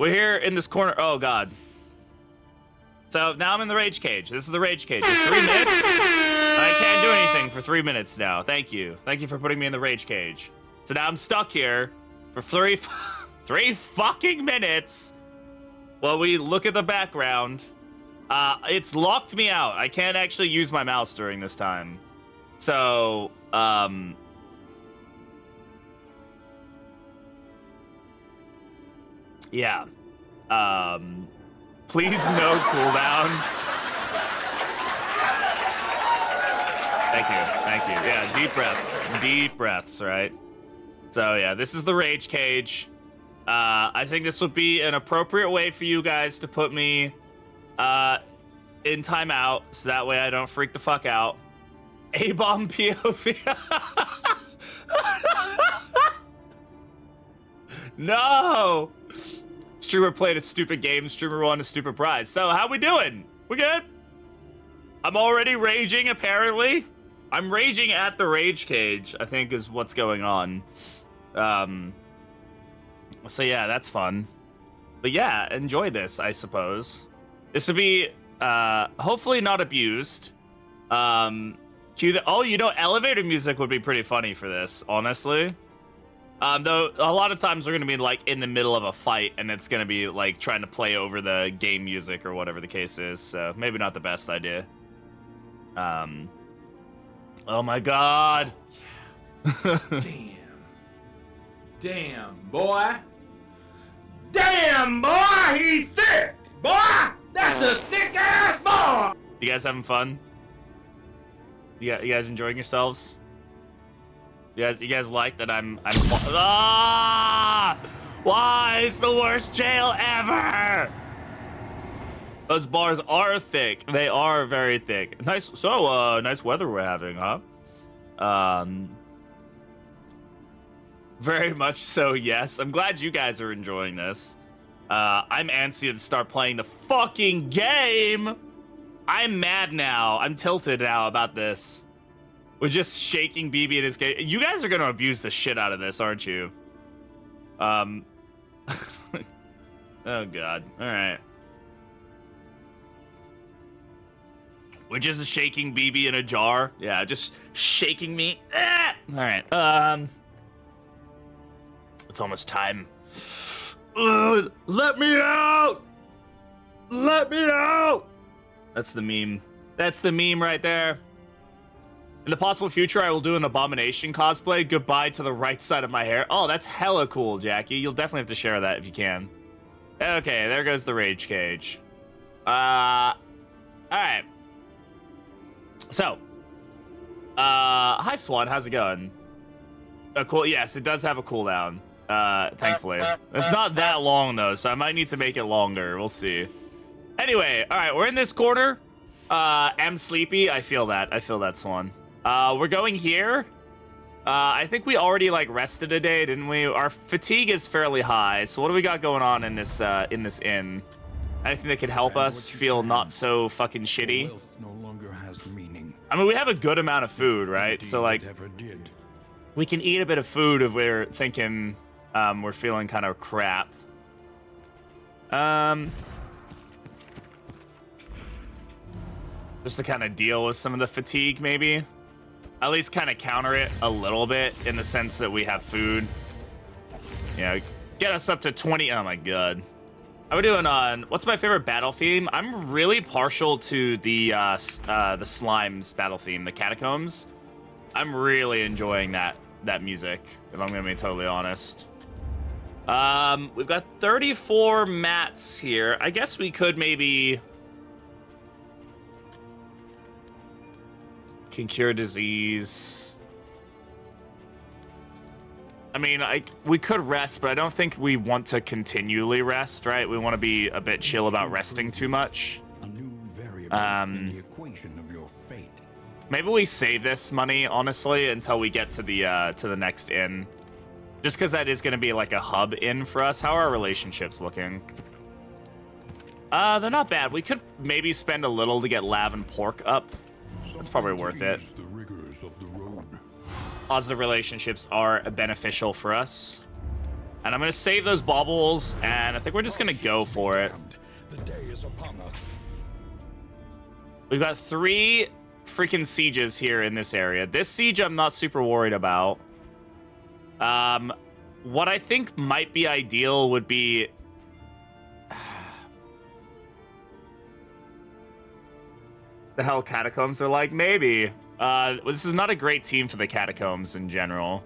We're here in this corner. Oh, God. So now I'm in the rage cage. This is the rage cage. It's 3 minutes. I can't do anything for 3 minutes now. Thank you. Thank you for putting me in the rage cage. So now I'm stuck here for three fucking minutes while we look at the background. It's locked me out. I can't actually use my mouse during this time. So, yeah. Please no cooldown. Thank you. Yeah, deep breaths, right? So yeah, this is the rage cage. I think this would be an appropriate way for you guys to put me in timeout, so that way I don't freak the fuck out. A-bomb POV. No! Streamer played a stupid game, streamer won a stupid prize. So, how we doing? We good? I'm already raging, apparently. I'm raging at the rage cage, I think is what's going on. So yeah, that's fun. But yeah, enjoy this, I suppose. This will be, hopefully not abused. Elevator music would be pretty funny for this, honestly. Though a lot of times we're gonna be like in the middle of a fight, and it's gonna be like trying to play over the game music or whatever the case is. So maybe not the best idea. Oh my God. Damn, boy. Damn, boy, he's thick. Boy, that's a thick ass boy. You guys having fun? You guys enjoying yourselves? You guys like that I'm ah! Why? It's the worst jail ever! Those bars are thick. They are very thick. Nice weather we're having, huh? Very much so, yes. I'm glad you guys are enjoying this. I'm antsy to start playing the fucking game! I'm mad now. I'm tilted now about this. We're just shaking BB in his game. You guys are gonna abuse the shit out of this, aren't you? Oh God. Alright. We're just shaking BB in a jar. Yeah, just shaking me. Ah! Alright. It's almost time. Let me out! Let me out! That's the meme. That's the meme right there. In the possible future, I will do an Abomination cosplay. Goodbye to the right side of my hair. Oh, that's hella cool, Jackie. You'll definitely have to share that if you can. Okay, there goes the rage cage. Alright. So. Hi, Swan. How's it going? Cool. Yes, it does have a cooldown. Thankfully. It's not that long, though, so I might need to make it longer. We'll see. Anyway, alright, we're in this corner. I'm sleepy. I feel that, Swan. We're going here. I think we already, like, rested a day, didn't we? Our fatigue is fairly high, so what do we got going on in this inn? Anything that could help us feel not so fucking shitty? No longer has meaning. I mean, we have a good amount of food, right? So, like, we can eat a bit of food if we're thinking we're feeling kind of crap. Just to kind of deal with some of the fatigue, maybe. At least kind of counter it a little bit in the sense that we have food. You know, get us up to 20. Oh my God. How are we doing on, what's my favorite battle theme? I'm really partial to the Slimes battle theme, the Catacombs. I'm really enjoying that music, if I'm gonna be totally honest. We've got 34 mats here. I guess we could maybe... Can cure disease. I mean, we could rest, but I don't think we want to continually rest, right? We want to be a bit chill about resting too much. A new variable in the equation of your fate. Maybe we save this money, honestly, until we get to the next inn. Just because that is going to be like a hub inn for us. How are our relationships looking? They're not bad. We could maybe spend a little to get Lav and Pork up. That's probably worth it. The rigors of the road. Positive relationships are beneficial for us. And I'm going to save those baubles, and I think we're just going to go for it. The day is upon us. We've got 3 freaking sieges here in this area. This siege I'm not super worried about. What I think might be ideal would be... the hell catacombs are like? Maybe. This is not a great team for the catacombs in general.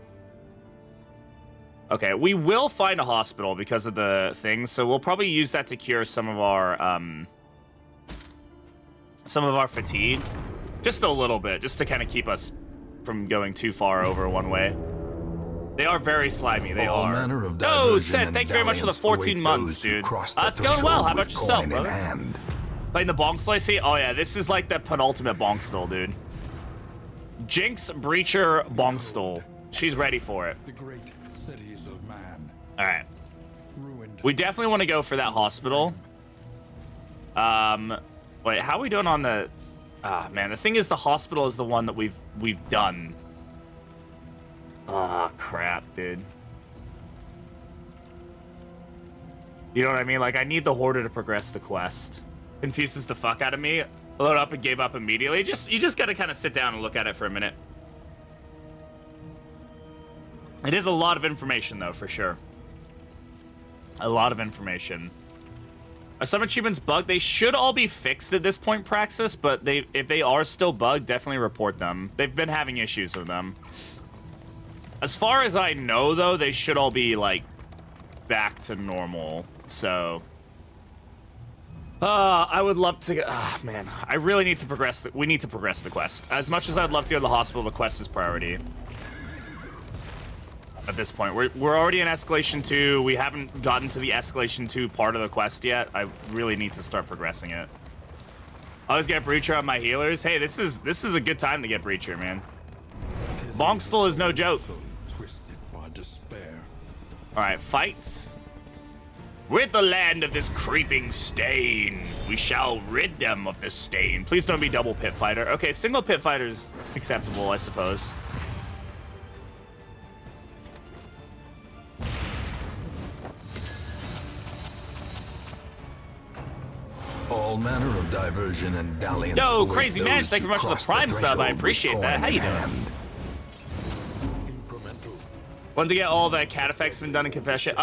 Okay, we will find a hospital because of the thing, so we'll probably use that to cure some of our fatigue. Just a little bit, just to kind of keep us from going too far over one way. They are very slimy, they All are. manner of Oh, diversion Seth, and thank you very much for the dalliance 14 await months, those who dude. cross the It's going well, threshold how about with yourself, coin in brother? hand. Playing the bonk slicey? Oh yeah, this is like the penultimate bonk stole, dude. Jinx Breacher bonk stole. She's ready for it. The great cities of man. Alright. Ruined. We definitely want to go for that hospital. Wait, how are we doing on the... Ah, man, the thing is the hospital is the one that we've done. Ah, crap, dude. You know what I mean? Like, I need the Hoarder to progress the quest. Confuses the fuck out of me. Load up and gave up immediately. You just gotta kind of sit down and look at it for a minute. It is a lot of information, though, for sure. A lot of information. Are some achievements bugged? They should all be fixed at this point, Praxis, but if they are still bugged, definitely report them. They've been having issues with them. As far as I know, though, they should all be, like, back to normal, so... I would love to... man, I really need to progress... We need to progress the quest. As much as I'd love to go to the hospital, the quest is priority. At this point, we're already in Escalation 2. We haven't gotten to the Escalation 2 part of the quest yet. I really need to start progressing it. I always get Breacher on my healers. Hey, this is a good time to get Breacher, man. Bonkstel is no joke. Twisted by despair. All right, fights. With the land of this creeping stain, we shall rid them of this stain. Please don't be double pit fighter. Okay, single pit fighter is acceptable, I suppose. All manner of diversion and dalliance. Yo, await Crazy those Man, thank you who very much for the cross Prime sub. I threshold with appreciate that. coin How you in doing? hand. Incremental. Wanted to get all the cat effects been done in Confession.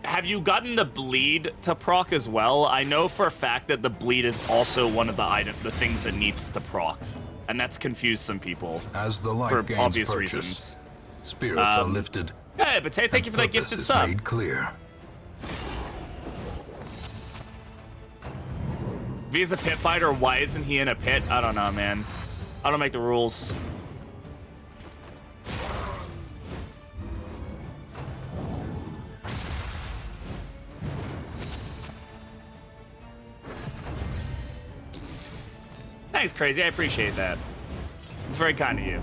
Have you gotten the bleed to proc as well? I know for a fact that the bleed is also one of the things that needs to proc, and that's confused some people As the light for gains obvious purchase, reasons. spirits are lifted. Hey, but thank you for that and gifted purpose is sub. made clear. If he's a pit fighter, why isn't he in a pit? I don't know, man. I don't make the rules. Thanks, Crazy. I appreciate that. It's very kind of you.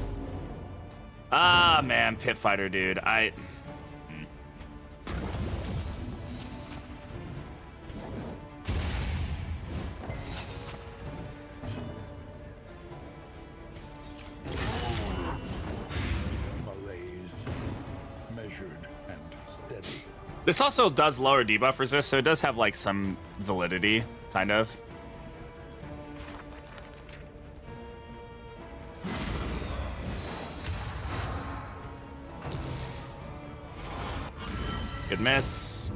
Ah, man. Pit fighter, dude. Malaise. Measured and steady. This also does lower debuff resist, so it does have, like, some validity, kind of. Good miss.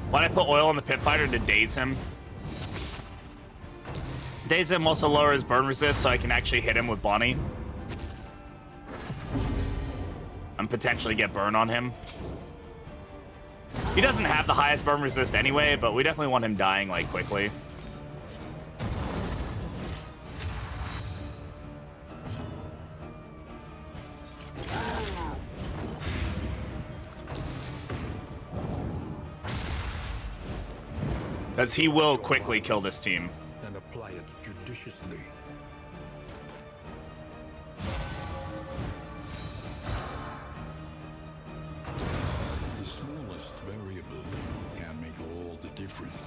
Why'd I put oil on the pit fighter to daze him? Daze him also lowers burn resist, so I can actually hit him with Bonnie. And potentially get burn on him. He doesn't have the highest burn resist anyway, but we definitely want him dying, like, quickly. Because he will quickly kill this team. And apply it judiciously. The smallest variable can make all the difference.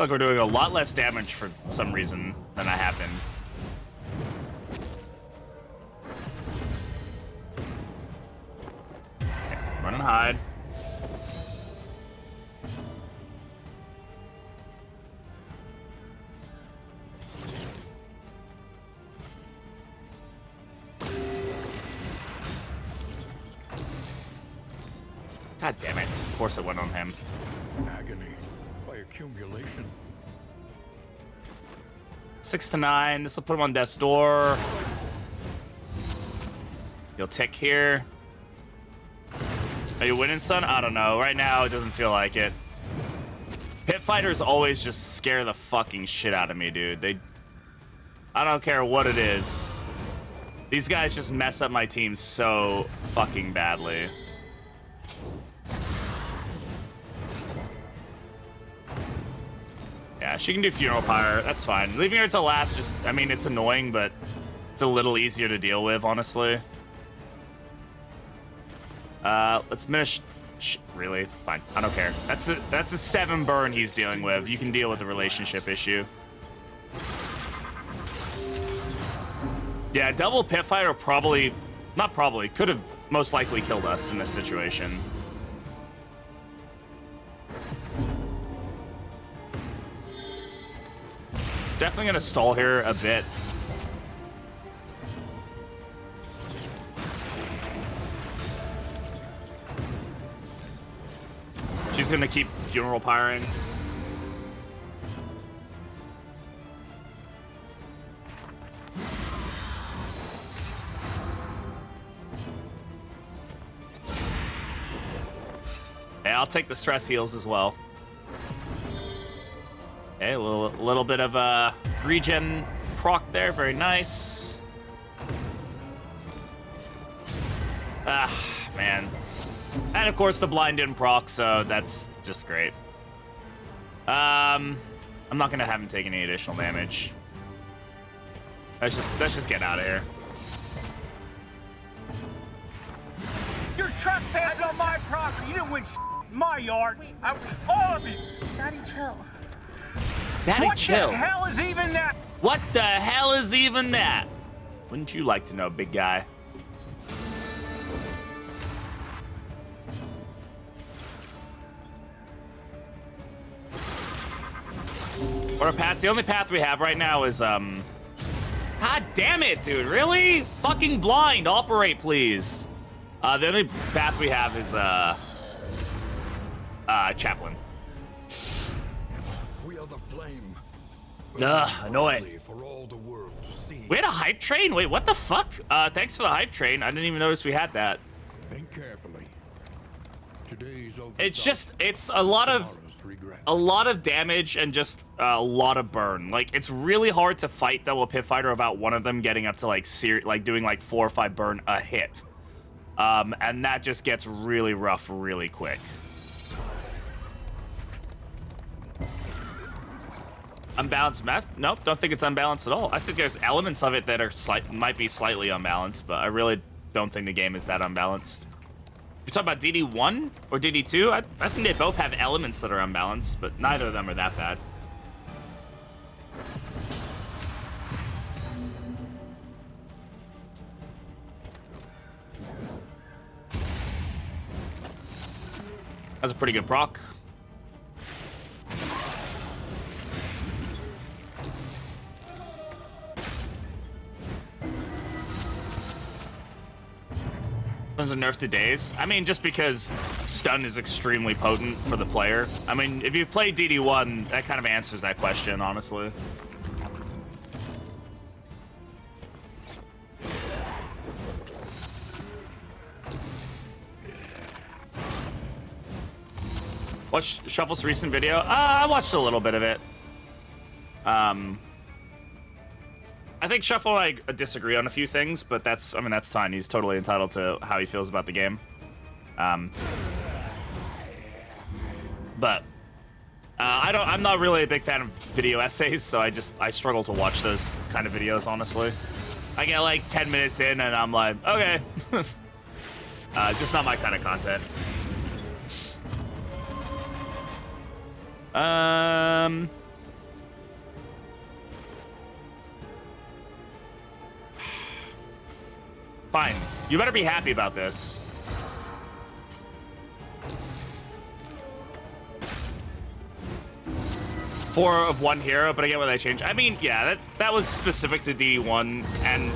like we're doing a lot less damage for some reason than I have been. Okay, run and hide. God damn it. Of course it went on him. Agony by accumulation. 6 to 9. This will put him on death's door. You'll tick here. Are you winning, son? I don't know. Right now, it doesn't feel like it. Pit fighters always just scare the fucking shit out of me, dude. I don't care what it is. These guys just mess up my team so fucking badly. Yeah, she can do Funeral Pyre. That's fine. Leaving her till last just, I mean, it's annoying, but it's a little easier to deal with, honestly. Let's finish. Really? Fine. I don't care. That's a 7 burn he's dealing with. You can deal with the relationship issue. Yeah, double Pit Fighter probably, not probably, could have most likely killed us in this situation. Definitely gonna stall here a bit. She's gonna keep Funeral Pyring. Yeah, I'll take the stress heals as well. Okay, a little bit of a regen proc there, very nice. Ah, man. And of course the blind didn't proc, so that's just great. I'm not gonna have him take any additional damage. Let's just get out of here. You're trespassing on my property. You didn't win my yard. All of you. Daddy, chill. Daddy, What chill. the hell is even that? What the hell is even that? Wouldn't you like to know, big guy? Or a pass. The only path we have right now is, God damn it, dude. Really? Fucking blind. Operate, please. The only path we have is, Chaplain. We are the flame. Annoying. For all the world to see. We had a hype train? Wait, what the fuck? Thanks for the hype train. I didn't even notice we had that. Think carefully. Today's It's just, it's a lot of damage and just a lot of burn. Like, it's really hard to fight double Pit Fighter without one of them getting up to like doing like 4 or 5 burn a hit. And that just gets really rough really quick. Unbalanced map? Nope, don't think it's unbalanced at all. I think there's elements of it that are might be slightly unbalanced, but I really don't think the game is that unbalanced. You're talking about ddI or ddII? I think they both have elements that are unbalanced, but neither of them are that bad. That's a pretty good proc. There's a nerf to daze. I mean, just because stun is extremely potent for the player. I mean, if you've played ddI, that kind of answers that question, honestly. Watch Shuffle's recent video. I watched a little bit of it. I think Shuffle and I disagree on a few things, but that's fine. He's totally entitled to how he feels about the game. But I'm not really a big fan of video essays, so I struggle to watch those kind of videos, honestly. I get like 10 minutes in and I'm like, okay. Just not my kind of content. Fine. You better be happy about this. Four of one hero, but again, when they change, I mean, yeah, that was specific to ddI, and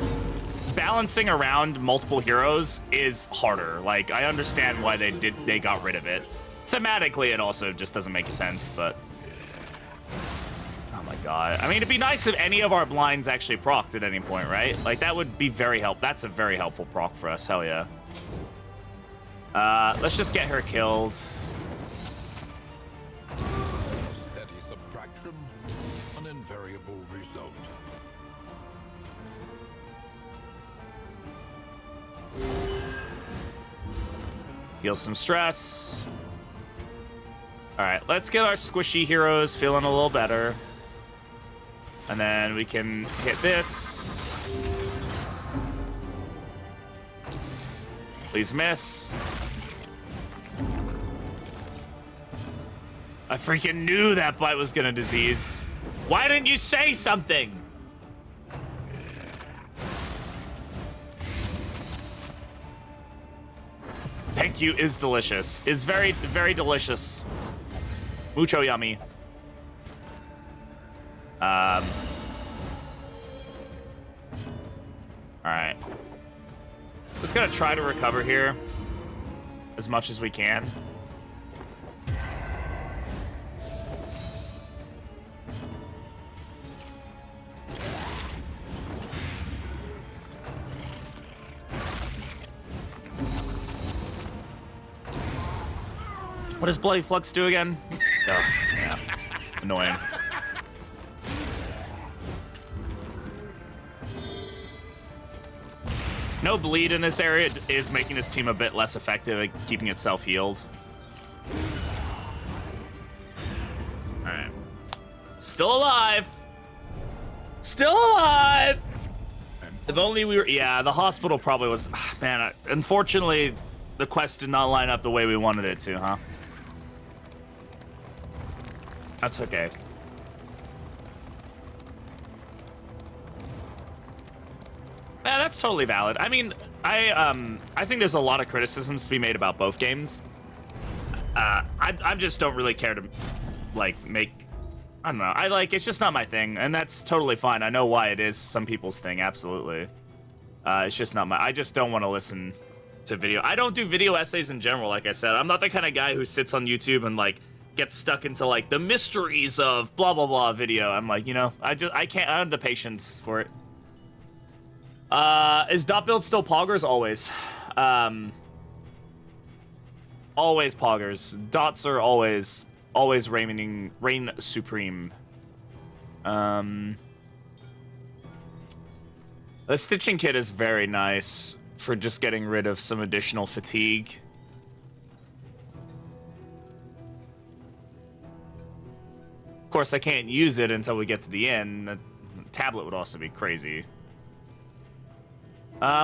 balancing around multiple heroes is harder. Like, I understand why they got rid of it. Thematically, it also just doesn't make sense, but oh my god. I mean, it'd be nice if any of our blinds actually procced at any point, right? Like, that would be very helpful. That's a very helpful proc for us. Hell yeah. Let's just get her killed. Steady subtraction, an invariable result. Heal some stress. All right, let's get our squishy heroes feeling a little better. And then we can hit this. Please miss. I freaking knew that bite was gonna disease. Why didn't you say something? Thank you is delicious. Is very, very delicious. Mucho yummy. All right. Just gonna try to recover here as much as we can. What does Bloody Flux do again? Oh, yeah. Annoying. No bleed in this area is making this team a bit less effective at keeping itself healed. Alright. Still alive! Still alive! If only we were... Yeah, the hospital probably was... Man, unfortunately, the quest did not line up the way we wanted it to, huh? That's okay. Yeah, that's totally valid. I mean, I think there's a lot of criticisms to be made about both games. I just don't really care to, like, make... I don't know. It's just not my thing, and that's totally fine. I know why it is some people's thing, absolutely. It's just not my... I just don't want to listen to video. I don't do video essays in general, like I said. I'm not the kind of guy who sits on YouTube and, like, gets stuck into, like, the mysteries of blah, blah, blah video. I'm like, you know, I can't... I don't have the patience for it. Is dot build still poggers? Always. Always poggers. Dots are always reign supreme. The stitching kit is very nice for just getting rid of some additional fatigue. Of course, I can't use it until we get to the end. The tablet would also be crazy.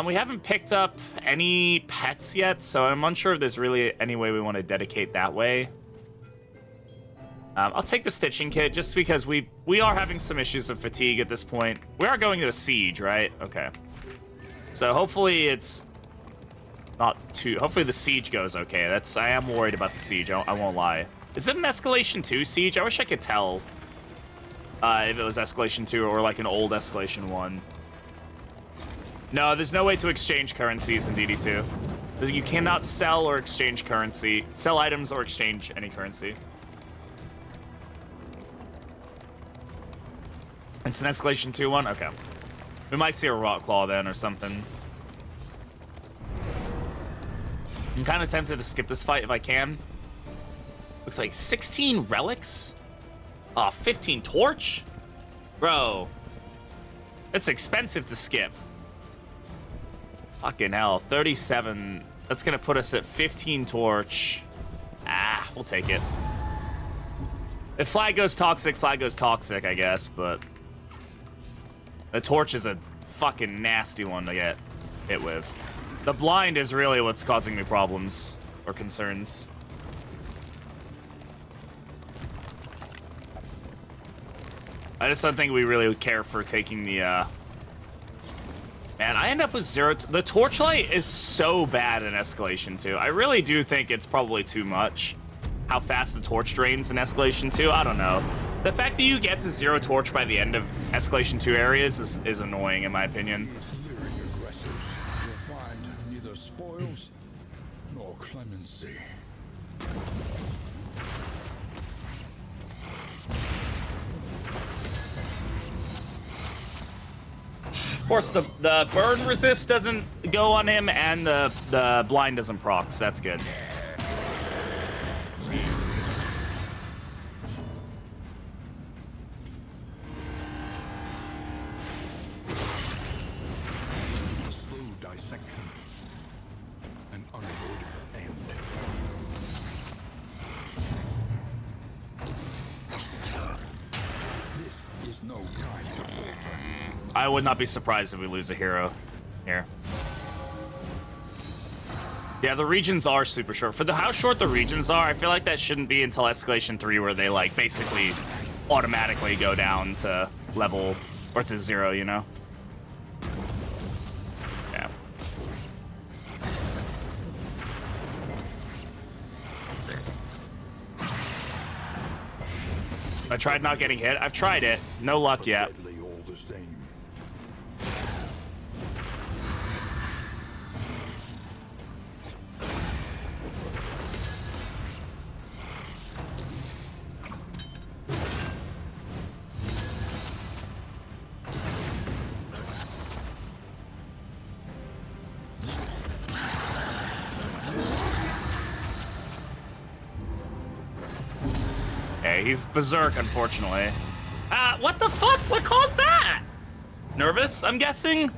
We haven't picked up any pets yet, so I'm unsure if there's really any way we want to dedicate that way. I'll take the stitching kit just because we are having some issues of fatigue at this point. We are going to a siege, right? Okay. So hopefully it's not too... Hopefully the siege goes okay. I am worried about the siege. I won't lie. Is it an Escalation 2 siege? I wish I could tell if it was Escalation 2 or like an old Escalation 1. No, there's no way to exchange currencies in ddII. You cannot sell or exchange currency. Sell items or exchange any currency. It's an Escalation 2 one? Okay. We might see a Rot Claw then or something. I'm kind of tempted to skip this fight if I can. Looks like 16 relics? 15 torch? Bro. It's expensive to skip. Fucking hell. 37. That's going to put us at 15 torch. We'll take it. If flag goes toxic, I guess, but... The torch is a fucking nasty one to get hit with. The blind is really what's causing me problems or concerns. I just don't think we really care for taking the Man, I end up with 0. The torchlight is so bad in Escalation 2. I really do think it's probably too much. How fast the torch drains in Escalation 2, I don't know. The fact that you get to 0 torch by the end of Escalation 2 areas is annoying, in my opinion. This leering aggressors will find neither spoils nor clemency. Of course, the burn resist doesn't go on him, and the blind doesn't proc, so that's good. A slow dissection. An unavoidable end. This is no time to falter. I would not be surprised if we lose a hero here. Yeah, the regions are super short. For how short the regions are, I feel like that shouldn't be until Escalation 3 where they, like, basically automatically go down to level, or to 0, you know? Yeah. I tried not getting hit. I've tried it. No luck yet. Deadly all the same. Okay, he's berserk, unfortunately. What the fuck? What caused that? Nervous, I'm guessing?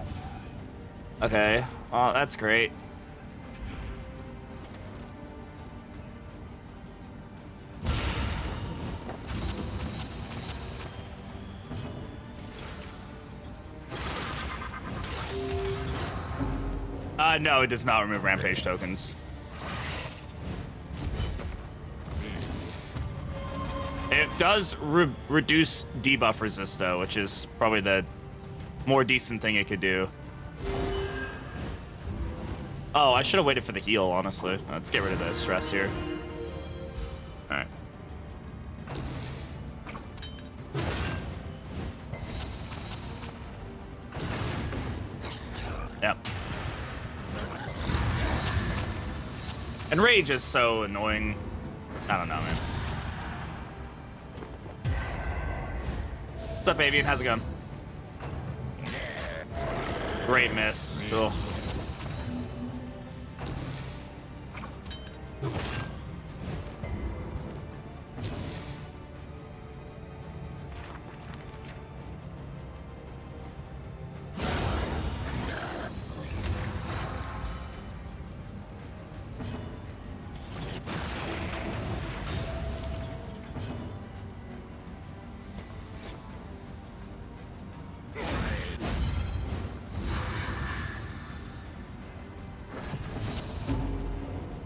Okay. Oh, that's great. No, it does not remove rampage tokens. It does reduce debuff resist, though, which is probably the more decent thing it could do. Oh, I should have waited for the heal, honestly. Let's get rid of the stress here. All right. Yep. And rage is so annoying. I don't know, man. What's up, Avian? How's it going? Great miss. Ugh.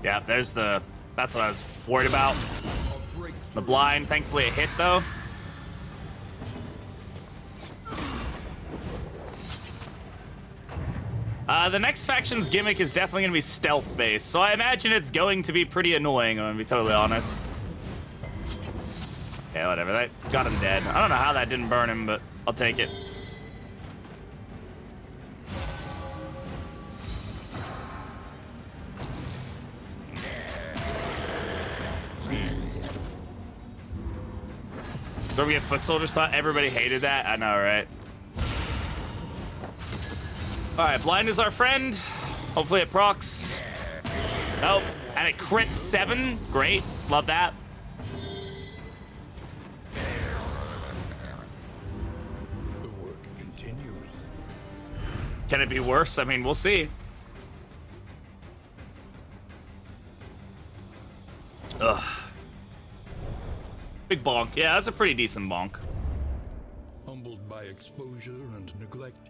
Yeah, there's the... That's what I was worried about. The blind. Thankfully it hit, though. The next faction's gimmick is definitely going to be stealth-based, so I imagine it's going to be pretty annoying, I'm going to be totally honest. Yeah, whatever. That got him dead. I don't know how that didn't burn him, but I'll take it. Don't we get foot soldiers taught? Everybody hated that. I know, right? All right, blind is our friend. Hopefully it procs. Nope. And it crits 7. Great. Love that. The work continues. Can it be worse? I mean, we'll see. Ugh. Big bonk. Yeah, that's a pretty decent bonk. Humbled by exposure and neglect,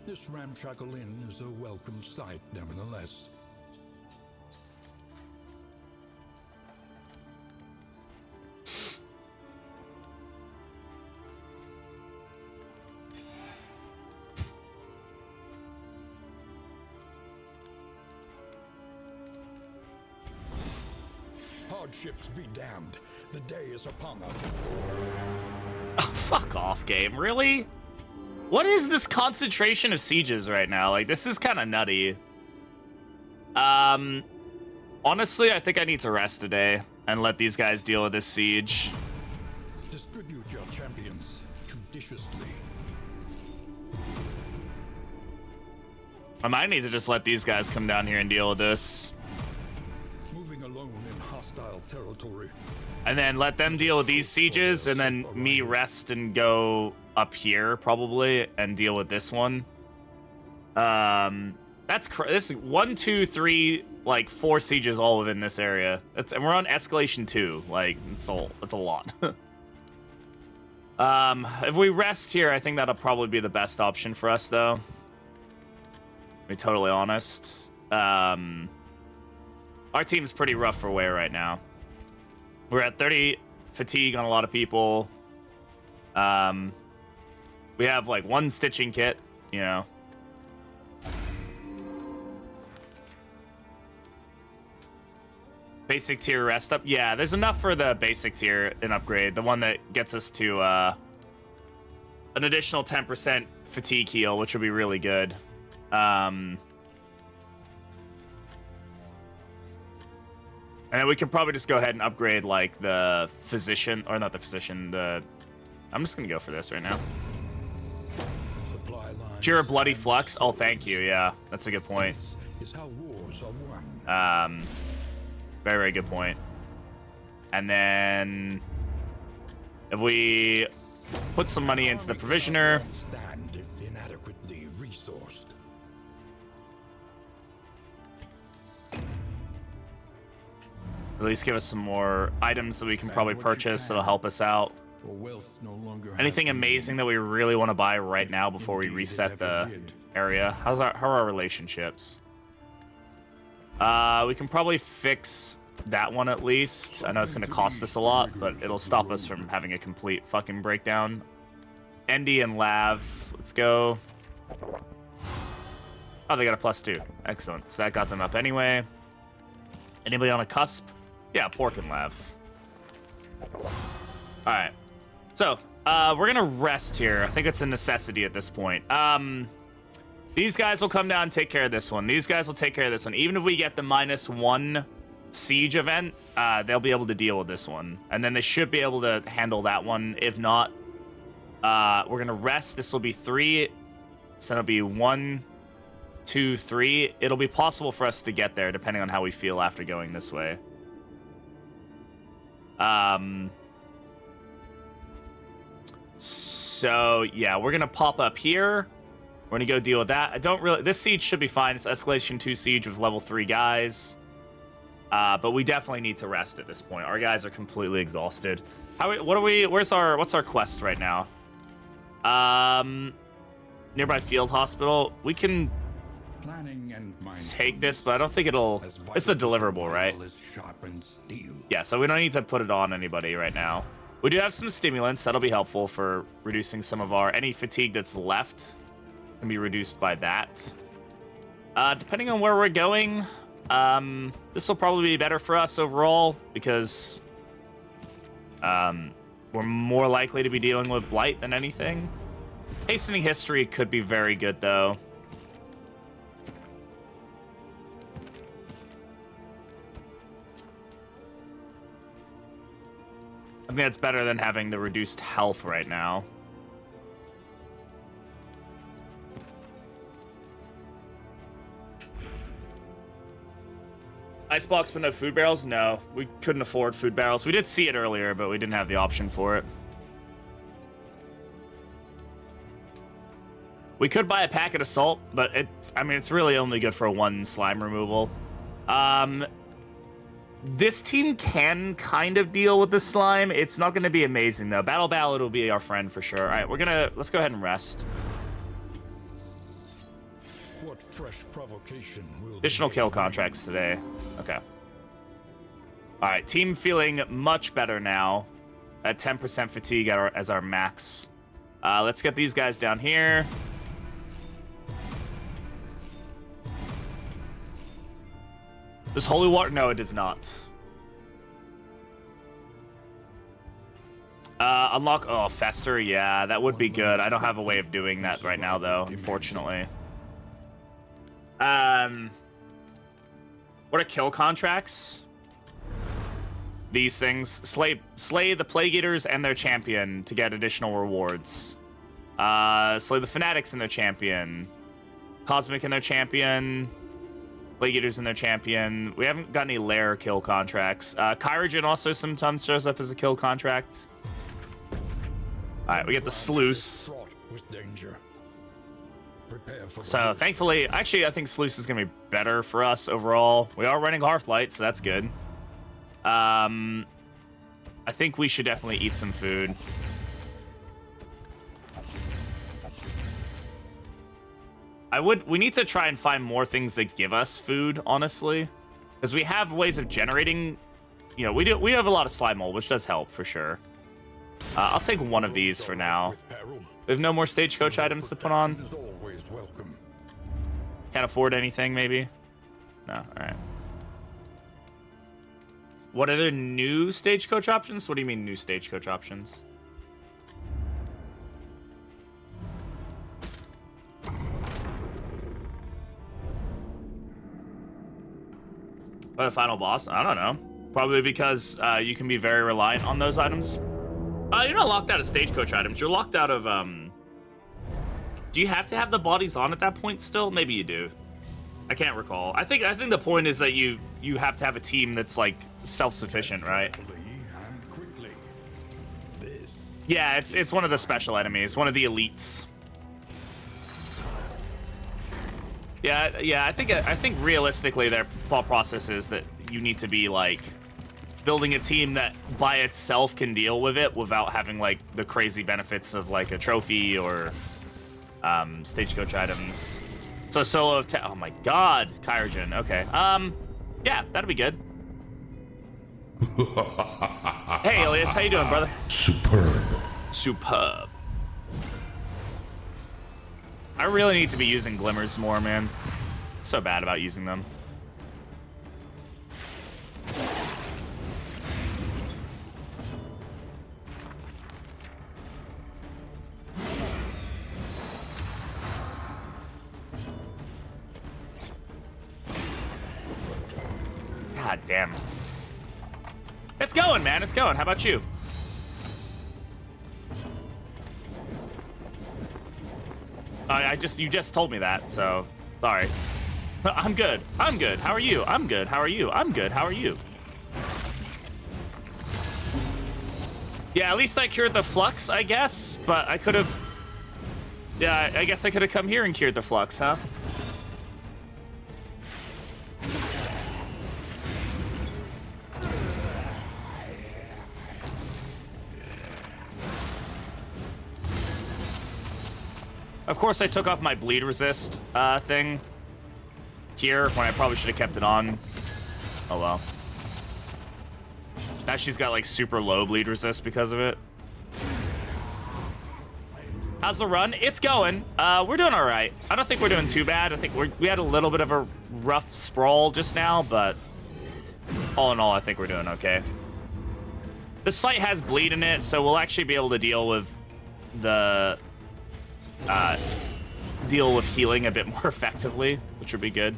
this ramshackle inn is a welcome sight, nevertheless. Hardships be damned. The day is upon us. Oh, fuck off, game. Really? What is this concentration of sieges right now? Like, this is kind of nutty. Honestly, I think I need to rest today and let these guys deal with this siege. Distribute your champions judiciously. I might need to just let these guys come down here and deal with this. Moving alone in hostile territory. And then let them deal with these sieges, and then me rest and go up here, probably, and deal with this one. This is 1, 2, 3, like 4 sieges all within this area. And we're on escalation 2. Like, it's a lot. If we rest here, I think that'll probably be the best option for us, though. To be totally honest. Our team's pretty rough for wear right now. We're at 30 fatigue on a lot of people. We have like 1 stitching kit, you know. Basic tier rest up. Yeah, there's enough for the basic tier and upgrade. The one that gets us to an additional 10% fatigue heal, which would be really good. And then we can probably just go ahead and upgrade, like, the physician, or not the physician, I'm just gonna go for this right now. Cure bloody flux. Oh, thank you. Yeah, that's a good point. Is how wars are won. Very, very good point. And then if we put some money into the provisioner. Stand if inadequately resourced. At least give us some more items that we can probably purchase that'll help us out. For wealth no longer Anything amazing that we really want to buy right now before we reset the area? How are our relationships? We can probably fix that one at least. I know it's going to cost us a lot, but it'll stop us from having a complete fucking breakdown. Endy and Lav. Let's go. Oh, they got a +2. Excellent. So that got them up anyway. Anybody on a cusp? Yeah, Pork and Lav. Alright. So, we're gonna rest here. I think it's a necessity at this point. These guys will come down and take care of this one. These guys will take care of this one. Even if we get the -1 siege event, they'll be able to deal with this one. And then they should be able to handle that one. If not, we're gonna rest. This will be 3. So it'll be 1, 2, 3. It'll be possible for us to get there, depending on how we feel after going this way. So, yeah, we're going to pop up here. We're going to go deal with that. This siege should be fine. It's escalation 2 siege with level 3 guys. But we definitely need to rest at this point. Our guys are completely exhausted. What's our quest right now? Nearby field hospital. We can take this, but I don't think it's a deliverable, right? Yeah, so we don't need to put it on anybody right now. We do have some stimulants. That'll be helpful for reducing some of any fatigue that's left. Can be reduced by that. Depending on where we're going, this will probably be better for us overall because we're more likely to be dealing with blight than anything. Hastening history could be very good, though. I think that's better than having the reduced health right now. Icebox but no food barrels? No, we couldn't afford food barrels. We did see it earlier, but we didn't have the option for it. We could buy a packet of salt, but it's really only good for 1 slime removal. This team can kind of deal with the slime. It's not going to be amazing, though. Battle Ballad will be our friend for sure. All right, let's go ahead and rest. What fresh provocation will Additional kill contracts today. Okay. All right, team feeling much better now. At 10% fatigue as our max. Let's get these guys down here. Does holy water? No, it does not. Unlock, oh, Fester, yeah, that would be good. I don't have a way of doing that right now, though, unfortunately. What are kill contracts? These things. Slay the Plague Eaters and their champion to get additional rewards. Slay the Fanatics and their champion. Cosmic and their champion. Plague Eaters and their champion. We haven't got any lair kill contracts. Kyrogen also sometimes shows up as a kill contract. Alright, we get the Sluice. So, thankfully, actually, I think Sluice is going to be better for us overall. We are running Hearthlight, so that's good. I think we should definitely eat some food. We need to try and find more things that give us food, honestly. Because we have ways of generating, you know, we have a lot of slime mold, which does help for sure. I'll take one of these for now. We have no more stagecoach items to put on. Can't afford anything, maybe? No, alright. What are the new stagecoach options? What do you mean new stagecoach options? What a final boss? I don't know. Probably because you can be very reliant on those items. You're not locked out of stagecoach items. You're locked out of, Do you have to have the bodies on at that point still? Maybe you do. I can't recall. I think the point is that you have to have a team that's, like, self-sufficient, right? Yeah, it's one of the special enemies, one of the elites. Yeah, I think realistically their thought process is that you need to be, like, building a team that by itself can deal with it without having, like, the crazy benefits of, like, a trophy or stagecoach items. So solo of oh my god, Kyrogen. Okay. Yeah, that'd be good. Hey, Elias, how you doing, brother? Superb. I really need to be using glimmers more, man. So bad about using them. God damn. It's going, man. It's going. How about you? You just told me that, so sorry. I'm good. I'm good. How are you? I'm good. How are you? I'm good. How are you? Yeah, at least I cured the flux, I guess, but I could have... Yeah, I guess I could have come here and cured the flux, huh? Of course, I took off my bleed resist thing here when I probably should have kept it on. Oh well. Now she's got like super low bleed resist because of it. How's the run? It's going. We're doing all right. I don't think we're doing too bad. I think we had a little bit of a rough sprawl just now, but all in all, I think we're doing okay. This fight has bleed in it, so we'll actually be able to deal with the healing a bit more effectively, which would be good.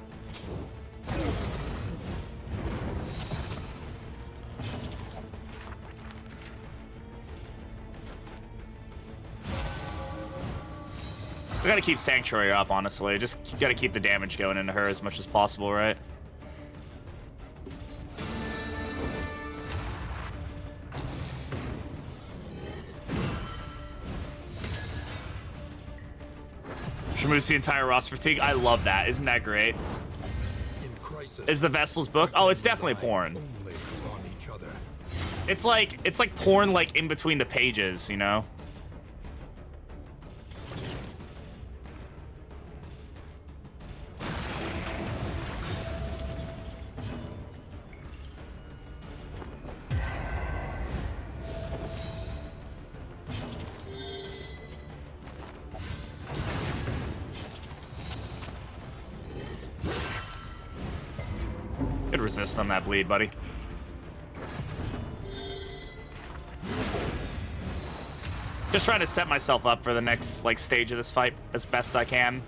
We gotta keep Sanctuary up, honestly. Just gotta keep the damage going into her as much as possible, right? Removes the entire roster fatigue. I love that. Isn't that great? Is the Vessel's book? Oh, it's definitely porn. It's like porn, like in between the pages, you know? Good resist on that bleed, buddy. Just trying to set myself up for the next like stage of this fight as best I can.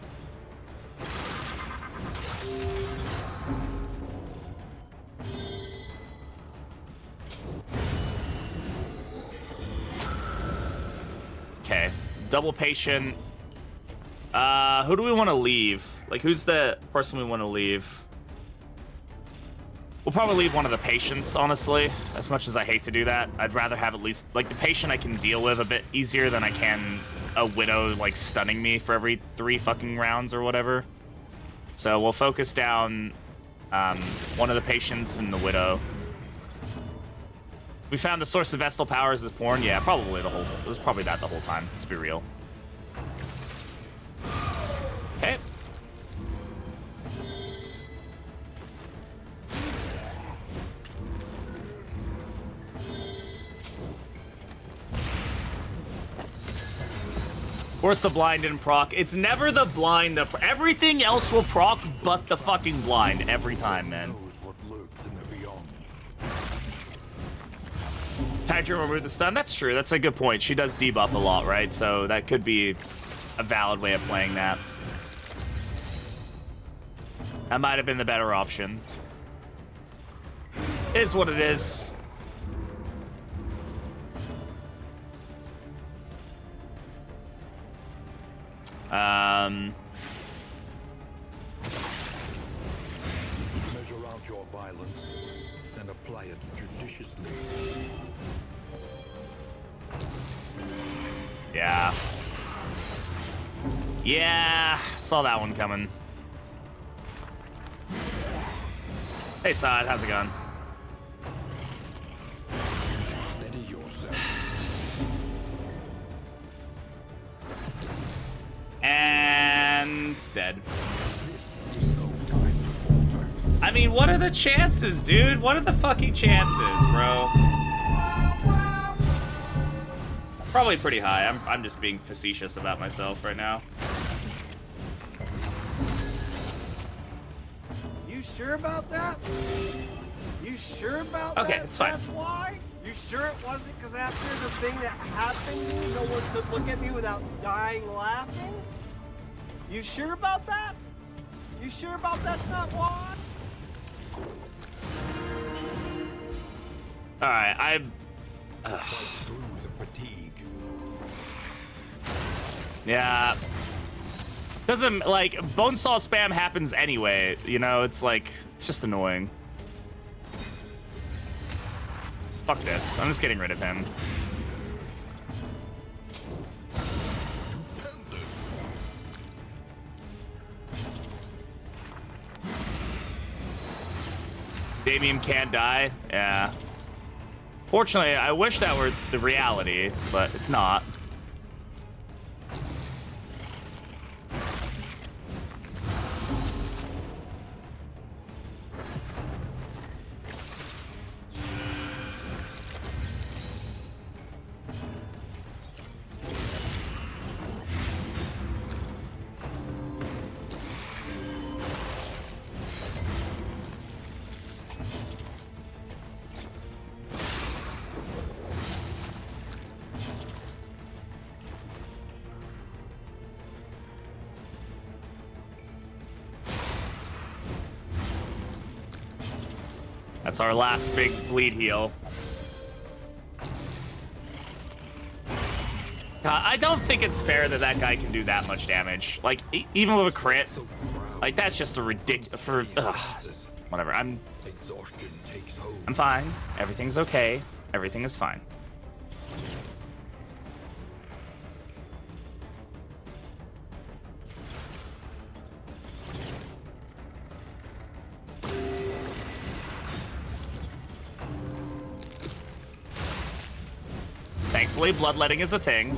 Okay, double patient. Who do we want to leave? Like, who's the person we want to leave? We'll probably leave one of the patients, honestly. As much as I hate to do that, I'd rather have at least, like, the patient I can deal with a bit easier than I can a widow, like, stunning me for every 3 fucking rounds or whatever. So we'll focus down one of the patients and the widow. We found the source of Vestal powers is porn. Yeah, probably the whole. It was probably that the whole time. Let's be real. Okay. Of course, the blind didn't proc. It's never the blind. Everything else will proc, but the fucking blind every time, man. Hydra remove the stun. That's true. That's a good point. She does debuff a lot, right? So that could be a valid way of playing that. That might have been the better option. It is what it is. Measure out your violence and apply it judiciously. Yeah. Yeah, saw that one coming. Hey, Side, how's it going? Steady yourself. And dead. I mean, what are the chances, dude? What are the fucking chances, bro? Probably pretty high. I'm just being facetious about myself right now. You sure about that? You sure about that? Okay, it's fine. That's why? You sure it wasn't because after the thing that happened to me, no one could look at me without dying laughing? You sure about that? You sure about that's not why? Alright, I'm... Through the fatigue. Yeah. Doesn't, like, Bonesaw spam happens anyway, you know? It's like, it's just annoying. Fuck this. I'm just getting rid of him. Damien can't die? Yeah. Fortunately, I wish that were the reality, but it's not. That's our last big bleed heal. I don't think it's fair that that guy can do that much damage. Like, even with a crit, like, that's just a ridiculous... Whatever, I'm fine. Everything's okay. Everything is fine. Thankfully, bloodletting is a thing.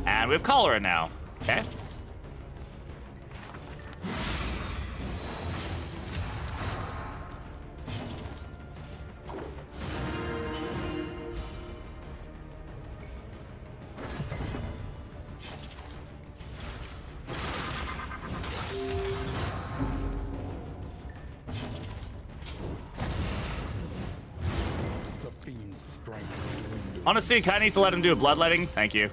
And we have cholera now. Okay. fiend's strength. Honestly, kind of need to let him do a bloodletting. Thank you.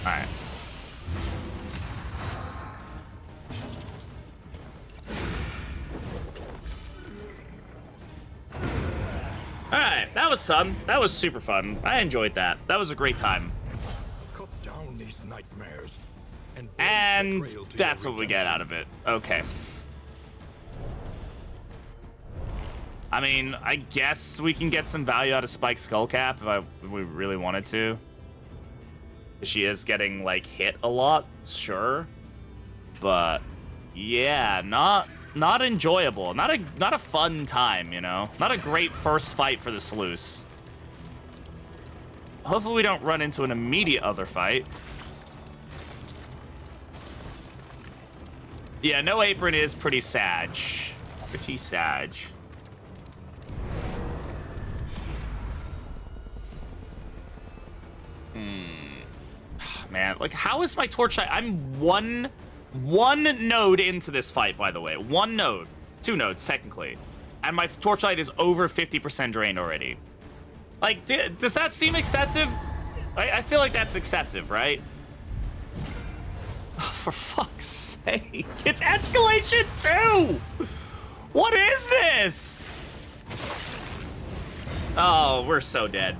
Alright. Alright, that was fun. That was super fun. I enjoyed that. That was a great time. Cut down these nightmares. And that's what we get out of it. Okay. I mean, I guess we can get some value out of Spike's Skullcap if we really wanted to. She is getting, like, hit a lot, sure. But, yeah, not enjoyable. Not a fun time, you know? Not a great first fight for the Sluice. Hopefully we don't run into an immediate other fight. Yeah, no apron is pretty sag. Pretty sag. Man, like, how is my torchlight? I'm one node into this fight, by the way. One node. 2 nodes, technically. And my torchlight is over 50% drained already. Like, does that seem excessive? I feel like that's excessive, right? Oh, for fuck's sake. It's escalation 2! What is this? Oh, we're so dead.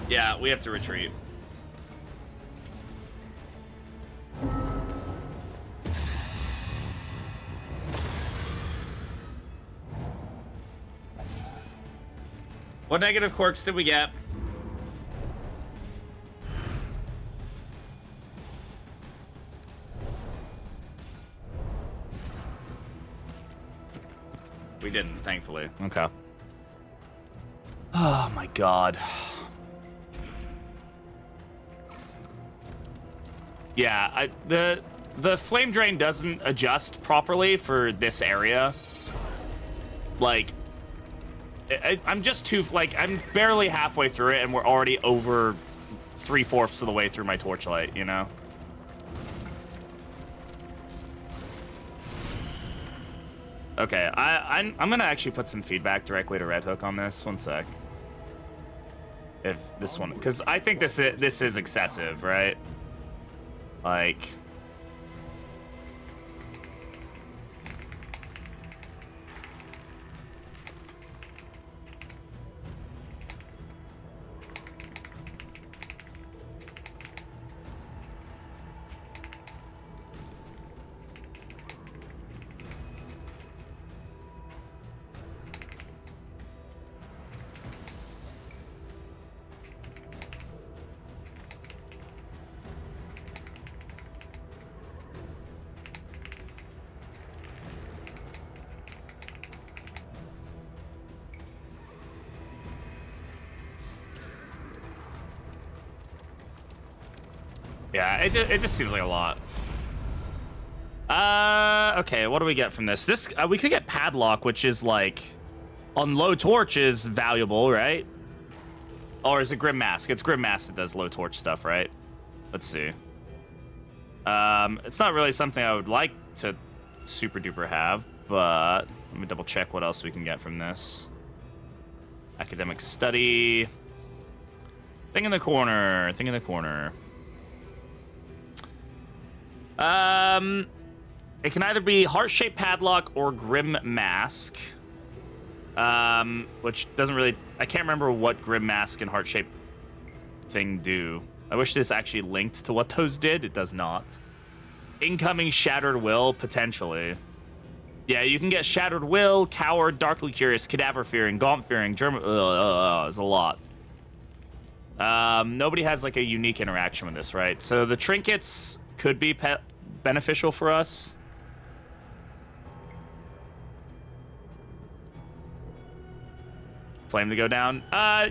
Yeah, we have to retreat. What negative quirks did we get? We didn't, thankfully. Okay. Oh my god. Yeah, the flame drain doesn't adjust properly for this area. Like, I'm just too, like, I'm barely halfway through it, and we're already over 3/4 of the way through my torchlight, you know? Okay, I'm gonna actually put some feedback directly to Red Hook on this. One sec. If this one, because I think this is excessive, right? Like, yeah, it just seems like a lot. Okay, what do we get from this? This we could get Padlock, which is like on low torch is valuable, right? Or is it Grim Mask? It's Grim Mask that does low torch stuff, right? Let's see. It's not really something I would like to super duper have, but let me double check what else we can get from this. Academic study. Thing in the corner. Thing in the corner. It can either be heart-shaped padlock or Grim Mask. Which doesn't really... I can't remember what Grim Mask and heart-shaped thing do. I wish this actually linked to what those did. It does not. Incoming Shattered Will, potentially. Yeah, you can get Shattered Will, Coward, Darkly Curious, Cadaver Fearing, Gaunt Fearing, German... there's a lot. Nobody has, like, a unique interaction with this, right? So the trinkets could be beneficial for us. Flame to go down.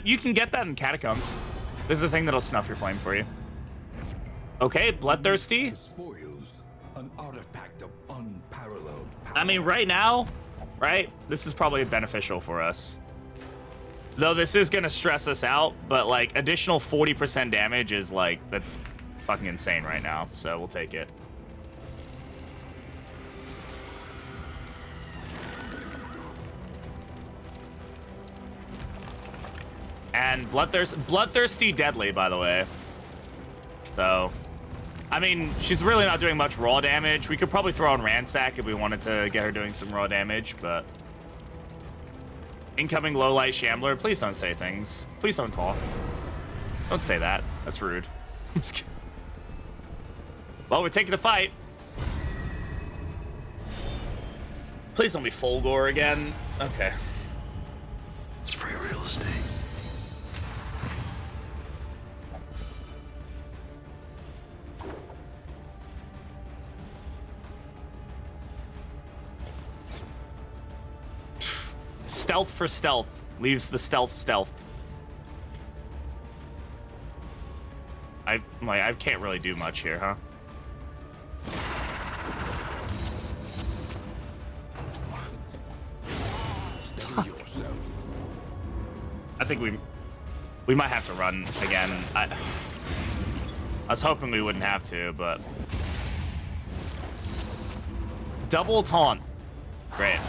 You can get that in Catacombs. This is the thing that'll snuff your flame for you. Okay, Bloodthirsty. The spoils, an artifact of unparalleled power. I mean, right now, right? This is probably beneficial for us. Though this is gonna stress us out, but like additional 40% damage is like, that's fucking insane right now, so we'll take it. And bloodthirsty deadly, by the way. So, I mean, she's really not doing much raw damage. We could probably throw on Ransack if we wanted to get her doing some raw damage, but... Incoming low-light shambler, please don't say things. Please don't talk. Don't say that. That's rude. I'm just kidding. Well, we're taking the fight. Please don't be Fulgore again. Okay. It's free real estate. Stealth for stealth leaves the stealth. I can't really do much here, huh? Steady yourself. I think we might have to run again. I was hoping we wouldn't have to, but double taunt. Great.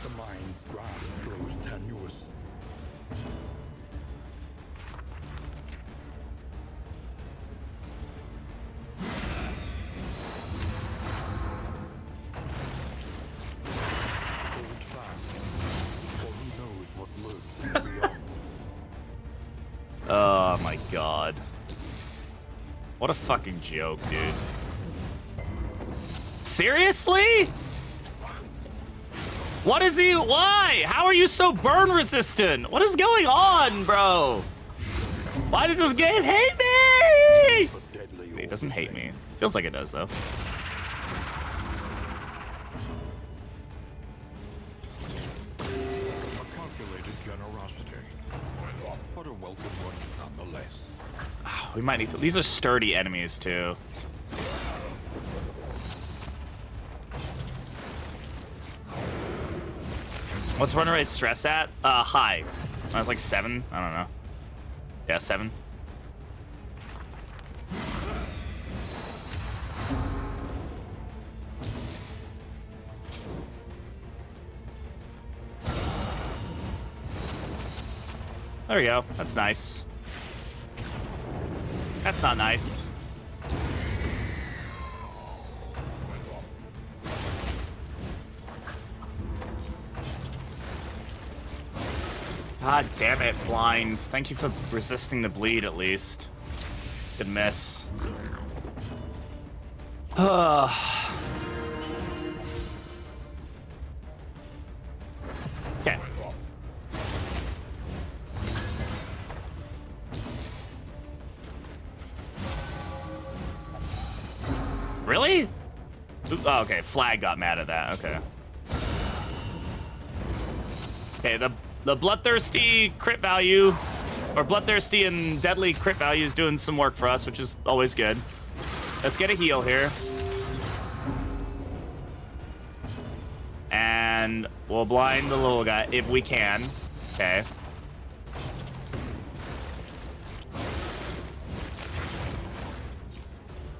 The mind's grasp grows tenuous. Hold fast, for who knows what lurks in the beyond. Oh my god. What a fucking joke, dude. Seriously? What is he? Why? How are you so burn resistant? What is going on, bro? Why does this game hate me? But deadly It doesn't all hate the me. same. Feels like it does, though. A calculated generosity, but a welcome one nonetheless. We might need to. These are sturdy enemies, too. What's run rate stress at? High. I was like 7. I don't know. Yeah, 7. There we go. That's nice. That's not nice. God damn it, blind. Thank you for resisting the bleed, at least. Good miss. Okay. Really? Ooh, oh, okay, Flag got mad at that. Okay. Okay, the bloodthirsty crit value, or bloodthirsty and deadly crit value is doing some work for us, which is always good. Let's get a heal here. And we'll blind the little guy if we can. Okay.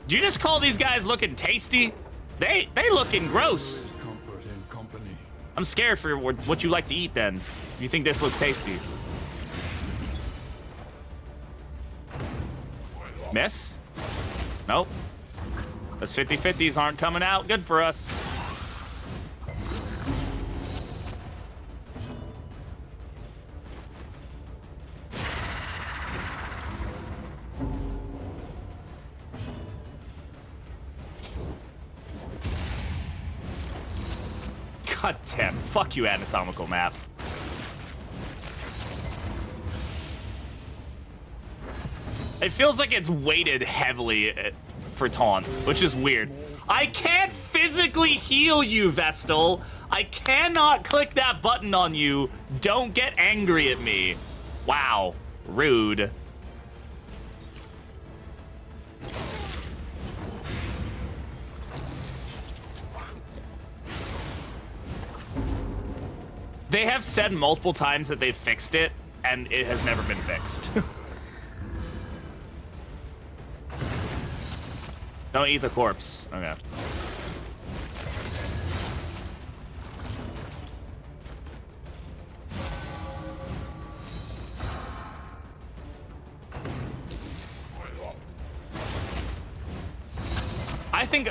Did you just call these guys looking tasty? They looking gross. There's comfort in company. I'm scared for what you like to eat then. You think this looks tasty? Miss? Nope. Those 50-50s aren't coming out good for us. God damn, fuck you, anatomical map. It feels like it's weighted heavily for taunt, which is weird. I can't physically heal you, Vestal. I cannot click that button on you. Don't get angry at me. Wow, rude. They have said multiple times that they've fixed it, and it has never been fixed. Don't eat the corpse. Okay.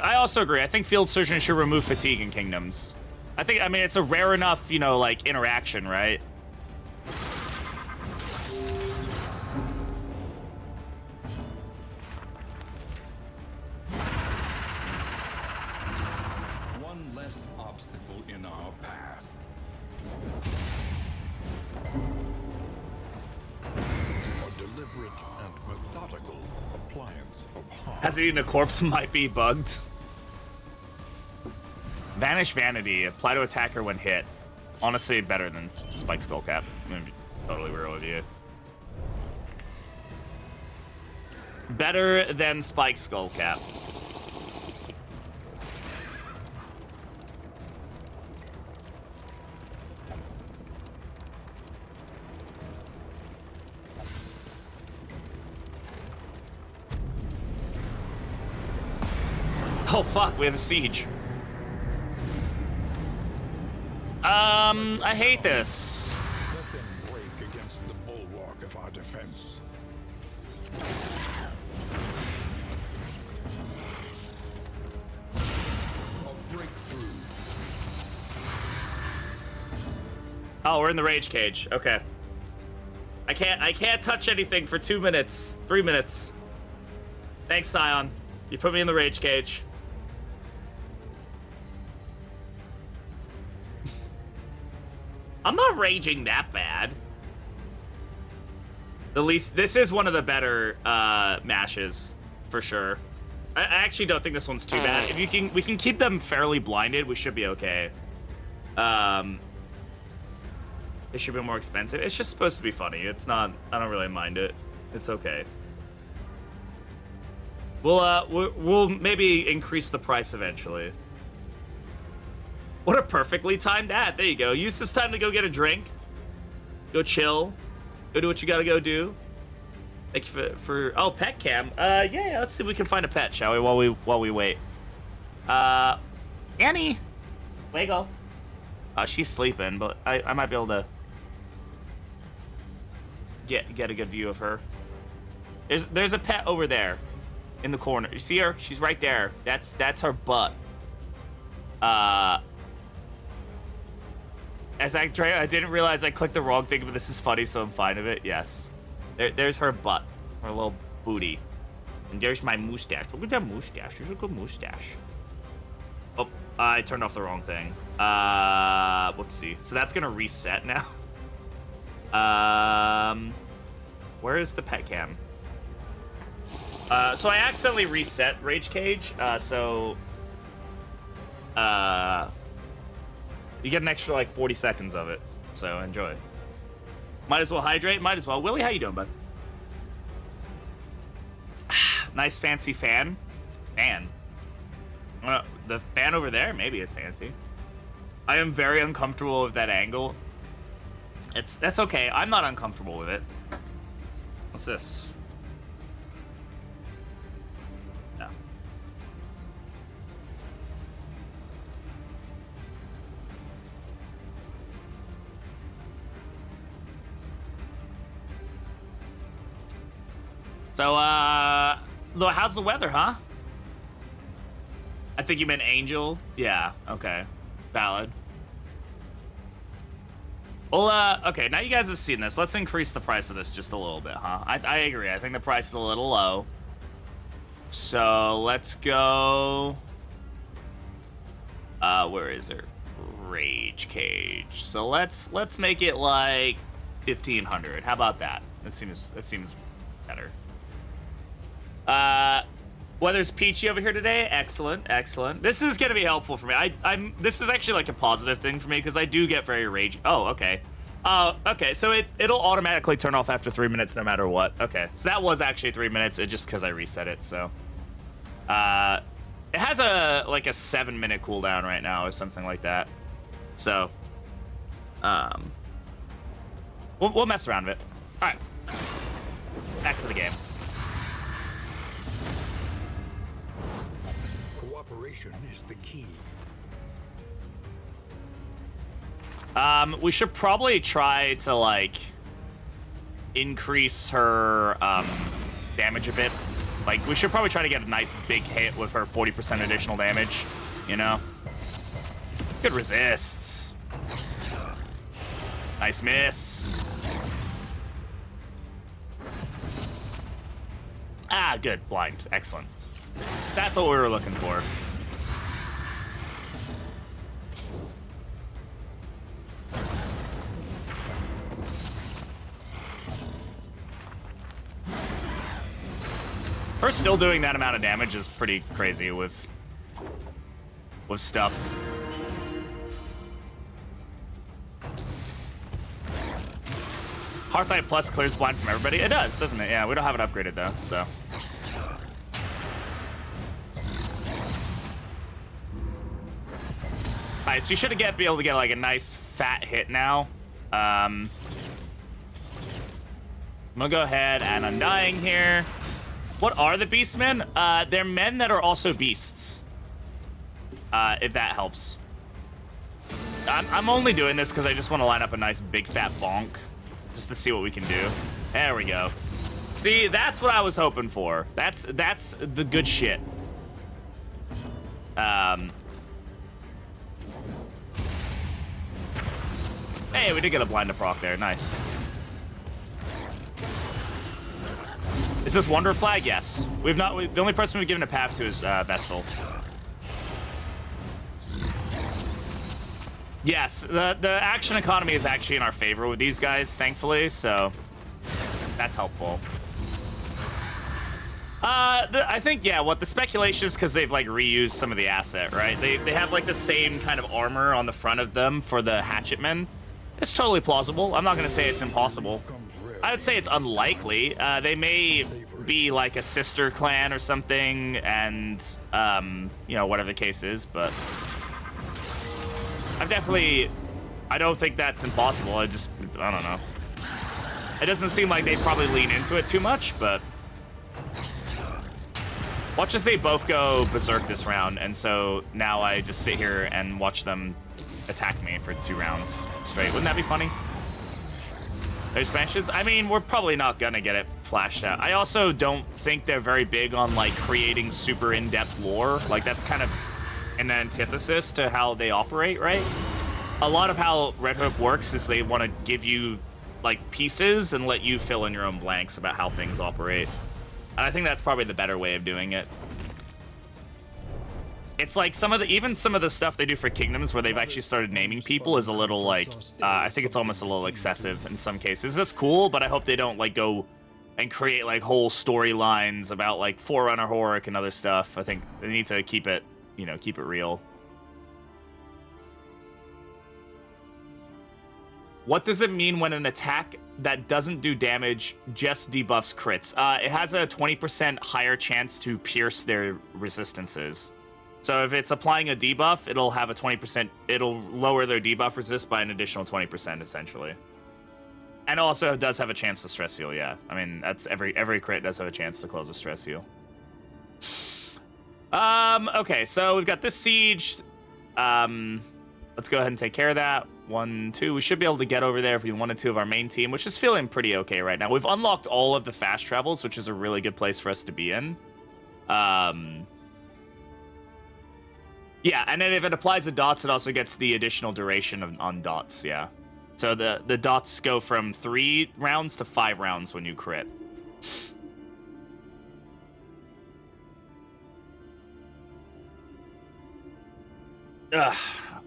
I also agree. I think field surgeon should remove fatigue in kingdoms. I mean, it's a rare enough, you know, like, interaction, right? One less obstacle in our path. A deliberate and methodical appliance of harm. Has it eaten a corpse? Might be bugged. Vanish Vanity. Apply to attacker when hit. Honestly, better than Spike Skullcap. I'm gonna be totally real with you. Better than Spike Skullcap. Oh fuck, we have a siege. I hate this. Let them break against the bulwark of our defense. A breakthrough. Oh, we're in the rage cage. Okay. I can't touch anything for 2 minutes. 3 minutes. Thanks, Scion. You put me in the rage cage. I'm not raging that bad. At least this is one of the better mashes, for sure. I actually don't think this one's too bad. If we can keep them fairly blinded, we should be okay. It should be more expensive. It's just supposed to be funny. It's not. I don't really mind it. It's okay. We'll maybe increase the price eventually. What a perfectly timed ad. There you go. Use this time to go get a drink. Go chill. Go do what you gotta go do. Thank you for oh, pet cam. Yeah, let's see if we can find a pet, shall we, while we wait. Annie. Lego. She's sleeping, but I might be able to get a good view of her. There's a pet over there in the corner. You see her? She's right there. That's her butt. As I didn't realize I clicked the wrong thing, but this is funny, so I'm fine with it. Yes. There's her butt. Her little booty. And there's my mustache. Look at that mustache. There's a good mustache. Oh, I turned off the wrong thing. Whoopsie. So that's gonna reset now. Where is the pet cam? So I accidentally reset Rage Cage, you get an extra, like, 40 seconds of it. So, enjoy. Might as well hydrate. Might as well. Willie, how you doing, bud? Nice fancy fan. Fan. The fan over there? Maybe it's fancy. I am very uncomfortable with that angle. That's okay. I'm not uncomfortable with it. What's this? No. So, how's the weather, huh? I think you meant Angel. Yeah, okay. Valid. Well, okay, now you guys have seen this. Let's increase the price of this just a little bit, huh? I agree. I think the price is a little low. So, let's go... where is it? Rage Cage. So, let's make it like 1,500. How about that? That seems better. Weather's peachy over here today. Excellent, excellent. This is gonna be helpful for me. This is actually like a positive thing for me because I do get very rage. Oh, okay. Okay. So it'll automatically turn off after 3 minutes no matter what. Okay. So that was actually 3 minutes. It just because I reset it. So, it has a 7-minute cooldown right now or something like that. So, We'll mess around with it. All right. Back to the game. Cooperation is the key. We should probably try to, like, increase her damage a bit. Like, we should probably try to get a nice big hit with her 40% additional damage, you know? Good resists. Nice miss. Ah, good. Blind. Excellent. That's what we were looking for. Her still doing that amount of damage is pretty crazy with stuff. Hearthite Plus clears blind from everybody. It does, doesn't it? Yeah, we don't have it upgraded though, so. Alright, so you should be able to get like a nice fat hit now. I'm gonna go ahead and Undying here. What are the beastmen? They're men that are also beasts. If that helps. I'm only doing this because I just want to line up a nice big fat bonk. Just to see what we can do. There we go. See, that's what I was hoping for. That's the good shit. Hey, we did get a blind to proc there. Nice. Is this Wonder Flag? Yes. The only person we've given a path to is Vestal. Yes, the action economy is actually in our favor with these guys, thankfully, so that's helpful. I think, yeah, what the speculation is because they've, like, reused some of the asset, right? They have, like, the same kind of armor on the front of them for the hatchetmen. It's totally plausible. I'm not going to say it's impossible. I would say it's unlikely. They may be, like, a sister clan or something, and, you know, whatever the case is, but... I don't think that's impossible. I don't know. It doesn't seem like they'd probably lean into it too much, but... Watch as they both go berserk this round, and so now I just sit here and watch them attack me for 2 rounds straight. Wouldn't that be funny? There's expansions? I mean, we're probably not gonna get it flashed out. I also don't think they're very big on, like, creating super in-depth lore. Like, that's kind of an antithesis to how they operate, right? A lot of how Red Hook works is they want to give you, like, pieces and let you fill in your own blanks about how things operate. And I think that's probably the better way of doing it. It's like even some of the stuff they do for Kingdoms where they've actually started naming people is a little, like, I think it's almost a little excessive in some cases. That's cool, but I hope they don't, like, go and create, like, whole storylines about, like, Forerunner Horic and other stuff. I think they need to keep it, you know, keep it real. What does it mean when an attack that doesn't do damage just debuffs crits? It has a 20% higher chance to pierce their resistances. So if it's applying a debuff, it'll have a 20%, it'll lower their debuff resist by an additional 20%, essentially. And also it does have a chance to stress heal, yeah. I mean, that's every crit does have a chance to close a stress heal. Okay, so we've got this siege. Let's go ahead and take care of that. 1, 2. We should be able to get over there if we wanted to of our main team, which is feeling pretty okay right now. We've unlocked all of the fast travels, which is a really good place for us to be in. Yeah, and then if it applies to dots, it also gets the additional duration on dots, yeah. So the dots go from 3 rounds to 5 rounds when you crit. Ugh.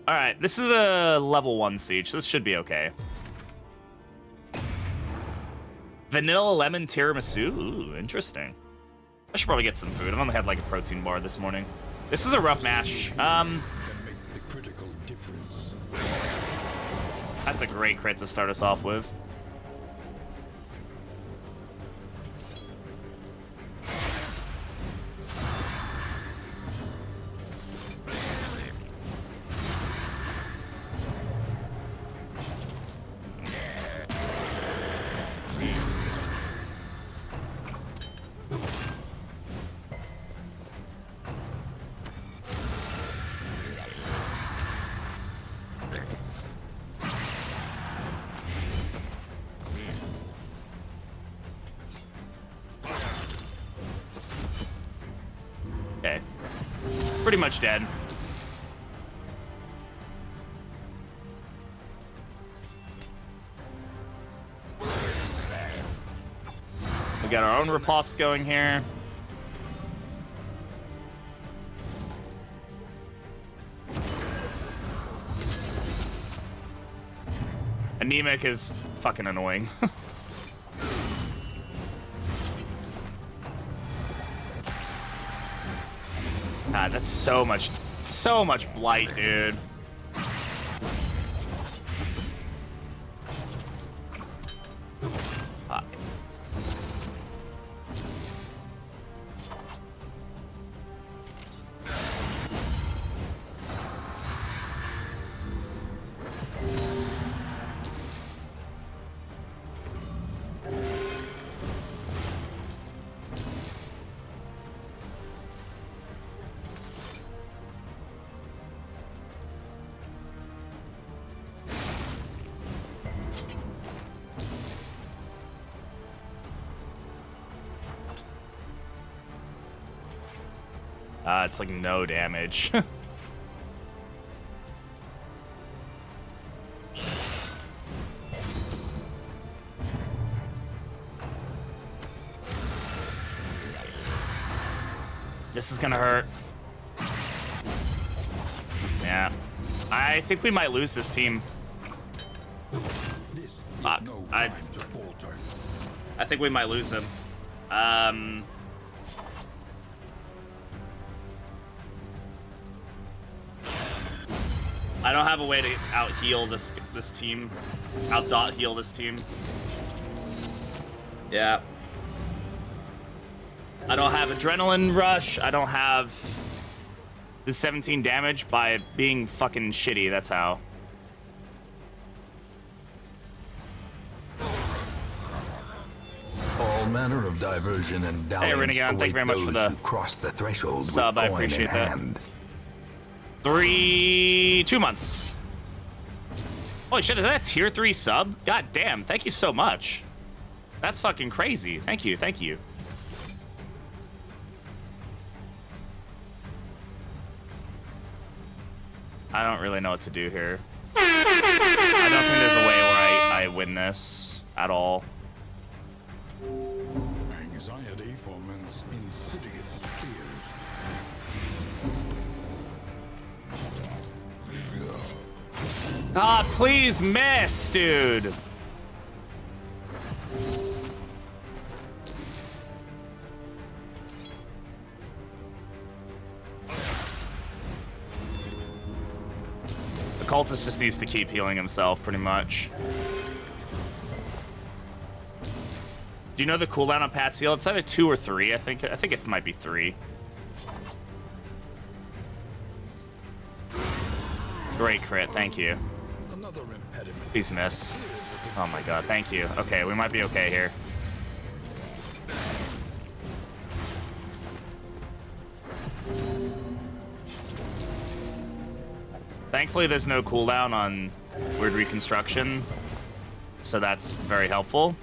All right, this is a level 1 siege. This should be okay. Vanilla lemon tiramisu. Ooh, interesting. I should probably get some food. I've only had like a protein bar this morning. This is a rough match. Can make the critical difference. That's a great crit to start us off with. pretty much dead. We got our own riposte going here. Anemic is fucking annoying. God, that's so much blight, dude. Fuck. It's like no damage. This is gonna hurt. Yeah. I think we might lose this team. Fuck. I think we might lose him. I don't have a way to out-heal this team. Out-dot-heal this team. Yeah. I don't have Adrenaline Rush. I don't have the 17 damage by being fucking shitty. That's how. All manner of diversion and dalliance Renegade, thank you very much for the cross the threshold sub. with I coin in appreciate that. hand. 2 months. Holy shit, is that a tier 3 sub? God damn, thank you so much. That's fucking crazy. Thank you, thank you. I don't really know what to do here. I don't think there's a way where I win this at all. Anxiety foments insidious fears. God, please miss, dude. The cultist just needs to keep healing himself, pretty much. Do you know the cooldown on pass heal? It's either 2 or 3. I think it might be 3. Great crit, thank you. Another impediment. Please miss. Oh my god, thank you. Okay, we might be okay here. Thankfully, there's no cooldown on Weird Reconstruction, so that's very helpful.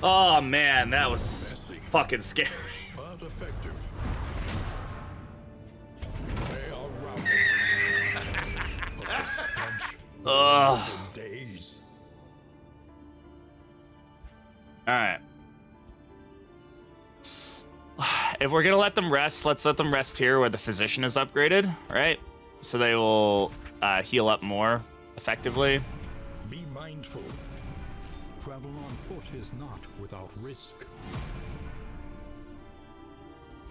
Oh man, that was fucking scary. But effective. They are routed. Ugh. Days. Alright. If we're gonna let them rest, let's let them rest here where the physician is upgraded, right? So they will heal up more effectively. Be mindful. Travel on foot is not without risk.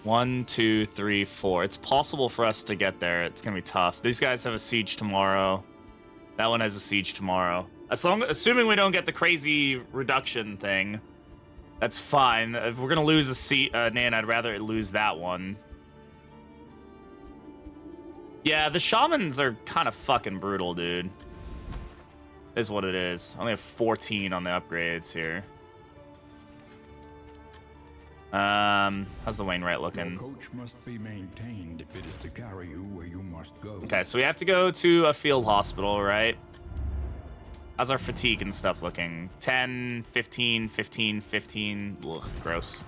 1, 2, 3, 4. It's possible for us to get there. It's gonna be tough. These guys have a siege tomorrow. That one has a siege tomorrow. Assuming we don't get the crazy reduction thing, that's fine. If we're gonna lose a Nan, I'd rather lose that one. Yeah, the shamans are kind of fucking brutal, dude. Is what it is. I only have 14 on the upgrades here. How's the Wainwright Your looking? coach must be maintained if it is to carry you where you must go. Okay, so we have to go to a field hospital, right? How's our fatigue and stuff looking? 10, 15, 15, 15. Ugh, gross.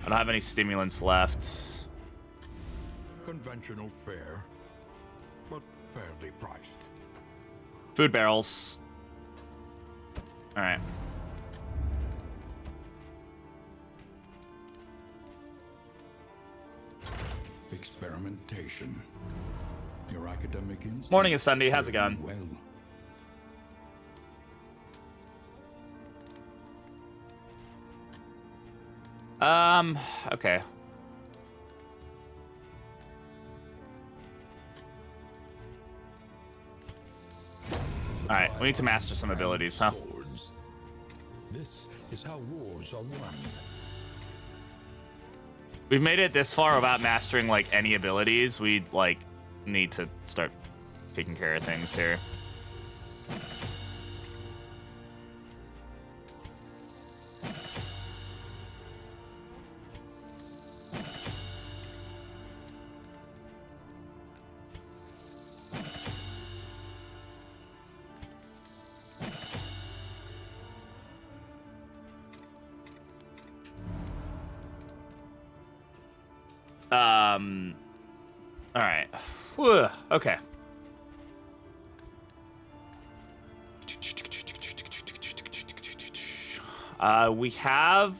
I don't have any stimulants left. Conventional fare, but fairly priced. Food barrels. All right. Experimentation. Your academic instinct. Morning is Sunday. How's it going? Well. Okay. All right, we need to master some abilities, huh? Swords. This is how wars are won. We've made it this far without mastering like any abilities. We like need to start taking care of things here. All right. Whew, okay. We have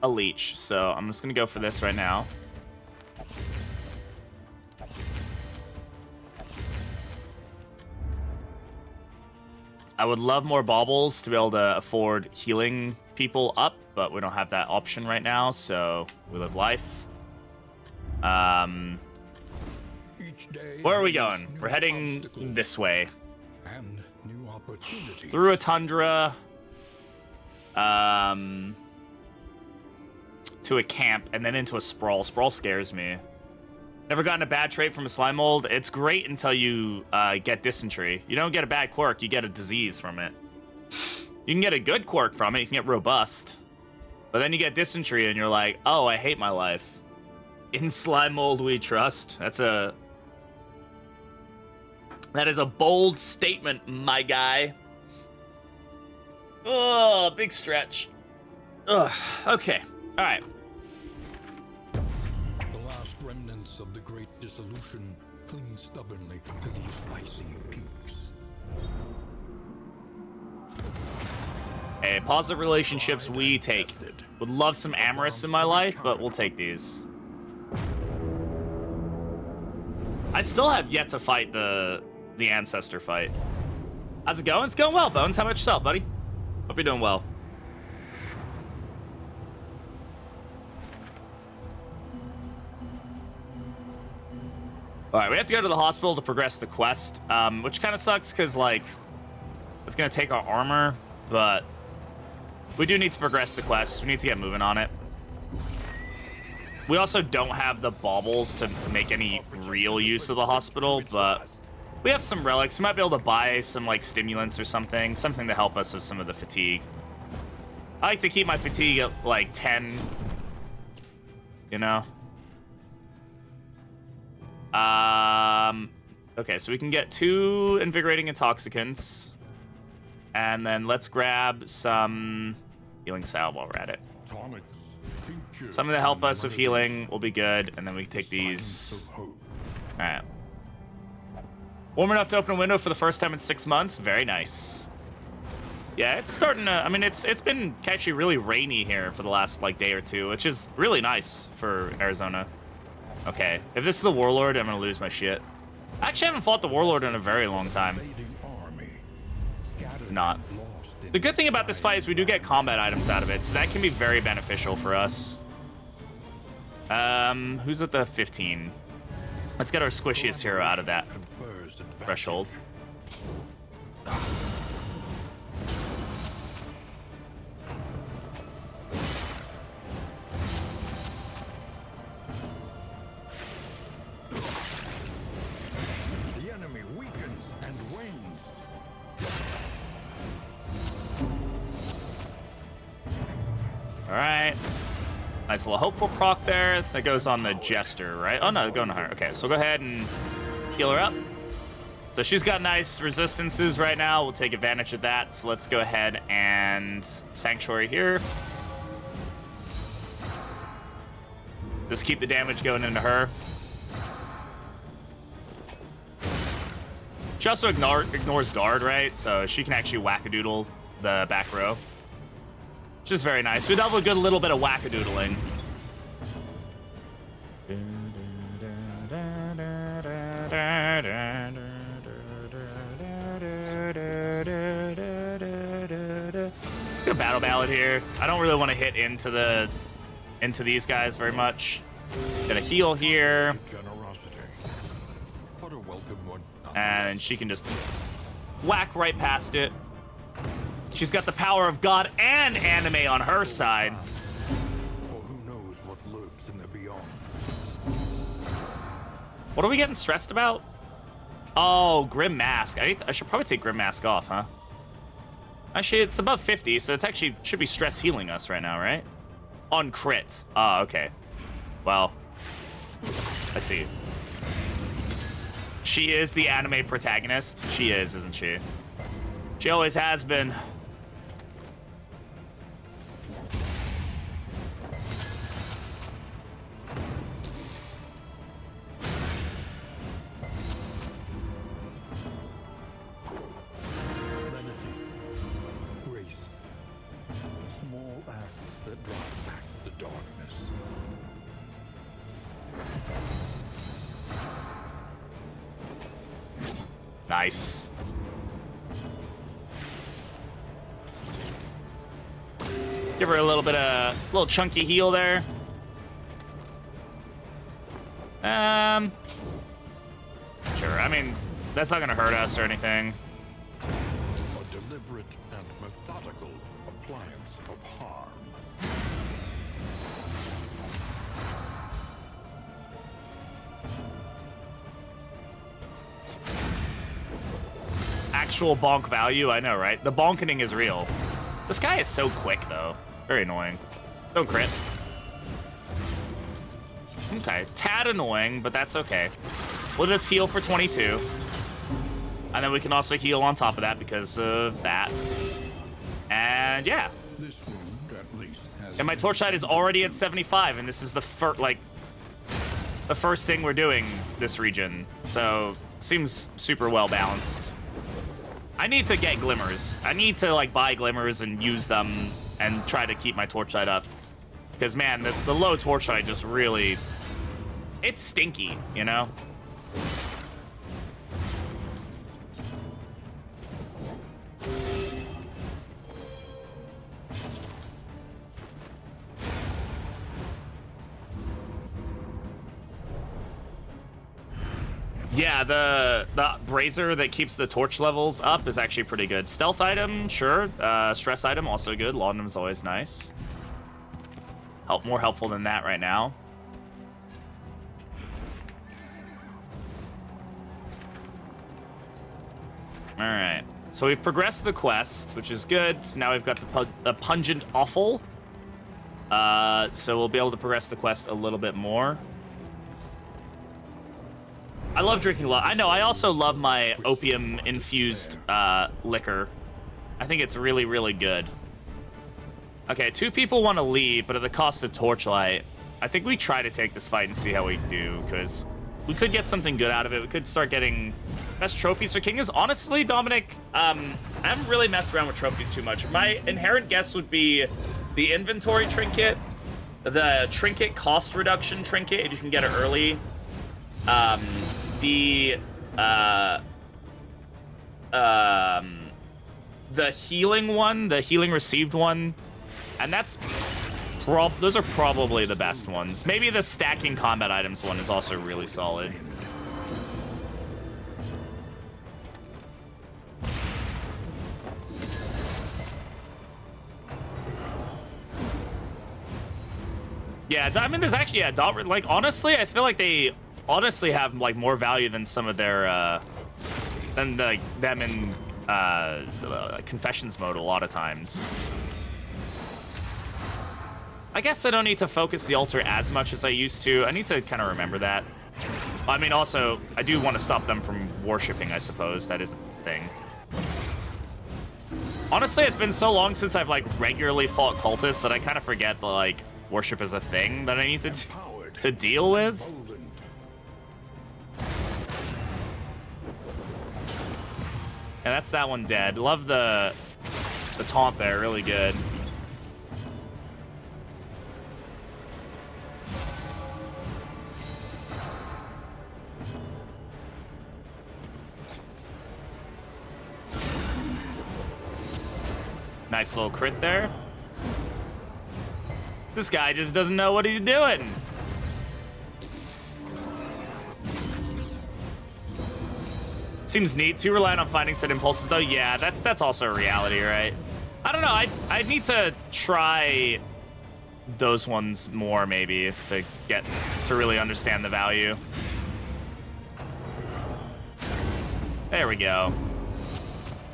a leech, so I'm just gonna go for this right now. I would love more baubles to be able to afford healing people up, but we don't have that option right now, so we live life. Where are we going? We're heading this way. And new opportunities. Through a tundra. To a camp, and then into a sprawl. Sprawl scares me. Never gotten a bad trait from a slime mold. It's great until you get dysentery. You don't get a bad quirk, you get a disease from it. You can get a good quirk from it, you can get robust. But then you get dysentery and you're like, oh, I hate my life. In slime mold we trust. That is a bold statement, my guy. Oh, big stretch. Ugh, okay. All right. The last remnants of the great dissolution cling stubbornly to these icy peaks. Hey, positive relationships we take. Would love some amorous in my life, but we'll take these. I still have yet to fight the ancestor fight. How's it going? It's going well, Bones. How about yourself, buddy? Hope you're doing well. All right, we have to go to the hospital to progress the quest, which kind of sucks because, like, it's going to take our armor, but we do need to progress the quest. We need to get moving on it. We also don't have the baubles to make any real use of the hospital, but we have some relics. We might be able to buy some, like, stimulants or something to help us with some of the fatigue. I like to keep my fatigue at, like, 10, you know? Okay, so we can get 2 invigorating intoxicants. And then let's grab some healing salve while we're at it. Something to help us with healing will be good. And then we can take these. Alright. Warm enough to open a window for the first time in 6 months. Very nice. Yeah, it's starting to... I mean, it's been actually really rainy here for the last, like, day or two, which is really nice for Arizona. Okay, if this is a warlord, I'm gonna lose my shit. I actually haven't fought the warlord in a very long time. It's not. The good thing about this fight is we do get combat items out of it, so that can be very beneficial for us. Who's at the 15? Let's get our squishiest hero out of that threshold. All right. Nice little hopeful proc there. That goes on the Jester, right? Oh, no, going to her. Okay, so go ahead and heal her up. So she's got nice resistances right now. We'll take advantage of that. So let's go ahead and Sanctuary here. Just keep the damage going into her. She also ignores guard, right? So she can actually wackadoodle the back row. Which is very nice. We have a good little bit of wackadoodling. Good battle ballad here. I don't really want to hit into these guys very much. Gonna heal here. Generosity. What a welcome one. And she can just whack right past it. She's got the power of God and anime on her side. For who knows what lurks in the beyond. What are we getting stressed about? Oh, Grim Mask. I should probably take Grim Mask off, huh? Actually, it's above 50, so it's actually should be stress healing us right now, right? On crit. Oh, okay. Well, I see. She is the anime protagonist. She is, isn't she? She always has been. Grace. Small acts that drive back the darkness. Nice. Give her a little chunky heal there. Sure. I mean, that's not gonna hurt us or anything. A deliberate and methodical appliance of harm. Actual bonk value, I know, right? The bonkening is real. This guy is so quick, though. Very annoying. Don't crit. Okay, tad annoying, but that's okay. We'll just heal for 22. And then we can also heal on top of that because of that. And yeah. This wound at least has. And my torchlight is already at 75, and this is the first thing we're doing this region. So seems super well balanced. I need to get glimmers. I need to like buy glimmers and use them and try to keep my torchlight up. Because man, the low torchlight just really, it's stinky, you know? Yeah, the brazier that keeps the torch levels up is actually pretty good. Stealth item, sure. Stress item, also good. Laudanum's always nice. More helpful than that right now. All right. So we've progressed the quest, which is good. So now we've got the pungent offal. So we'll be able to progress the quest a little bit more. I love drinking a lot. I know, I also love my opium-infused liquor. I think it's really, really good. Okay, 2 people want to leave, but at the cost of torchlight. I think we try to take this fight and see how we do, because we could get something good out of it. We could start getting best trophies for King is. Honestly, Dominic, I haven't really messed around with trophies too much. My inherent guess would be the inventory trinket, the trinket cost reduction trinket, if you can get it early. The healing one, the healing received one, and that's those are probably the best ones. Maybe the stacking combat items one is also really solid. Yeah, I mean, there's actually, yeah, like, honestly, I feel like they honestly have, like, more value than some of their, than, like, them in, Confessions mode a lot of times. I guess I don't need to focus the altar as much as I used to. I need to kind of remember that. I mean, also, I do want to stop them from worshipping, I suppose. That is the thing. Honestly, it's been so long since I've, like, regularly fought cultists that I kind of forget that, like, worship is a thing that I need to deal with. And that's that one dead. Love the taunt there, really good. Nice little crit there. This guy just doesn't know what he's doing. Seems neat. Too reliant on finding set impulses, though. Yeah, that's also a reality, right? I don't know. I need to try those ones more, maybe, to really understand the value. There we go.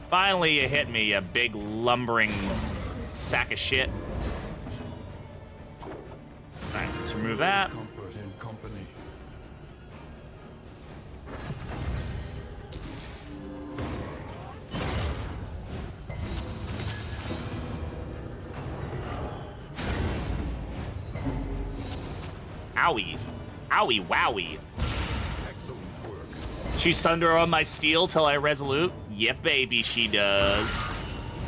Finally, you hit me, you big lumbering sack of shit. All right, let's remove that. Comfort in company. Owie. Owie, wowie. Excellent work. She sunder on my steel till I resolute. Yep, baby, she does.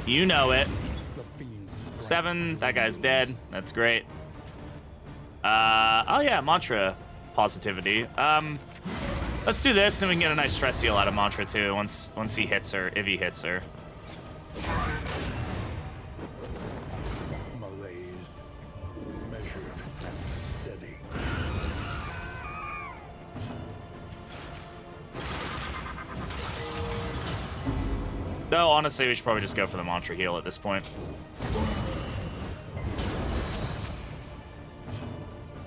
You know it. The fiend 7, that guy's dead. That's great. Oh yeah, mantra positivity. Let's do this, then we can get a nice stress deal out of mantra too. Once he hits her, if he hits her. malaise, measured and steady. No, honestly, we should probably just go for the mantra heal at this point.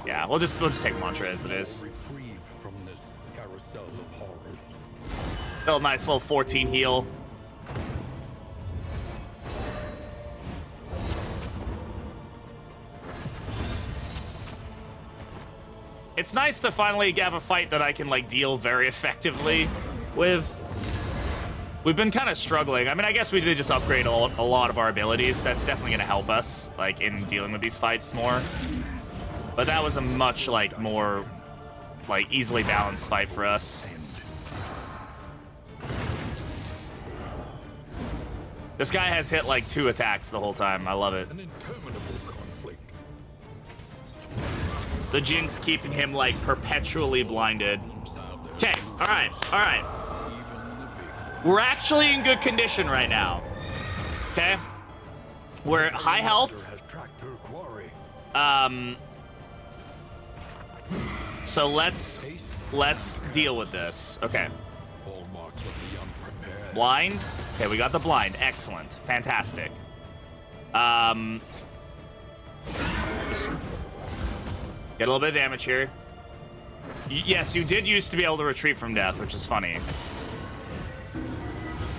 Yeah, we'll just take mantra as it is. Reprieve from this carousel of horrors. Oh, nice little 14 heal. It's nice to finally have a fight that I can, like, deal very effectively with. We've been kind of struggling. I mean, I guess we did just upgrade a lot of our abilities. That's definitely going to help us, like, in dealing with these fights more. But that was a much, like, more, like, easily balanced fight for us. This guy has hit, like, 2 attacks the whole time. I love it. An interminable conflict. The Jinx keeping him, like, perpetually blinded. Okay, all right, all right. We're actually in good condition right now. Okay? We're at high health. Has tracked her quarry. So let's deal with this. Okay. Hallmarks of the unprepared. Blind. Okay, we got the blind. Excellent. Fantastic. Just get a little bit of damage here. Yes, you did used to be able to retreat from death, which is funny.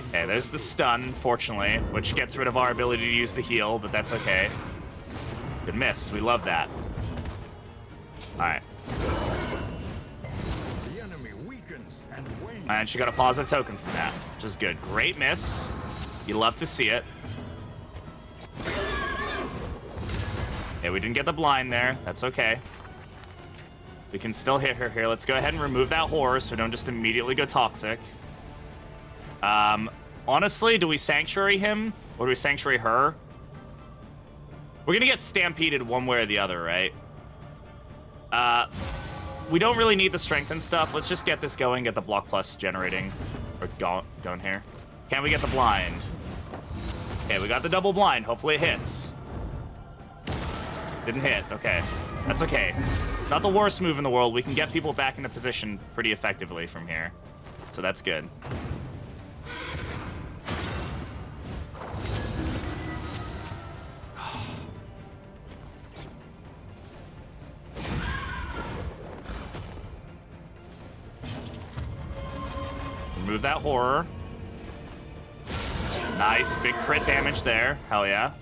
Okay, there's the stun, fortunately, which gets rid of our ability to use the heal, but that's okay. Good miss. We love that. All right. The enemy weakens and wanes. And she got a positive token from that, which is good. Great miss. You love to see it. Yeah, we didn't get the blind there. That's okay. We can still hit her here. Let's go ahead and remove that horror so we don't just immediately go toxic. Honestly, do we sanctuary him or do we sanctuary her? We're gonna get stampeded one way or the other, right? We don't really need the strength and stuff. Let's just get this going, get the block plus generating. Or going here. Can we get the blind? Okay, we got the double blind. Hopefully it hits. Didn't hit. Okay. That's okay. Not the worst move in the world. We can get people back into position pretty effectively from here. So that's good. Remove that horror. Nice, big crit damage there. Hell yeah.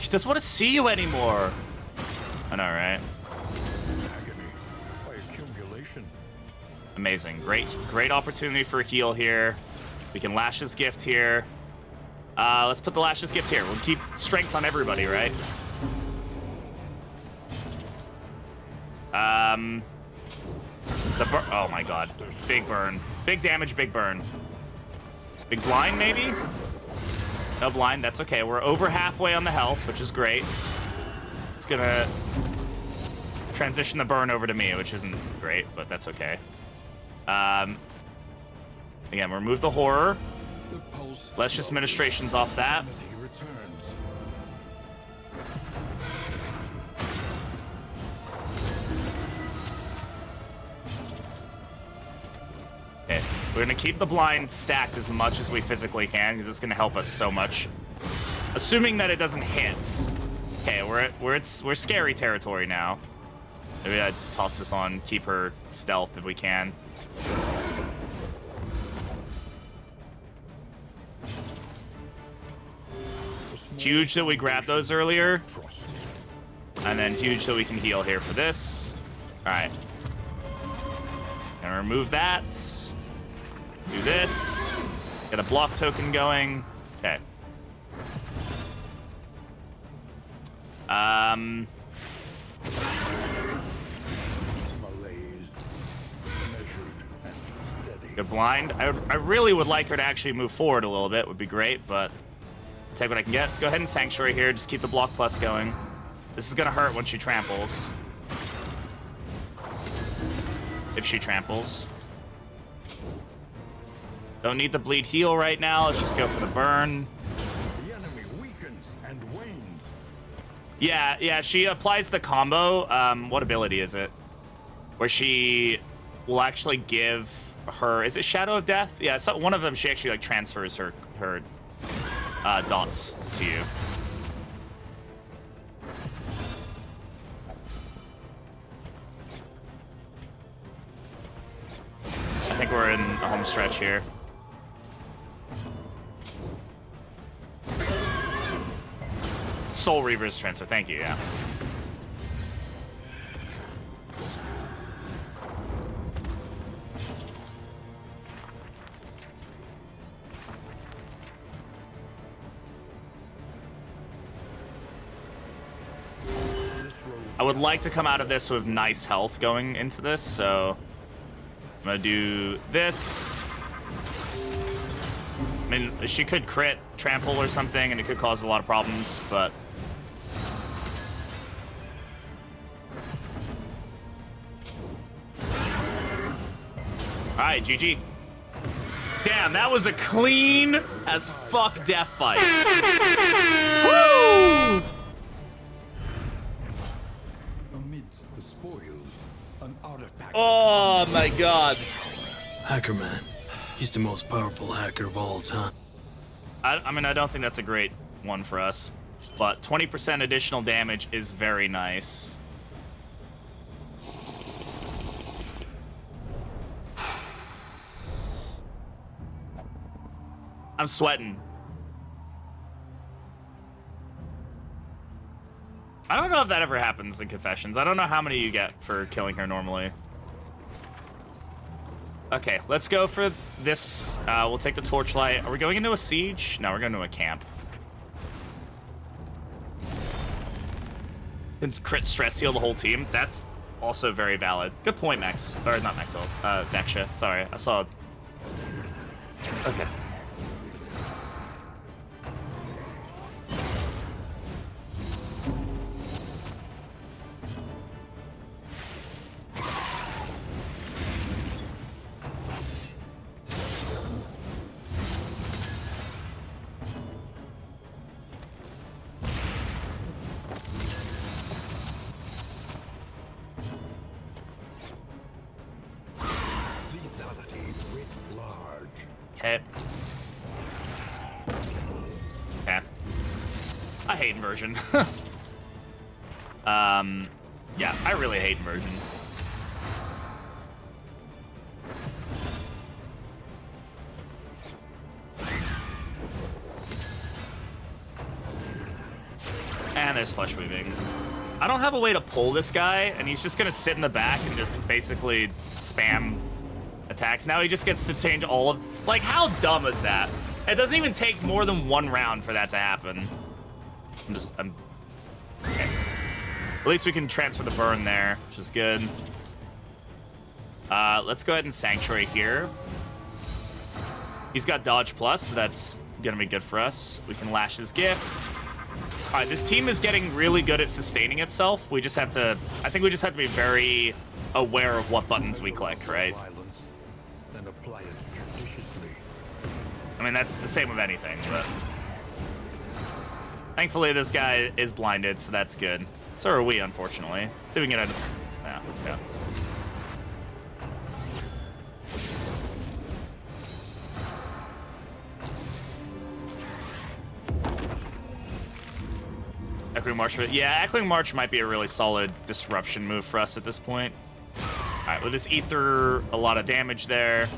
She doesn't want to see you anymore. I know, right? Agony by accumulation. Amazing. Great opportunity for a heal here. We can Lash's Gift here. Let's put the Lash's Gift here. We'll keep strength on everybody, right? Oh my god. Big burn. Big damage, big burn. Big blind, maybe? No blind, that's okay. We're over halfway on the health, which is great. It's gonna transition the burn over to me, which isn't great, but that's okay. Again, remove the horror. Let's just ministrations off that. Okay, we're gonna keep the blind stacked as much as we physically can because it's gonna help us so much. Assuming that it doesn't hit. Okay, we're scary territory now. Maybe I toss this on, keep her stealth if we can. Huge that we grabbed those earlier. And then huge that we can heal here for this. Alright. And remove that. Do this. Get a block token going. Okay. Good blind. I really would like her to actually move forward a little bit. Would be great, but take what I can get. Let's go ahead and Sanctuary here. Just keep the block plus going. This is gonna hurt when she tramples. If she tramples. Don't need the bleed heal right now. Let's just go for the burn. The enemy weakens and wanes. Yeah, she applies the combo. What ability is it? Where she will actually give her... Is it Shadow of Death? Yeah, so one of them, she actually like transfers her dots to you. I think we're in a home stretch here. Soul Reaver's transfer, thank you, yeah. I would like to come out of this with nice health going into this, so I'm gonna do this. I mean, she could crit, trample or something, and it could cause a lot of problems, but... Alright, GG. Damn, that was a clean as fuck death fight. Woo! Amidst the spoils, an artifact. Oh my god. Hacker Man. He's the most powerful hacker of all time. I mean, I don't think that's a great one for us, but 20% additional damage is very nice. I'm sweating. I don't know if that ever happens in Confessions. I don't know how many you get for killing her normally. Okay, let's go for this. We'll take the torchlight. Are we going into a siege? No, we're going to a camp. And crit stress heal the whole team. That's also very valid. Good point, Max. Or not Maxwell. Vexia. Sorry, I saw. Okay. Okay. Okay. I hate inversion. Yeah, I really hate inversion. there's flesh weaving. I don't have a way to pull this guy, and he's just gonna sit in the back and just basically spam attacks. Now he just gets to change all of... Like, how dumb is that? It doesn't even take more than 1 round for that to happen. I'm... Okay. At least we can transfer the burn there, which is good. Let's go ahead and Sanctuary here. He's got dodge plus, so that's gonna be good for us. We can lash his gift. All right, this team is getting really good at sustaining itself. We just have to... I think we just have to be very aware of what buttons we click, right? Then apply it judiciously. I mean, that's the same with anything, but... Thankfully, this guy is blinded, so that's good. So are we, unfortunately. See if we can get a... Yeah. Echoing March. Yeah, Echoing March might be a really solid disruption move for us at this point. All right, we'll just eat through a lot of damage there.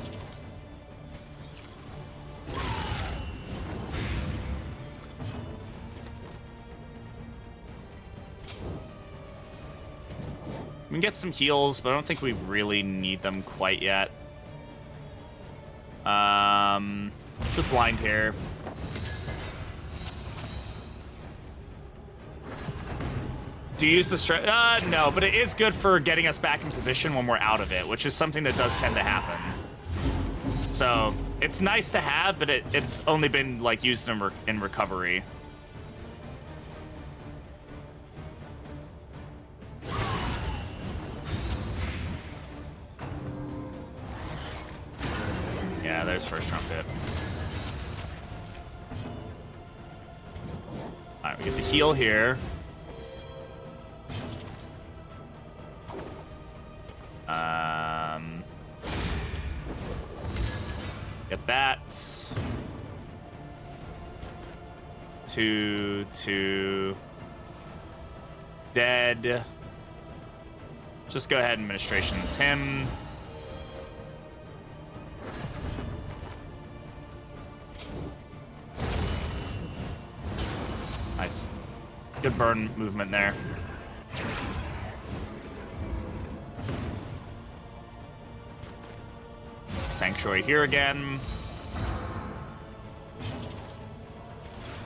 We can get some heals, but I don't think we really need them quite yet. Just blind here. Do you use the stress? No, but it is good for getting us back in position when we're out of it, which is something that does tend to happen. So it's nice to have, but it's only been like used in recovery. Yeah, there's first trumpet. All right, we get the heal here. Get that. 2 dead. Just go ahead and administrations him. Nice. Good burn movement there. Sanctuary here again.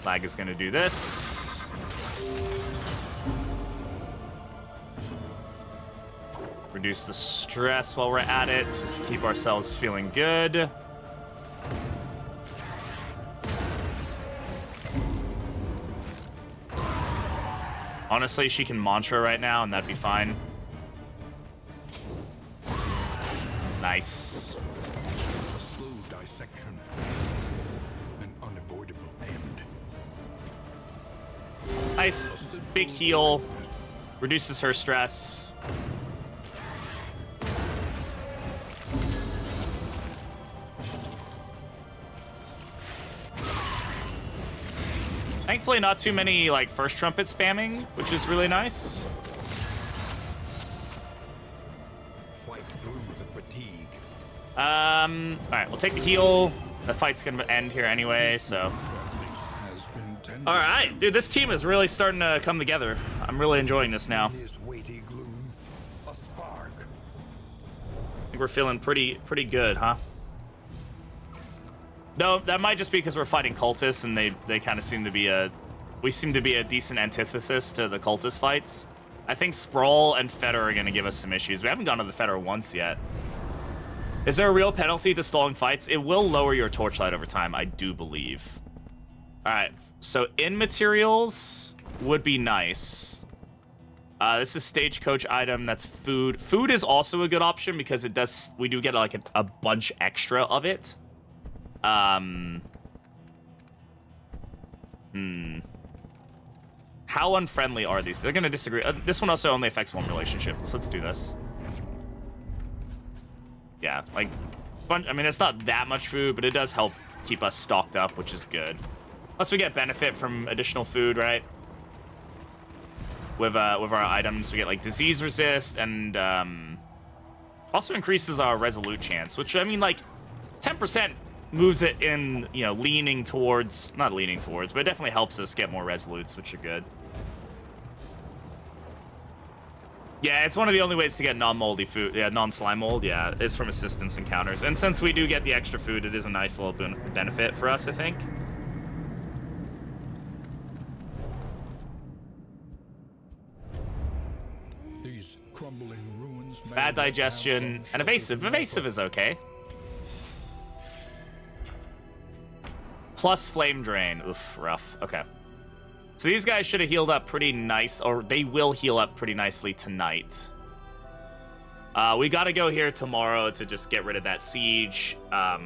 Lag is going to do this. Reduce the stress while we're at it, just to keep ourselves feeling good. Honestly, she can mantra right now, and that'd be fine. Nice. A slow dissection. An unavoidable end. Nice. Big heal. Reduces her stress. Thankfully, not too many like first trumpet spamming, which is really nice. Fight through the fatigue. All right, we'll take the heal. The fight's gonna end here anyway, so. All right, dude, this team is really starting to come together. I'm really enjoying this now. His weighty gloom, a spark. I think we're feeling pretty good, huh? No, that might just be because we're fighting cultists, and they kind of seem to be we seem to be a decent antithesis to the cultist fights. I think Sprawl and Fetter are going to give us some issues. We haven't gone to the Fetter once yet. Is there a real penalty to stalling fights? It will lower your torchlight over time, I do believe. All right, so in materials would be nice. This is stagecoach item. That's food. Food is also a good option because we do get like a bunch extra of it. How unfriendly are these? They're gonna disagree. This one also only affects one relationship, so let's do this. Yeah, like, I mean, it's not that much food, but it does help keep us stocked up, which is good. Plus, we get benefit from additional food, right? With our items, we get like disease resist, and also increases our resolute chance, which I mean, like, 10%. Moves it in, you know, not leaning towards, but it definitely helps us get more resolutes, which are good. Yeah, it's one of the only ways to get non-moldy food. Yeah, non-slime mold. Yeah, is from assistance encounters. And since we do get the extra food, it is a nice little benefit for us, I think. These crumbling ruins. Bad digestion and evasive. Evasive is okay. Plus flame drain. Oof, rough. Okay. So these guys should have healed up pretty nice, or they will heal up pretty nicely tonight. We got to go here tomorrow to just get rid of that siege. Oh,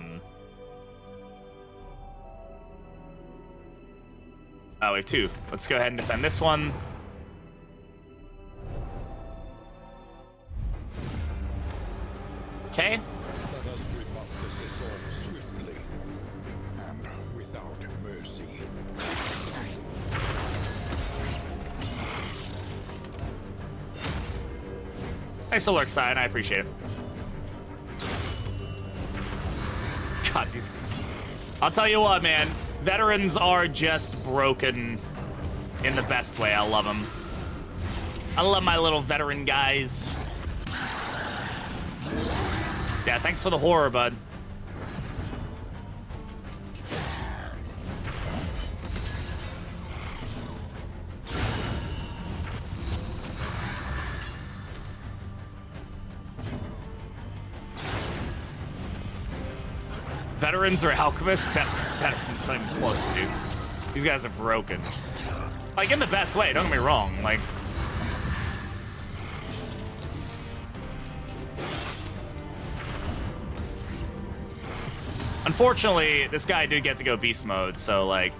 we have 2. Let's go ahead and defend this one. Okay. Let us rebuff this assault swiftly and without mercy. Nice alert sign, I appreciate it. God, these... I'll tell you what, man. Veterans are just broken in the best way. I love them. I love my little veteran guys. Yeah, thanks for the horror, bud. Veterans or alchemists? Veterans, not even close, dude. These guys are broken. Like, in the best way, don't get me wrong. Like... Unfortunately, this guy did get to go beast mode, so, like...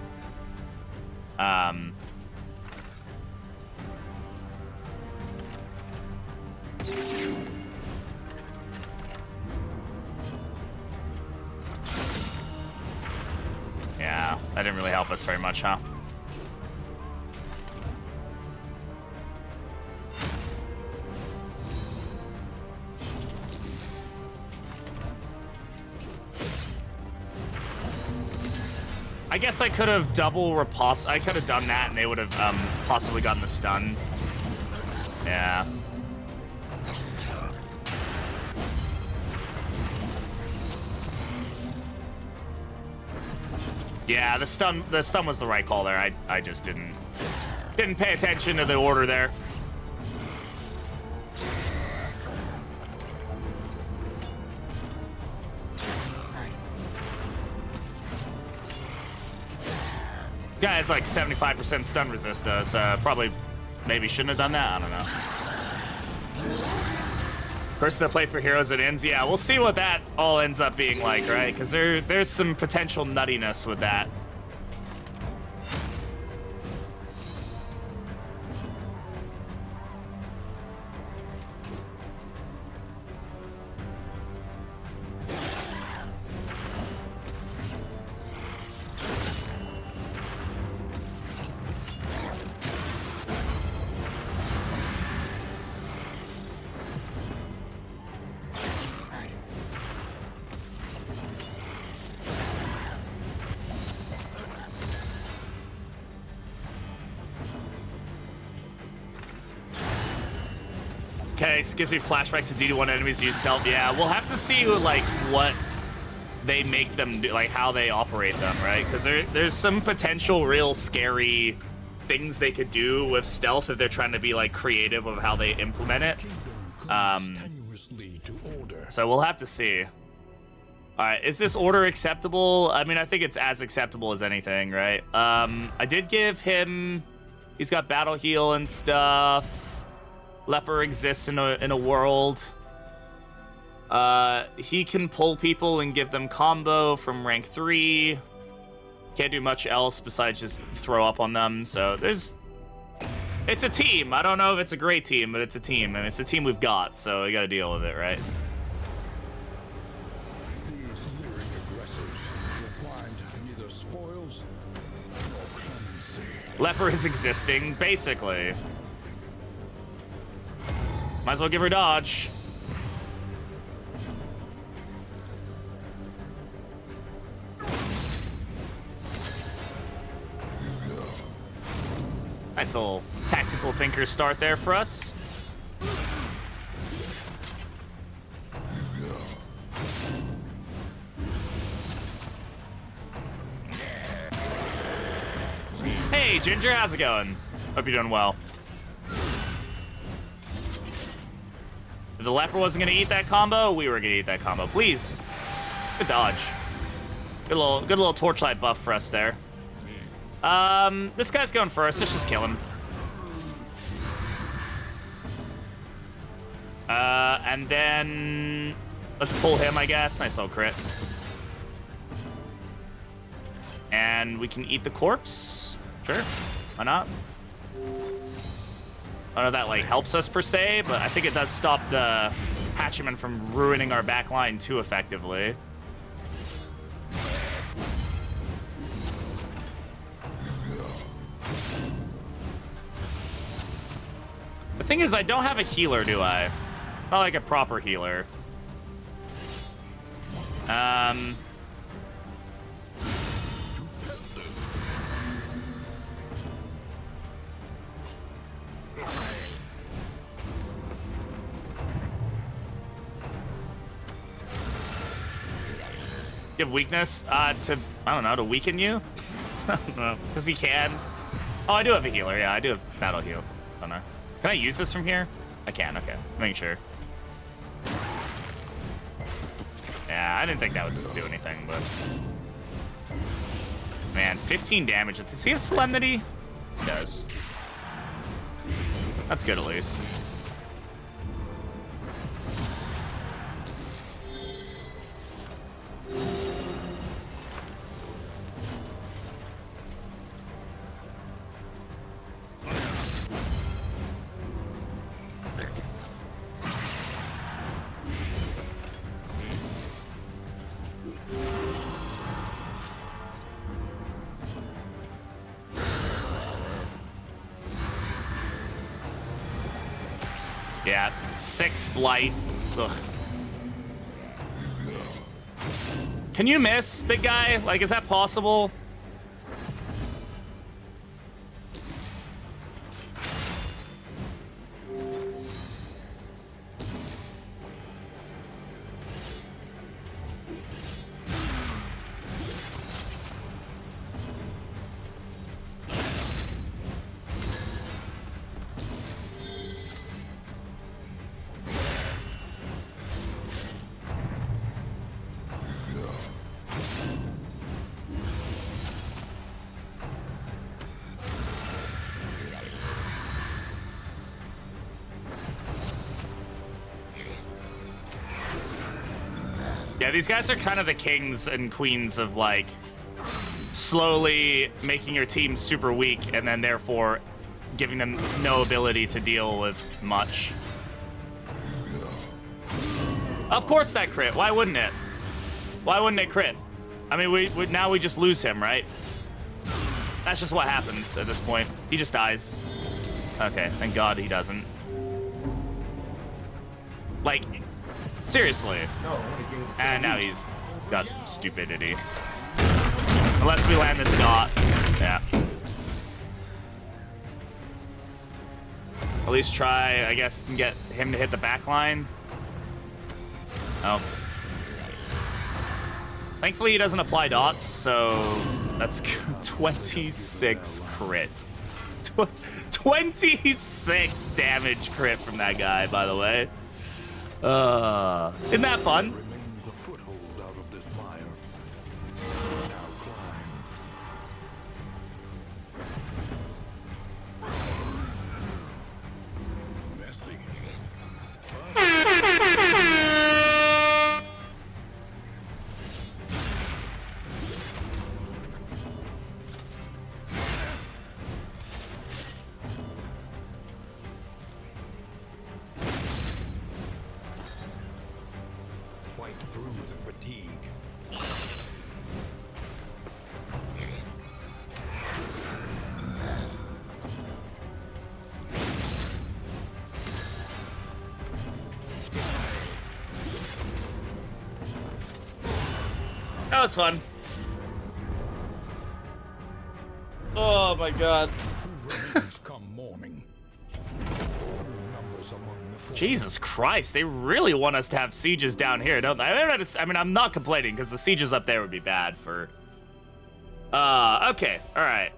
Yeah, that didn't really help us very much, huh? I guess I could have double riposte. I could have done that and they would have possibly gotten the stun. Yeah. Yeah, the stun was the right call there. I just didn't pay attention to the order there. Guy has like 75% stun resist though, so probably maybe shouldn't have done that. I don't know. Person that played for Heroes it ends. Yeah, we'll see what that all ends up being like, right? Because there's some potential nuttiness with that. Okay, it gives me flashbacks to ddII enemies use stealth. Yeah, we'll have to see like what they make them do, like how they operate them, right? Because there's some potential real scary things they could do with stealth if they're trying to be like creative of how they implement it. So we'll have to see. All right, is this order acceptable? I mean, I think it's as acceptable as anything, right? I did give him, he's got battle heal and stuff. Leper exists in a world. He can pull people and give them combo from rank 3. Can't do much else besides just throw up on them. So it's a team. I don't know if it's a great team, but it's a team, and it's a team we've got. So we got to deal with it, right? These leering aggressors will find neither spoils nor clemency. Leper is existing, basically. Might as well give her dodge. Nice little tactical thinker start there for us. Hey, Ginger, how's it going? Hope you're doing well. If the leper wasn't gonna eat that combo, we were gonna eat that combo. Please. Good dodge. Good little torchlight buff for us there. This guy's going first. Let's just kill him. And then let's pull him, I guess. Nice little crit. And we can eat the corpse. Sure. Why not? I don't know if that like helps us per se, but I think it does stop the hatchman from ruining our backline too effectively. The thing is, I don't have a healer, do I? Not like a proper healer. You have weakness to, I don't know, to weaken you? I don't know, because he can. Oh, I do have a healer. Yeah, I do have battle heal. I don't know. Can I use this from here? I can, okay. Making sure. Yeah, I didn't think that would do anything, but... Man, 15 damage. Does he have Solemnity? He does. That's good, at least. Yeah, 6 blight. Ugh. Can you miss, big guy? Like, is that possible? Yeah, these guys are kind of the kings and queens of, like, slowly making your team super weak and then therefore giving them no ability to deal with much. Of course that crit. Why wouldn't it? Why wouldn't it crit? I mean, now we just lose him, right? That's just what happens at this point. He just dies. Okay, thank God he doesn't. Like, seriously. And now he's got stupidity. Unless we land this dot. Yeah. At least try, I guess, and get him to hit the back line. Oh. Thankfully, he doesn't apply dots, so that's 26 crit. 26 damage crit from that guy, by the way. Isn't that fun? Remains a foothold out of this mire. Now climb. Messy. Fight through the fatigue. That was fun. Oh my God. Who remains come morning? Numbers among the fallen. Jesus Christ, they really want us to have sieges down here, don't they? I mean, I'm not complaining, because the sieges up there would be bad for... Okay, alright.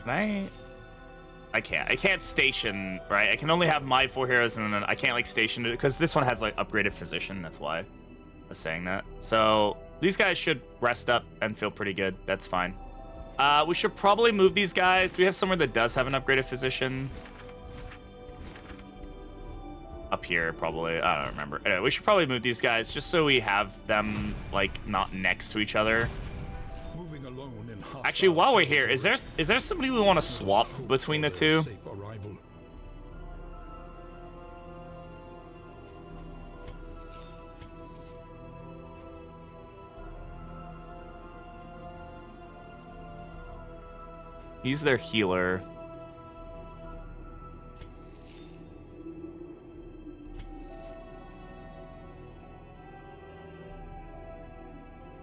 I can't station, right? I can only have my 4 heroes, and then I can't like station it because this one has like upgraded physician. That's why I was saying that. So these guys should rest up and feel pretty good. That's fine. We should probably move these guys. Do we have somewhere that does have an upgraded physician? Up here, probably. I don't remember. Anyway, we should probably move these guys just so we have them like not next to each other. Moving alone in Actually, while we're here, is there somebody we want to swap between the two? safe arrival. He's their healer.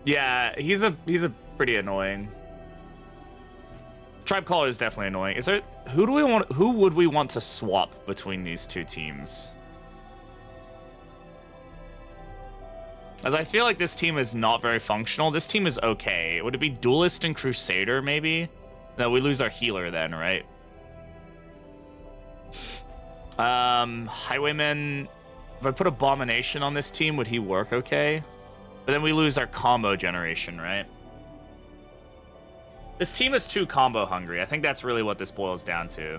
Yeah, he's a pretty annoying. Tribe Caller is definitely annoying. Is there who would we want to swap between these two teams? As I feel like this team is not very functional. This team is okay. Would it be Duelist and Crusader maybe? No, we lose our healer then, right? Highwayman. If I put Abomination on this team, would he work okay? But then we lose our combo generation, right? This team is too combo hungry. I think that's really what this boils down to.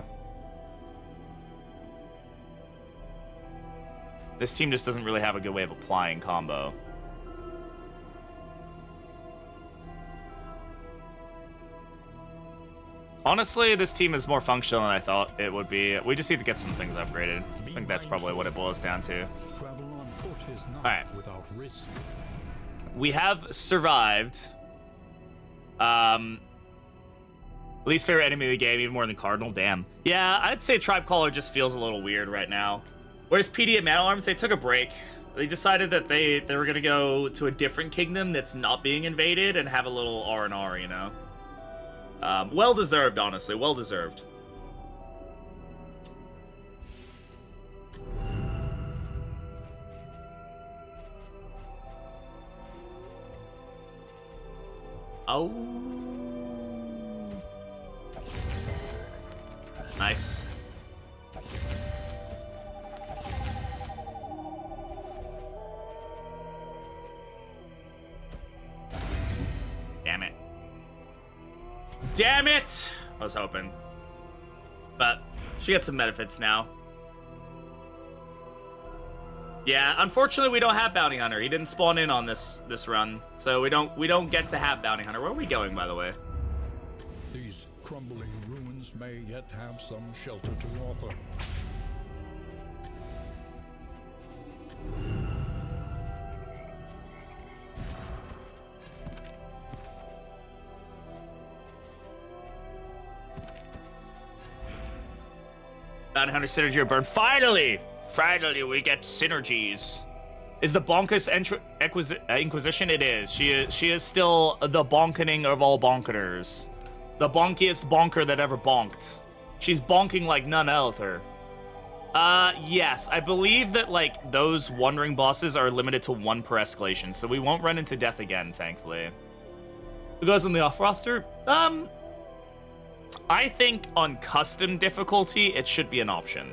This team just doesn't really have a good way of applying combo. Honestly, this team is more functional than I thought it would be. We just need to get some things upgraded. I think that's probably what it boils down to. Travel on foot is not Alright. without risk. We have survived. Least favorite enemy of the game, even more than Cardinal. Damn. Yeah, I'd say Tribe Caller just feels a little weird right now. Whereas PD and Man Arms, they took a break. They decided that they were gonna go to a different kingdom that's not being invaded and have a little R&R, you know. Well deserved, honestly. Well deserved. Oh. Nice. Damn it. Damn it! I was hoping. But she gets some benefits now. Yeah, unfortunately we don't have Bounty Hunter. He didn't spawn in on this run. So we don't get to have Bounty Hunter. Where are we going, by the way? These crumbling ruins may yet have some shelter to offer. Bounty Hunter synergy burn. Finally! Finally, we get synergies. Is the Bonkus Inquisition? It is. She is still the bonkening of all bonkers. The bonkiest bonker that ever bonked. She's bonking like none other. Yes, I believe that, like, those Wandering bosses are limited to 1 per escalation, so we won't run into death again, thankfully. Who goes on the off roster? I think on custom difficulty, it should be an option.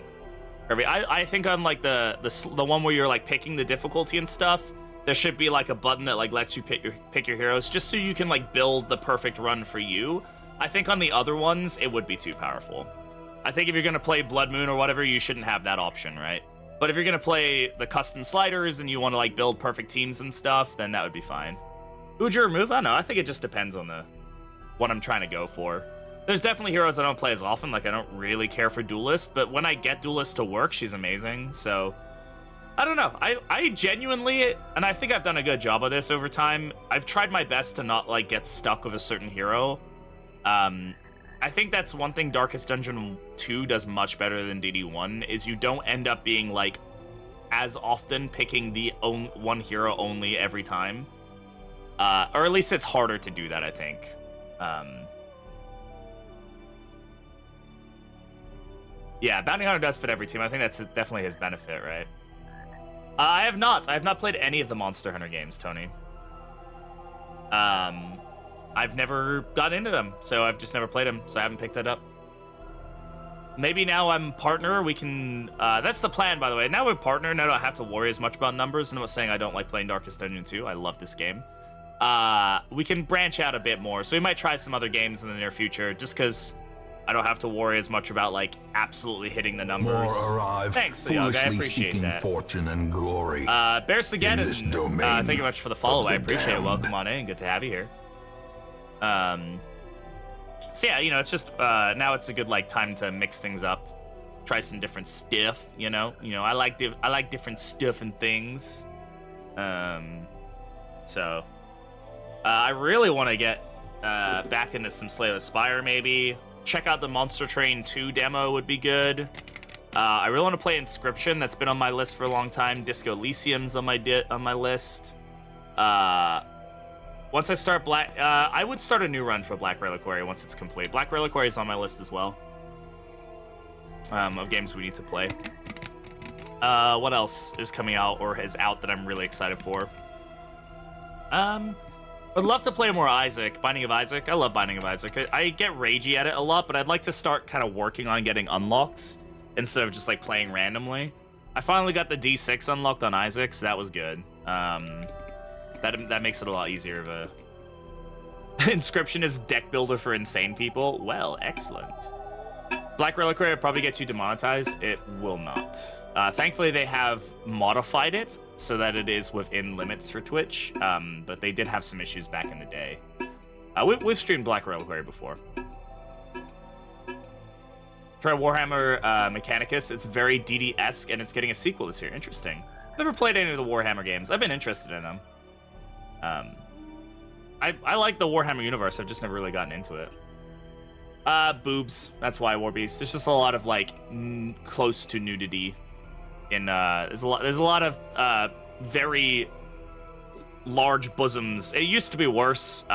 I think on, like, the one where you're, like, picking the difficulty and stuff, there should be, like, a button that, like, lets you pick your heroes, just so you can, like, build the perfect run for you. I think on the other ones, it would be too powerful. I think if you're gonna play Blood Moon or whatever, you shouldn't have that option, right? But if you're gonna play the custom sliders and you want to, like, build perfect teams and stuff, then that would be fine. Who would you remove? I don't know. I think it just depends on what I'm trying to go for. There's definitely heroes I don't play as often. Like, I don't really care for Duelist, but when I get Duelist to work, she's amazing. So, I don't know. I genuinely, and I think I've done a good job of this over time, I've tried my best to not, like, get stuck with a certain hero. I think that's one thing Darkest Dungeon 2 does much better than ddI, is you don't end up being, like, as often picking the one hero only every time. Or at least it's harder to do that, I think. Yeah, Bounty Hunter does fit every team. I think that's definitely his benefit, right? I have not played any of the Monster Hunter games, Tony. I've never gotten into them, so I've just never played them, so I haven't picked that up. Maybe now I'm partner, we can... that's the plan, by the way. Now we're partner, now I don't have to worry as much about numbers. And I'm not saying I don't like playing Darkest Dungeon 2. I love this game. We can branch out a bit more. So we might try some other games in the near future, just because I don't have to worry as much about, like, absolutely hitting the numbers. More arrive, Thanks, Yoga. I foolishly appreciate seeking that. fortune and glory. Bears again, in this and domain thank you much for the follow. of I the appreciate it. damned. Welcome on in. Good to have you here. So yeah, you know, it's just now it's a good like time to mix things up, try some different stuff. You know, I like different stuff and things. So I really want to get back into some Slay the Spire. Maybe check out the Monster Train 2 demo would be good. I really want to play Inscription. That's been on my list for a long time. Disco Elysium's on my list. Once I start Black... I would start a new run for Black Reliquary once it's complete. Black Reliquary is on my list as well. Of games we need to play. What else is coming out or is out that I'm really excited for? I'd love to play more Isaac. Binding of Isaac. I love Binding of Isaac. I get ragey at it a lot, but I'd like to start kind of working on getting unlocks instead of just like playing randomly. I finally got the D6 unlocked on Isaac, so that was good. That makes it a lot easier of a... Inscription is deck builder for insane people. Well, excellent. Black Reliquary will probably get you demonetized. It will not. Thankfully, they have modified it so that it is within limits for Twitch, but they did have some issues back in the day. We've streamed Black Reliquary before. Try Warhammer Mechanicus. It's very DD-esque, and it's getting a sequel this year. Interesting. Never played any of the Warhammer games. I've been interested in them. I like the Warhammer universe. I've just never really gotten into it. Boobs. That's why Warbeast. There's just a lot of like close to nudity. There's a lot of very large bosoms. It used to be worse.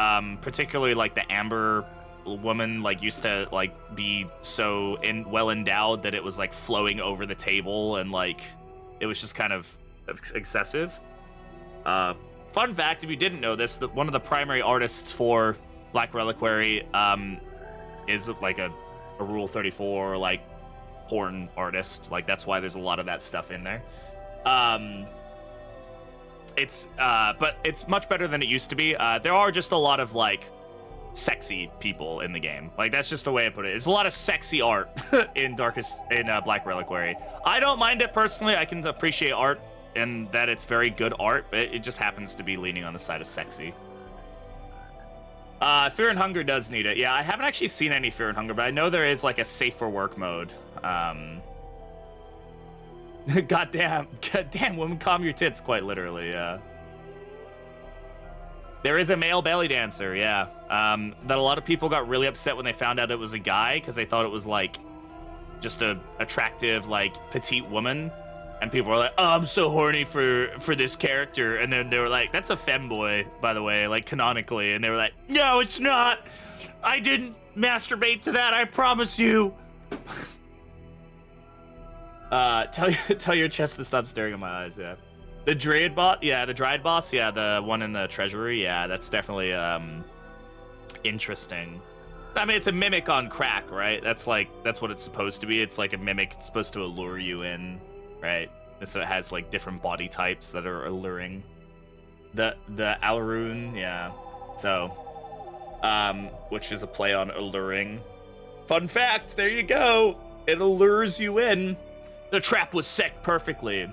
Particularly like the Amber woman like used to like be so well endowed that it was like flowing over the table and like it was just kind of excessive. Fun fact, if you didn't know this, one of the primary artists for Black Reliquary is like a Rule 34 like porn artist. Like that's why there's a lot of that stuff in there. But it's much better than it used to be. There are just a lot of like sexy people in the game. Like that's just the way I put it. There's a lot of sexy art in Black Reliquary. I don't mind it personally. I can appreciate art and that it's very good art, but it just happens to be leaning on the side of sexy. Fear and Hunger does need it. Yeah, I haven't actually seen any Fear and Hunger, but I know there is like a safe for work mode. Goddamn, women, calm your tits, quite literally, yeah. There is a male belly dancer, yeah. That a lot of people got really upset when they found out it was a guy, because they thought it was like just a attractive, like, petite woman. And people were like, oh, I'm so horny for this character. And then they were like, that's a femboy, by the way, like canonically. And they were like, no, it's not. I didn't masturbate to that, I promise you. Tell your chest to stop staring at my eyes, yeah. The Dryad boss, yeah, the one in the treasury, yeah, that's definitely interesting. I mean, it's a mimic on crack, right? That's what it's supposed to be. It's like a mimic. It's supposed to allure you in. Right, and so it has like different body types that are alluring. The Alaroon, yeah. So, which is a play on alluring. Fun fact, there you go. It allures you in. The trap was set perfectly.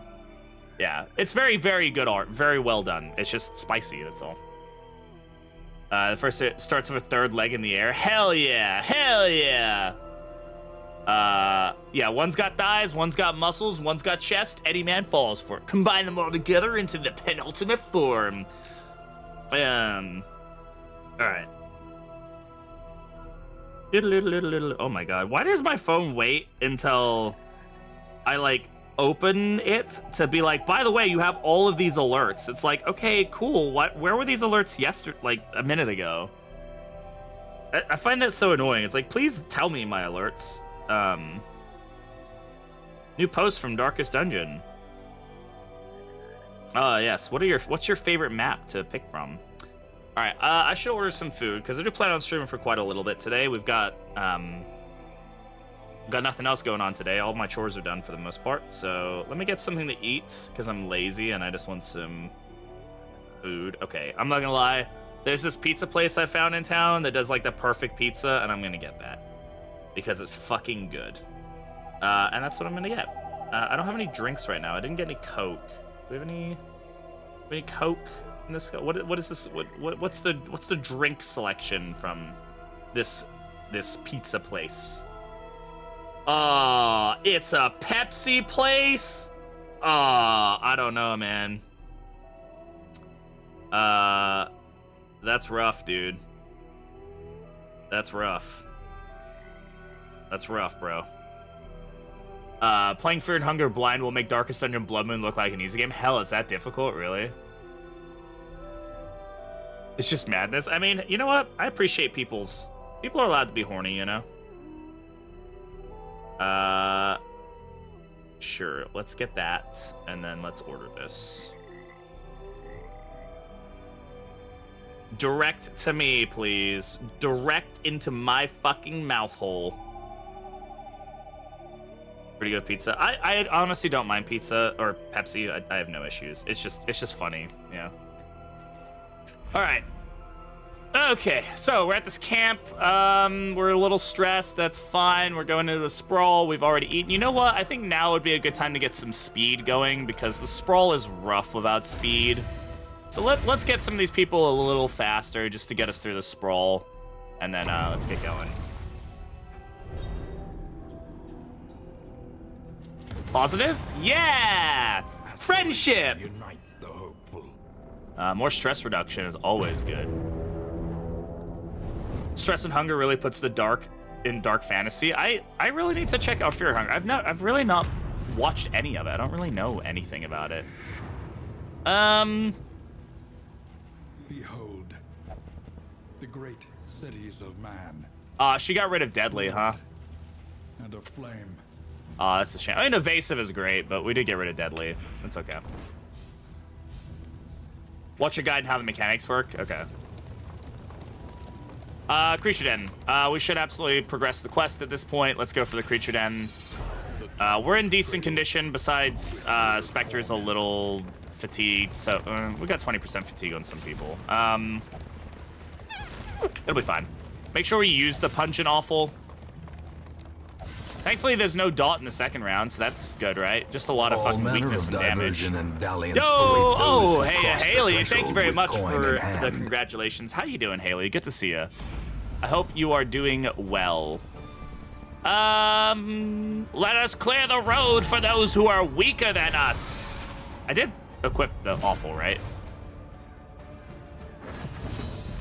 Yeah, it's very, very good art. Very well done. It's just spicy, that's all. The first it starts with a third leg in the air. Hell yeah! Hell yeah! Yeah, one's got thighs, one's got muscles, one's got chest. Eddie Man falls for it. Combine them all together into the penultimate form. Alright. Oh my god. Why does my phone wait until I, like, open it to be like, by the way, you have all of these alerts? It's like, okay, cool. Where were these alerts yesterday, like, a minute ago? I find that so annoying. It's like, please tell me my alerts. New post from Darkest Dungeon. Yes. What's your favorite map to pick from? All right, I should order some food because I do plan on streaming for quite a little bit today. We've got nothing else going on today. All my chores are done for the most part. So let me get something to eat because I'm lazy and I just want some food. Okay, I'm not gonna lie. There's this pizza place I found in town that does like the perfect pizza, and I'm gonna get that because it's fucking good. And that's what I'm gonna get. I don't have any drinks right now. I didn't get any Coke. Do we have any Coke? What is this? What's the drink selection from this pizza place? It's a Pepsi place. I don't know, man. That's rough, dude. That's rough. That's rough, bro. Playing Fear and Hunger blind will make Darkest Dungeon Bloodmoon look like an easy game. Hell, is that difficult, really? It's just madness. I mean, you know what? I appreciate people are allowed to be horny, you know? Sure, let's get that, and then let's order this. Direct to me, please. Direct into my fucking mouth hole. Pretty good pizza. I honestly don't mind pizza or Pepsi. I have no issues. It's just funny, yeah. All right. Okay, so we're at this camp. We're a little stressed. That's fine. We're going to the sprawl. We've already eaten. You know what? I think now would be a good time to get some speed going because the sprawl is rough without speed. So let's get some of these people a little faster just to get us through the sprawl, and then let's get going. Positive? Yeah! Friendship! Unites the hopeful. More stress reduction is always good. Stress and Hunger really puts the dark in dark fantasy. I really need to check out Fear and Hunger. I've really not watched any of it. I don't really know anything about it. Behold, the great cities of man. She got rid of Deadly, huh? And a flame. That's a shame. I mean, Evasive is great, but we did get rid of Deadly. That's okay. Watch a guide and how the mechanics work? Okay. Creature Den. We should absolutely progress the quest at this point. Let's go for the Creature Den. We're in decent condition, besides Spectre's a little fatigued, so we got 20% fatigue on some people. It'll be fine. Make sure we use the Pungent Awful. Thankfully, there's no dot in the second round, so that's good, right? Just a lot of fucking weakness and damage. And dalliance Yo! Hey, Haley, thank you very much for the congratulations. How you doing, Haley? Good to see you. I hope you are doing well. Let us clear the road for those who are weaker than us. I did equip the Awful, right?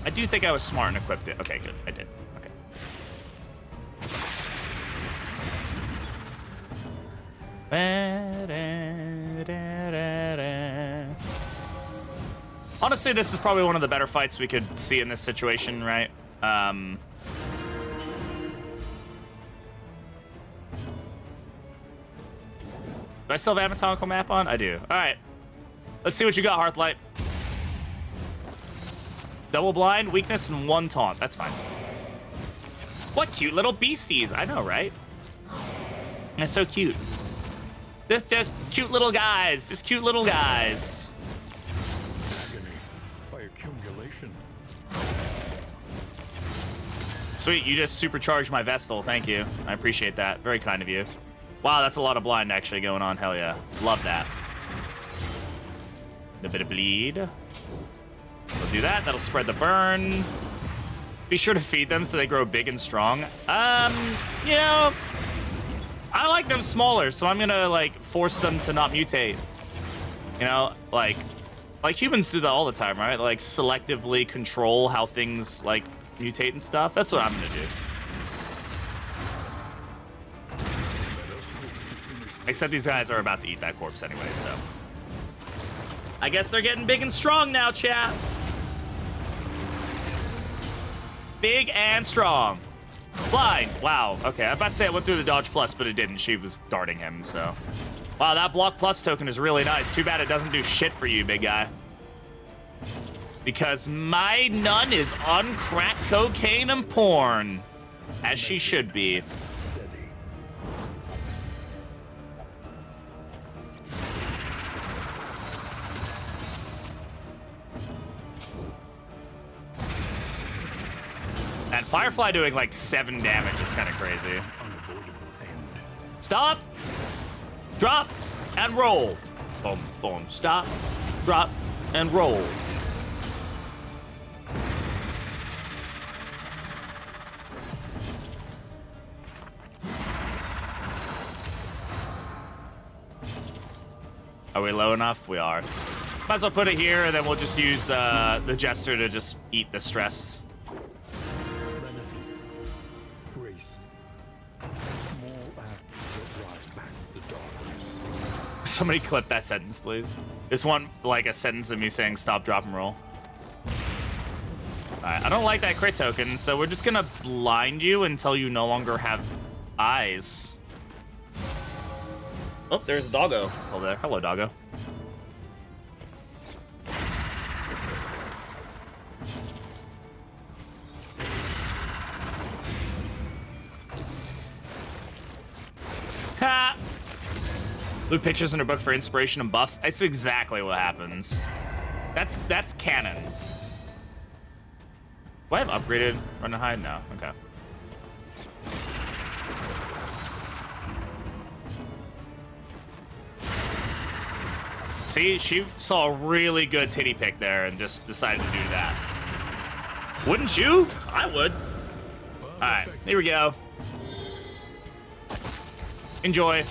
I do think I was smart and equipped it. Okay, good. I did. Okay. Honestly, this is probably one of the better fights we could see in this situation, right? Do I still have anatomical map on? I do. All right. Let's see what you got, Hearthlight. Double blind, weakness, and one taunt. That's fine. What cute little beasties. I know, right? They're so cute. Just cute little guys. Just cute little guys. Agony by accumulation. Sweet, you just supercharged my Vestal. Thank you. I appreciate that. Very kind of you. Wow, that's a lot of blind actually going on. Hell yeah. Love that. A bit of bleed. We'll do that. That'll spread the burn. Be sure to feed them so they grow big and strong. You know, I like them smaller, so I'm gonna like force them to not mutate. You know, like humans do that all the time, right? Like selectively control how things like mutate and stuff. That's what I'm gonna do. Except these guys are about to eat that corpse anyway, so. I guess they're getting big and strong now, chat. Big and strong. Blind. Wow. Okay, I'm about to say it went through the dodge plus, but it didn't. She was darting him, so. Wow, that block plus token is really nice. Too bad it doesn't do shit for you, big guy. Because my nun is on crack cocaine and porn. As she should be. And Firefly doing like 7 damage is kind of crazy. Stop, drop, and roll. Boom, boom. Stop, drop, and roll. Are we low enough? We are. Might as well put it here, and then we'll just use the Jester to just eat the stress. Grace. Small acts that drive back the dark. Somebody clip that sentence, please. Just want like a sentence of me saying stop, drop, and roll. Alright, I don't like that crit token, so we're just gonna blind you until you no longer have eyes. Oh, there's a doggo over there. Hello, doggo. Ha! Loot pictures in her book for inspiration and buffs. That's exactly what happens. That's canon. Do I have upgraded run and hide? No. Okay. See, she saw a really good titty pic there and just decided to do that. Wouldn't you? I would. All right, here we go. Enjoy.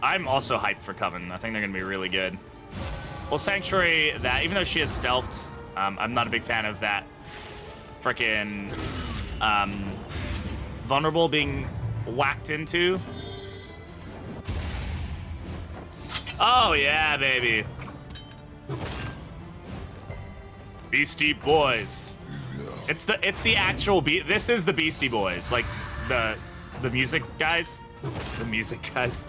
I'm also hyped for Coven. I think they're gonna be really good. Well, Sanctuary, that even though she is stealthed, I'm not a big fan of that frickin' vulnerable being whacked into. Oh yeah, baby. Beastie Boys. It's the actual this is the Beastie Boys, like the music guys. The music guys.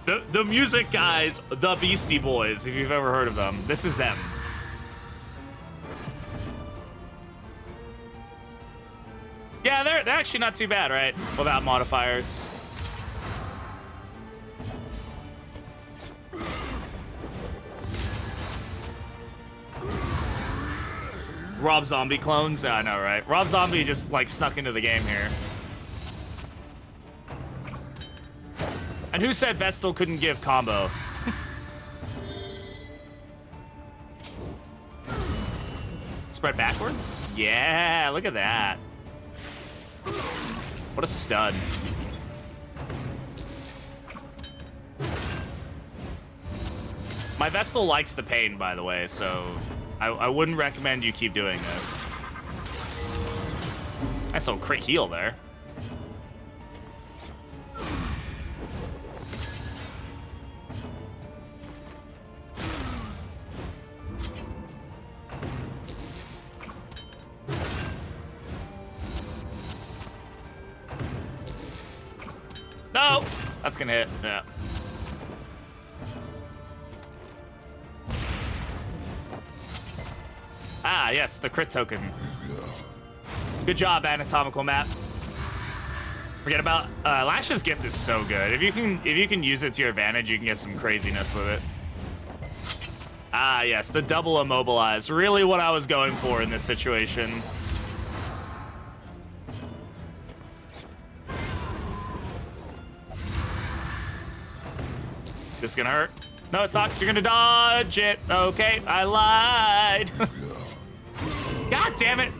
The music guys, the Beastie Boys, if you've ever heard of them. This is them. Yeah, they're actually not too bad, right? Without modifiers. Rob Zombie clones? I know, right? Rob Zombie just, like, snuck into the game here. And who said Vestal couldn't give combo? Spread backwards? Yeah, look at that. What a stud. My Vestal likes the pain, by the way, so I wouldn't recommend you keep doing this. Nice little crit heal there. No! That's gonna hit, yeah. Ah, yes, the crit token. Good job, anatomical map. Forget about Lash's gift is so good. If you can use it to your advantage, you can get some craziness with it. Ah, yes, the double immobilize. Really what I was going for in this situation. This is gonna hurt. No, it's not, 'cause you're gonna dodge it. Okay, I lied. God damn it.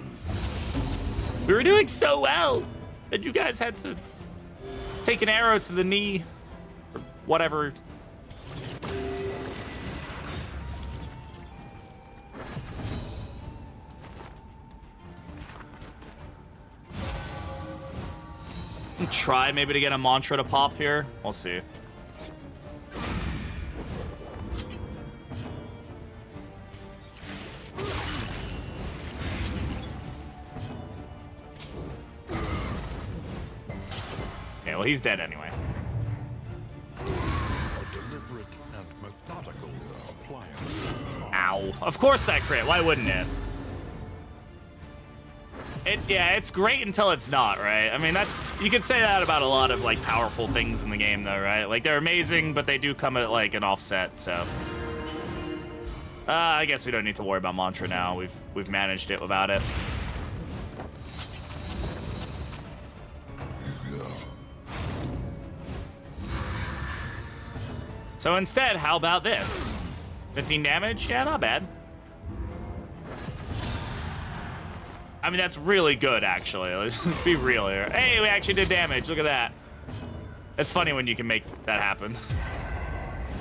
We were doing so well that you guys had to take an arrow to the knee or whatever. Try maybe to get a mantra to pop here. We'll see. well, he's dead anyway. A deliberate and methodical appliance. Ow. Of course that crit. Why wouldn't it? Yeah, it's great until it's not, right? I mean, you could say that about a lot of, like, powerful things in the game, though, right? Like, they're amazing, but they do come at, like, an offset, so... I guess we don't need to worry about Mantra now. We've managed it without it. So instead, how about this? 15 damage? Yeah, not bad. I mean, that's really good, actually. Let's be real here. Hey, we actually did damage. Look at that. It's funny when you can make that happen.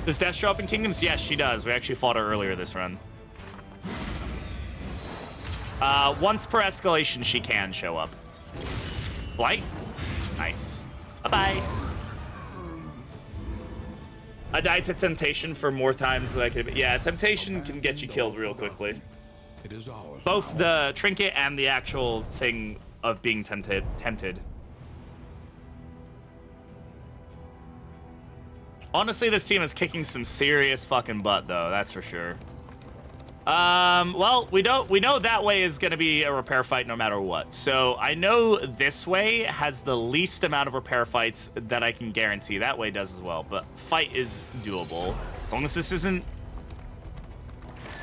Does Death show up in Kingdoms? Yes, she does. We actually fought her earlier this run. Once per escalation, she can show up. Blight? Nice. Bye-bye. I died to Temptation for more times than I could. Yeah, Temptation can get you killed real quickly. It is ours. Both the trinket and the actual thing of being tempted. Honestly, this team is kicking some serious fucking butt, though. That's for sure. Well, we know that way is gonna be a repair fight no matter what. So I know this way has the least amount of repair fights that I can guarantee. That way does as well, but fight is doable as long as this isn't.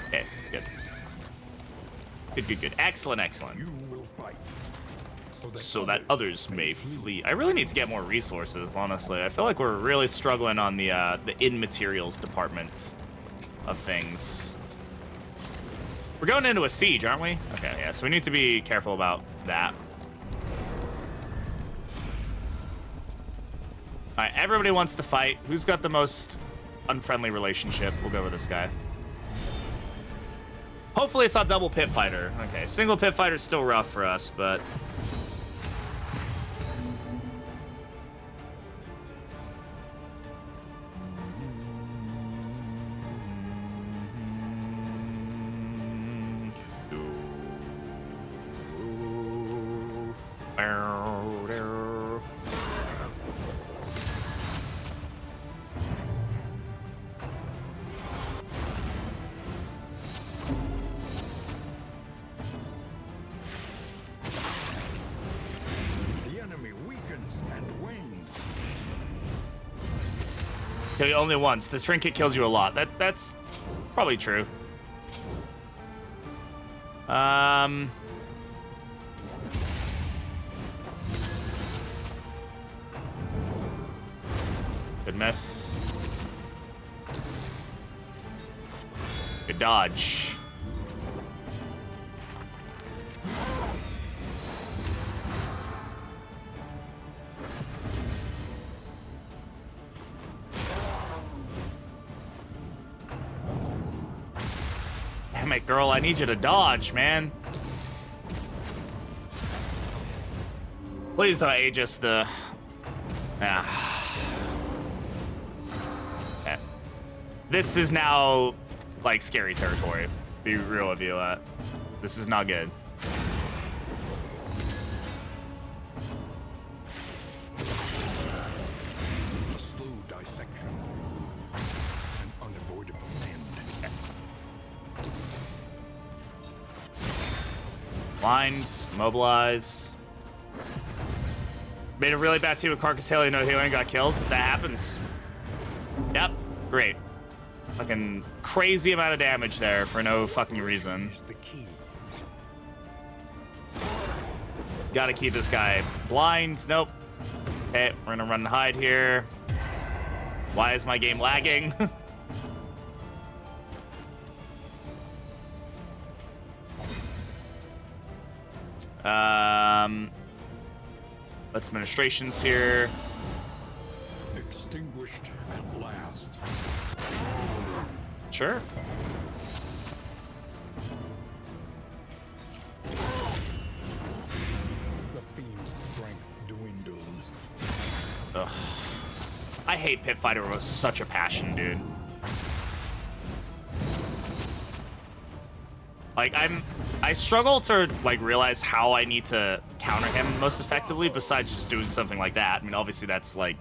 Okay, good. Good. Excellent. You will fight. So that others may flee. I really need to get more resources, honestly. I feel like we're really struggling on the in-materials department of things. We're going into a siege, aren't we? Okay, yeah, so we need to be careful about that. All right, everybody wants to fight. Who's got the most unfriendly relationship? We'll go with this guy. Hopefully it's not double pit fighter. Okay, single pit fighter is still rough for us, but... Kill you only once. The trinket kills you a lot. That's probably true. Good miss. Good dodge. Damn it, girl. I need you to dodge, man. Please don't age us the... Okay. This is now, like, scary territory. Be real with you, this is not good. A slow dissection. An unavoidable end. Okay. Blind, mobilize. Made a really bad team with Carcass Haley, no healing, got killed. That happens. Yep, great. Fucking crazy amount of damage there for no fucking reason. The key. Gotta keep this guy blind. Nope. Okay, we're gonna run and hide here. Why is my game lagging? Let's administrations here. Extinguished at last. Sure. The fiend's strength dwindles. Ugh. I hate Pit Fighter with such a passion, dude. Like, I struggle to like realize how I need to counter him most effectively besides just doing something like that. I mean, obviously that's like,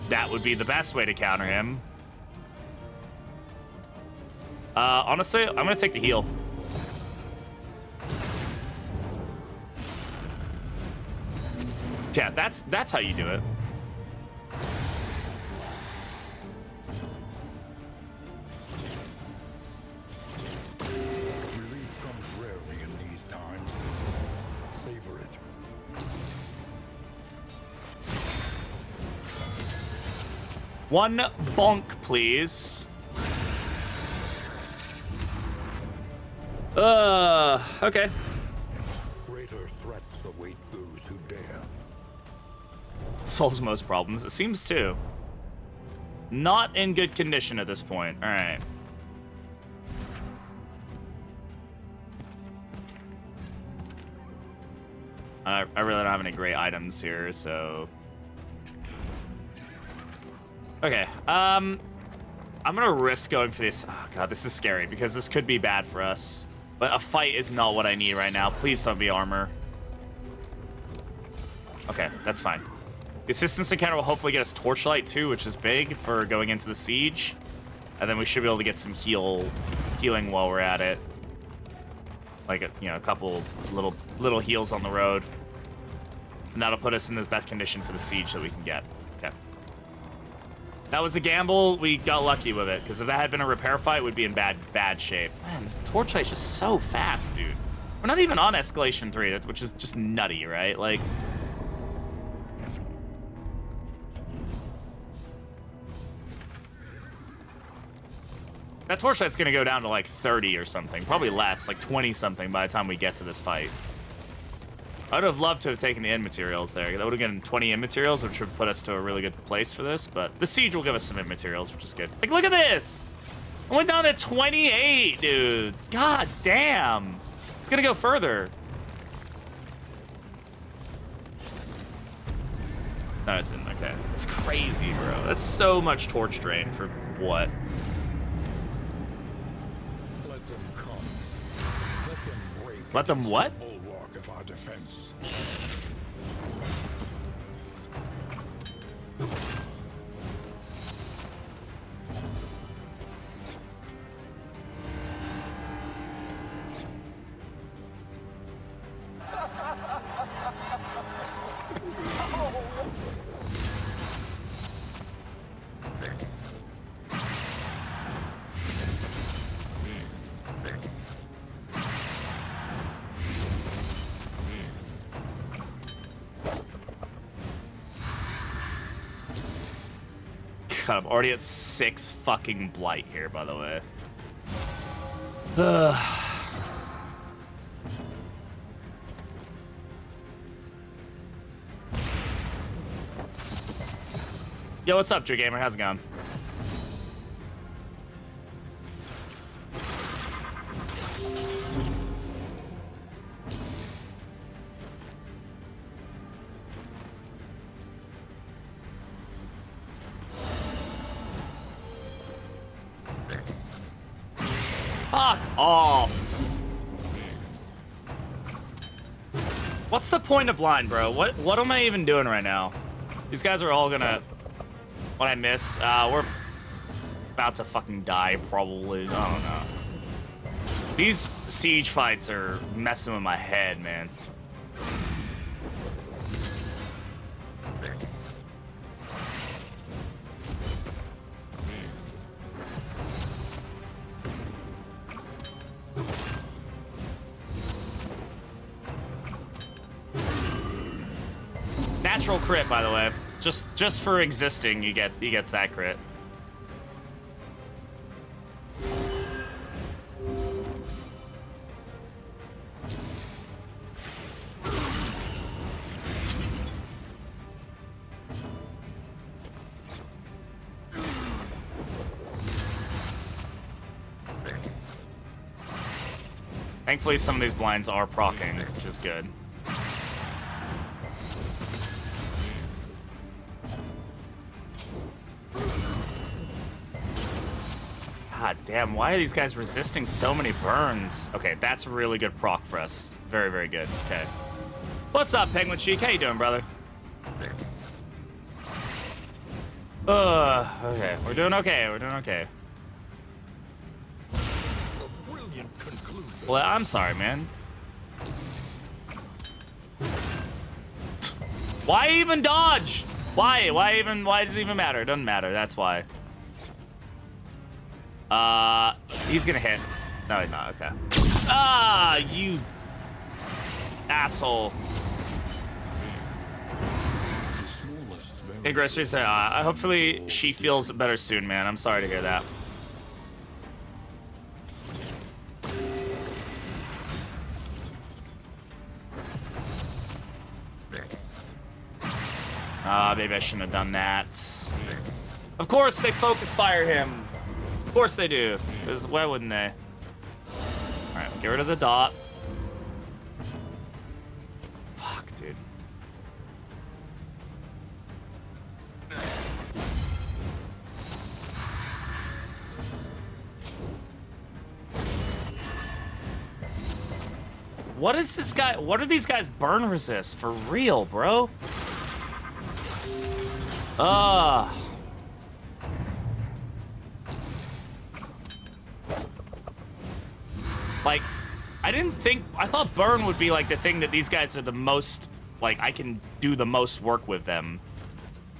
that would be the best way to counter him. Honestly, I'm gonna take the heal. Yeah, that's how you do it. Relief comes rarely in these times. Savor it. One bonk, please. Okay. Greater threats await those who dare. Solves most problems, it seems to. Not in good condition at this point. All right. I really don't have any great items here, so. Okay. I'm gonna risk going for this. Oh god, this is scary because this could be bad for us. But a fight is not what I need right now. Please don't be armor. Okay, that's fine. The assistance encounter will hopefully get us torchlight too, which is big for going into the siege. And then we should be able to get some healing while we're at it. Like a couple little heals on the road. And that'll put us in the best condition for the siege that we can get. Okay. That was a gamble. We got lucky with it, because if that had been a repair fight, we'd be in bad shape. Man, the torchlight's just so fast, dude. We're not even on escalation 3, which is just nutty, right? Like. That torchlight's gonna go down to like 30 or something, probably less, like 20 something by the time we get to this fight. I would have loved to have taken the end materials there. That would have given 20 end materials, which would put us to a really good place for this, but the siege will give us some end materials, which is good. Like, look at this! I went down to 28, dude! God damn! It's gonna go further. No, it's in, okay. It's crazy, bro. That's so much torch drain for what? Let them come. Let them break. Let them what? The bulwark of our defense. God, I'm already at 6 fucking blight here, by the way. Ugh. Yo, what's up, Drew Gamer? How's it going? Fuck off. What's the point of blind, bro? What am I even doing right now? These guys are all gonna... What I miss? We're about to fucking die, probably. I don't know. These siege fights are messing with my head, man. Natural crit, by the way. Just for existing, he gets that crit. Thankfully, some of these blinds are proccing, which is good. God damn, why are these guys resisting so many burns? Okay, that's really good proc for us. Very, very good. Okay. What's up, Penguin Cheek? How you doing, brother? Okay. We're doing okay. We're doing okay. A brilliant conclusion. Well, I'm sorry, man. Why even dodge? Why? Why does it even matter? It doesn't matter. That's why. He's gonna hit. No, he's not. Okay. Ah, you asshole. Hey, Grocery, say, hopefully she feels better soon, man. I'm sorry to hear that. Maybe I shouldn't have done that. Of course they focus fire him. Of course they do. Because why wouldn't they? Alright, get rid of the dot. Fuck, dude. What is this guy? What are these guys burn resist? For real, bro? Like, I thought burn would be like the thing that these guys are the most, like, I can do the most work with them.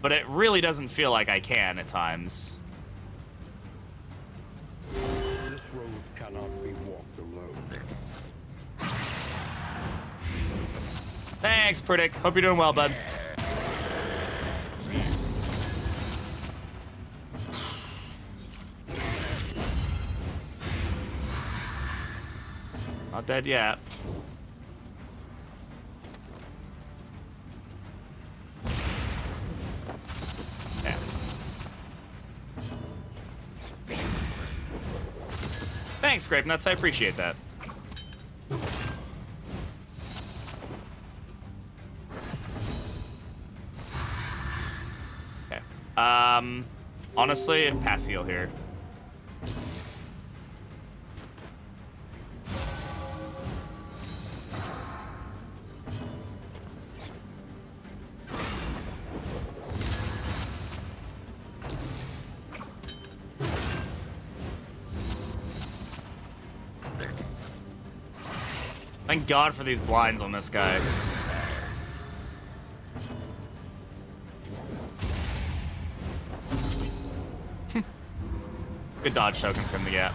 But it really doesn't feel like I can at times. This road cannot be walked alone. Thanks, Pritic. Hope you're doing well, bud. Not dead yet. Yeah. Thanks, Grape Nuts. I appreciate that. Okay. Honestly, pass heal here. Thank God for these blinds on this guy. Good dodge token from the gap.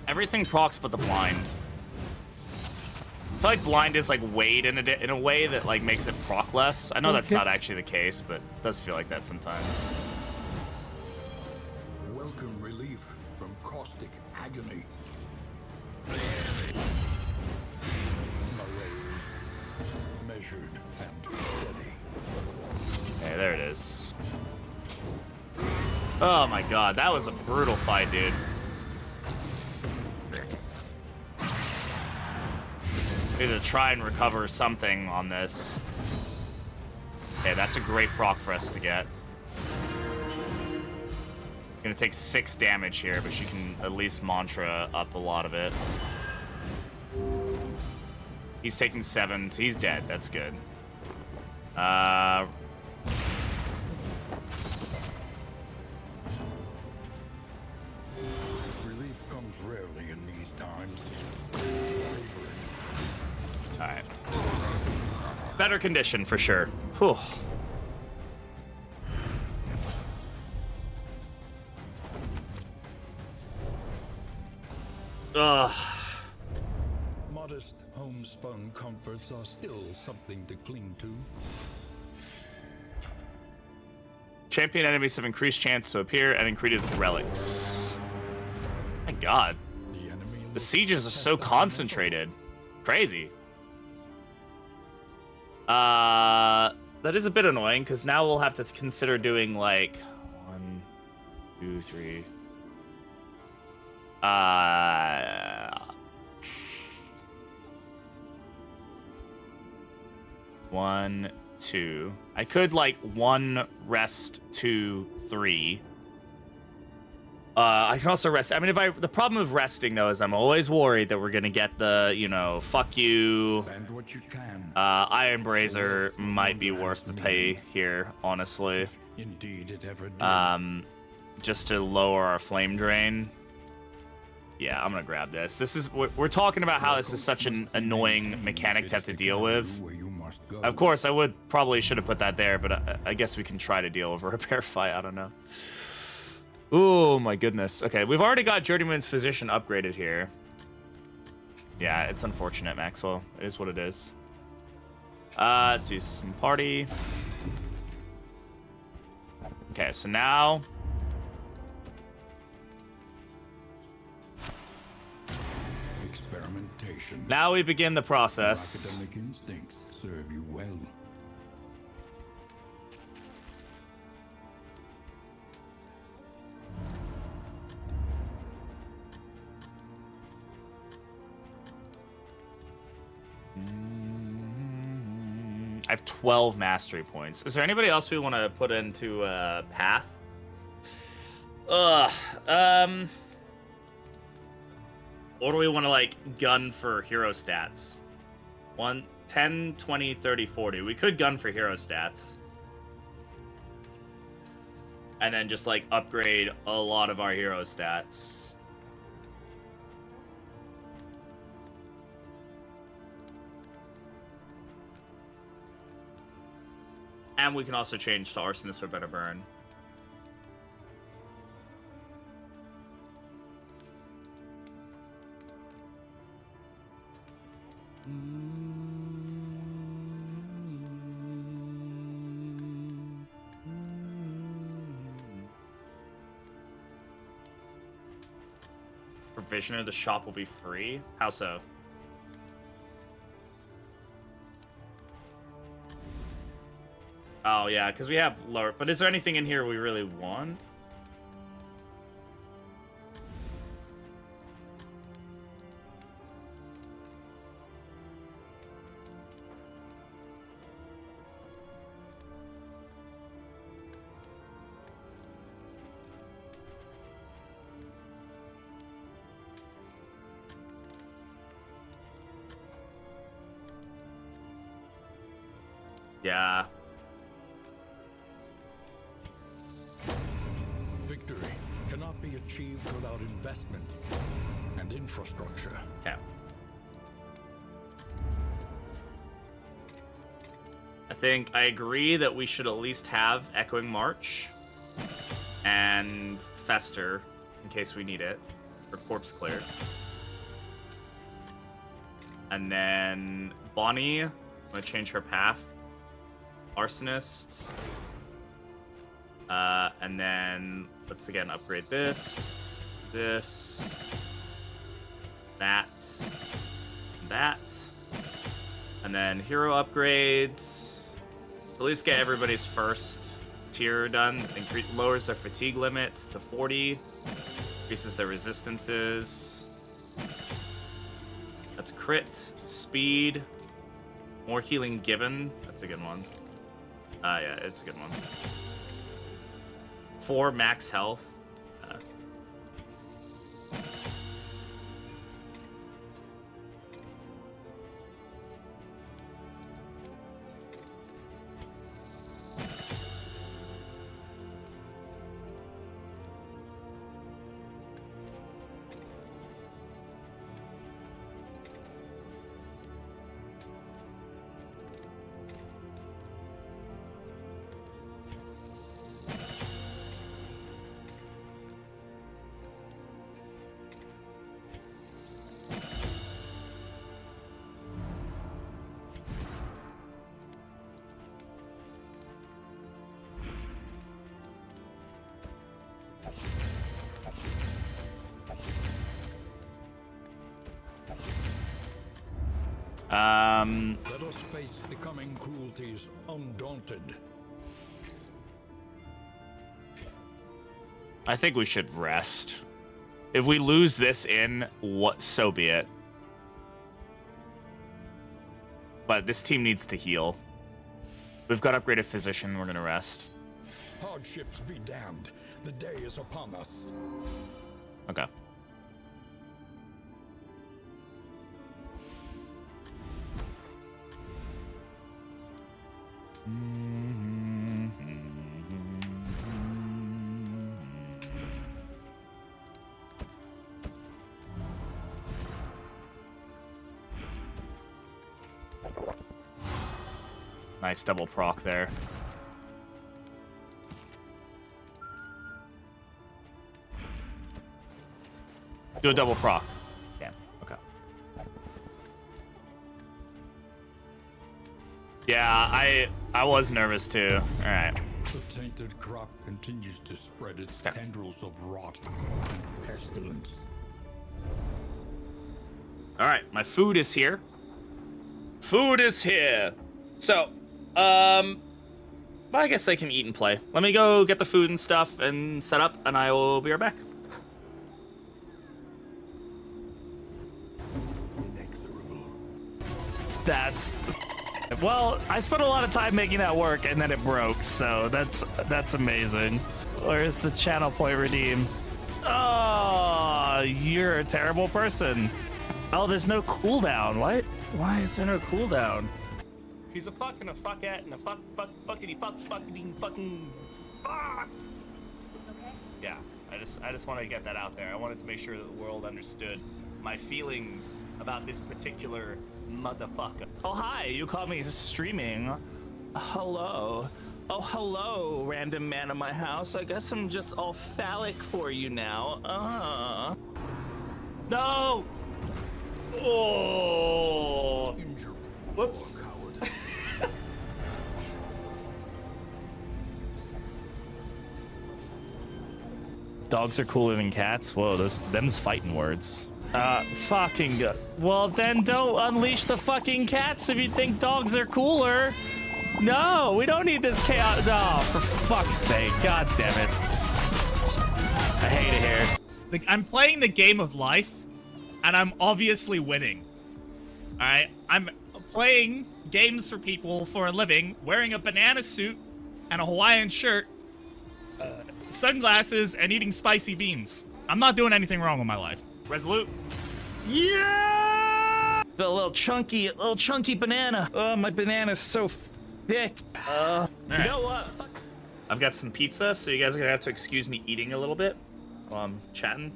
Everything procs but the blind. I feel like blind is like weighed in a way that like makes it proc less. I know that's not actually the case, but it does feel like that sometimes. Welcome relief from caustic agony. Measured and steady. Okay, there it is. Oh my God, that was a brutal fight, dude. Need to try and recover something on this. Okay, that's a great proc for us to get. Gonna take 6 damage here, but she can at least mantra up a lot of it. He's taking 7, so he's dead. That's good. Relief comes rarely in these times. Alright. Better condition for sure. Whew. Ugh. Modest homespun comforts are still something to cling to. Champion enemies have increased chance to appear and increased relics. My god. The sieges are so concentrated. Crazy. That is a bit annoying, because now we'll have to consider doing, like, 1, 2, 3. 1, 2. I could, like, 1 rest 2, 3. I can also rest. I mean, the problem with resting though is I'm always worried that we're gonna get the, you know, fuck you. Spend what you can. Iron Brazier might be worth the pay here, honestly. Indeed, it ever did. Just to lower our flame drain. Yeah, I'm gonna grab this. This is we're talking about how this is such an annoying mechanic to have to deal with. Of course, I probably should have put that there, but I guess we can try to deal with a repair fight. I don't know. Oh my goodness. Okay, we've already got Journeyman's Physician upgraded here. Yeah, it's unfortunate, Maxwell. It is what it is. Let's do some party. Okay, so now Experimentation. now we begin the process. Academic instincts serve you well. I have 12 mastery points. Is there anybody else we want to put into path? Or do we want to, like, gun for hero stats? 1, 10, 20, 30, 40. We could gun for hero stats. And then just, like, upgrade a lot of our hero stats. And we can also change to Arsonist for better burn. Provisioner, the shop will be free? How so? Oh, yeah, because we have lower... But is there anything in here we really want? Yeah. Victory cannot be achieved without investment and infrastructure. Okay. I think I agree that we should at least have Echoing March and Fester in case we need it for Corpse Clear. And then Bonnie, I'm gonna change her path. Arsonist. And then let's again upgrade this, that, and then hero upgrades. At least get everybody's first tier done. Lowers their fatigue limit to 40, increases their resistances. That's crit, speed, more healing given. That's a good one. Yeah, it's a good one. 4 max health. Let us face the coming cruelties undaunted. I think we should rest. If we lose this in, what? So be it. But this team needs to heal. We've got upgraded physician. We're gonna rest. Hardships be damned. The day is upon us. Okay. Nice double proc there. Do a double proc. Damn. Okay. Yeah, I was nervous too. All right. The tainted crop continues to spread its Okay. tendrils of rot and pestilence. All right, my food is here. Food is here. So, I guess I can eat and play. Let me go get the food and stuff and set up, and I will be right back. Inexorable. That's... Well, I spent a lot of time making that work, and then it broke, so that's amazing. Where's the channel point redeem? Oh, you're a terrible person. Oh, there's no cooldown. What? Why is there no cooldown? He's a fuck and a fuckette and a fuckity fucking fuck. Okay. Yeah, I just wanted to get that out there. I wanted to make sure that the world understood my feelings about this particular motherfucker. Oh, hi, you caught me streaming. Hello. Oh, hello, random man in my house. I guess I'm just all phallic for you now. No! Oh! Whoops. Dogs are cooler than cats? Whoa, them's fighting words. Fucking good. Well, then don't unleash the fucking cats if you think dogs are cooler. No, we don't need this chaos. No, for fuck's sake. God damn it. I hate it here. Like, I'm playing the game of life, and I'm obviously winning. Alright? I'm playing games for people for a living, wearing a banana suit and a Hawaiian shirt, sunglasses, and eating spicy beans. I'm not doing anything wrong with my life. Resolute. Yeah! The little chunky banana. Oh, my banana's so thick. You know what? I've got some pizza, so you guys are gonna have to excuse me eating a little bit while I'm chatting.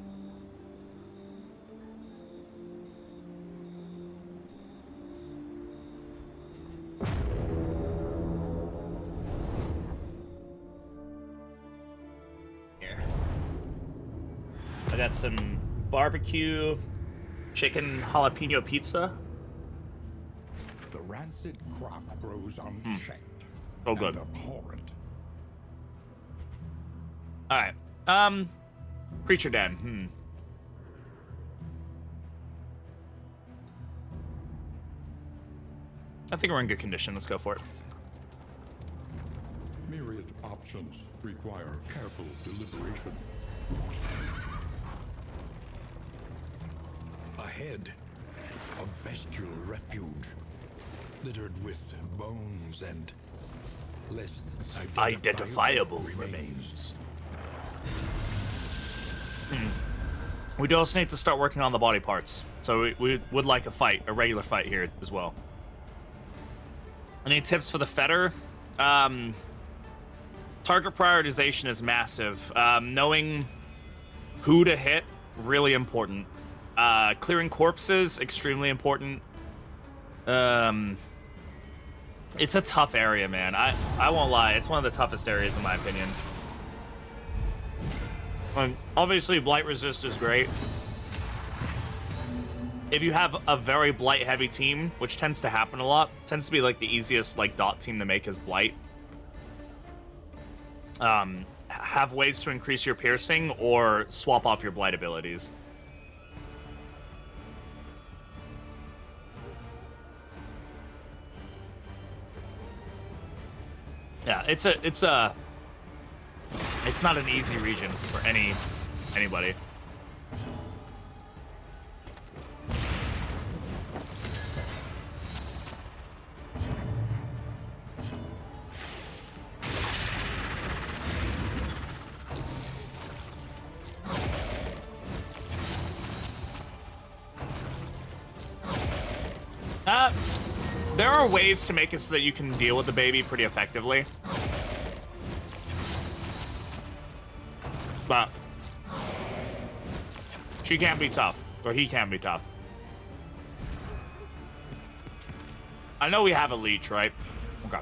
Here. I got some barbecue chicken jalapeno pizza. The rancid crop grows unchecked. Oh, good. And abhorrent. All right. Creature Den. I think we're in good condition. Let's go for it. Myriad options require careful deliberation. Ahead, a bestial refuge, littered with bones and less Identifiable remains. We do also need to start working on the body parts. So we would like a fight, a regular fight here as well. Any tips for the fetter? Target prioritization is massive. Knowing who to hit, really important. Clearing corpses, extremely important. It's a tough area, man. I won't lie. It's one of the toughest areas in my opinion. Obviously, blight resist is great. If you have a very blight heavy team, which tends to happen a lot, tends to be like the easiest like dot team to make is blight. Have ways to increase your piercing or swap off your blight abilities. Yeah, it's not an easy region for anybody. There are ways to make it so that you can deal with the baby pretty effectively. But she can be tough, or he can be tough. I know we have a leech, right? Okay.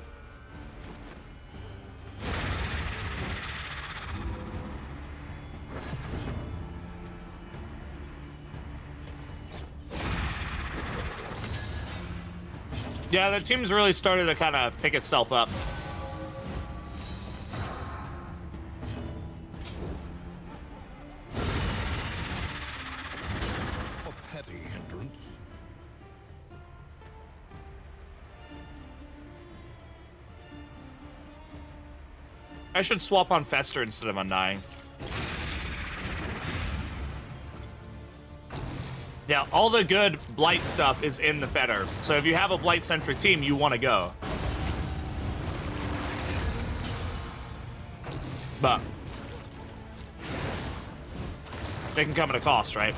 Yeah, the team's really started to kind of pick itself up. A petty hindrance. I should swap on Fester instead of Undying. Yeah, all the good Blight stuff is in the Fetter. So if you have a Blight-centric team, you want to go. But they can come at a cost, right?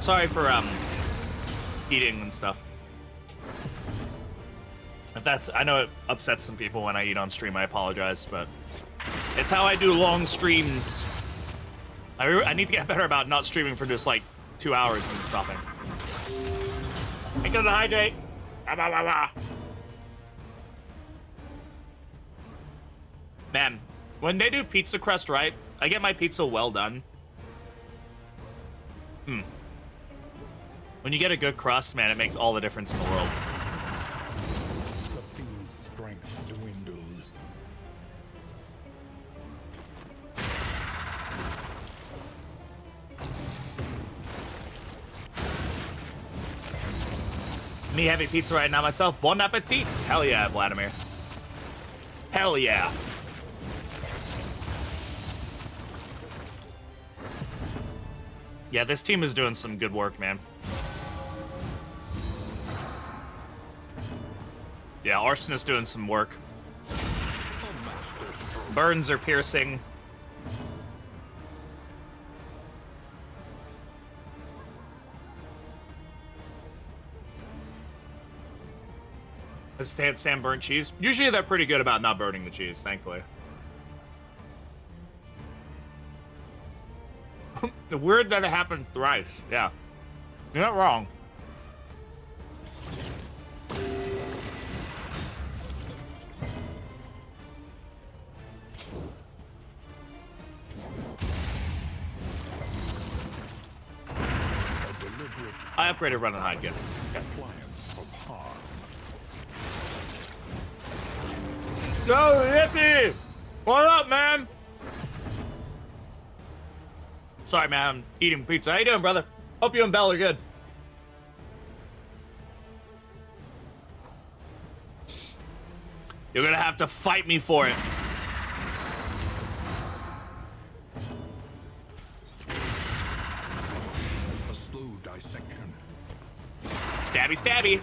Sorry for eating and stuff. If that's, I know it upsets some people when I eat on stream, I apologize, but it's how I do long streams. I need to get better about not streaming for just like 2 hours and stopping. Ain't gonna hydrate. Ah, bah, bah, bah. Man, when they do pizza crust right, I get my pizza well done. When you get a good crust, man, it makes all the difference in the world. The fiend's strength dwindles. Me having pizza right now myself. Bon appetit. Hell yeah, Vladimir. Hell yeah. Yeah, this team is doing some good work, man. Yeah, Arson is doing some work. Burns are piercing. Stand burnt cheese. Usually they're pretty good about not burning the cheese, thankfully. The weird that it happened thrice. Yeah. You're not wrong. I upgraded run and hide good. Okay. Yo, Yippee! What up, man? Sorry, man. I'm eating pizza. How you doing, brother? Hope you and Belle are good. You're gonna have to fight me for it. A slow dissection. Stabby, stabby.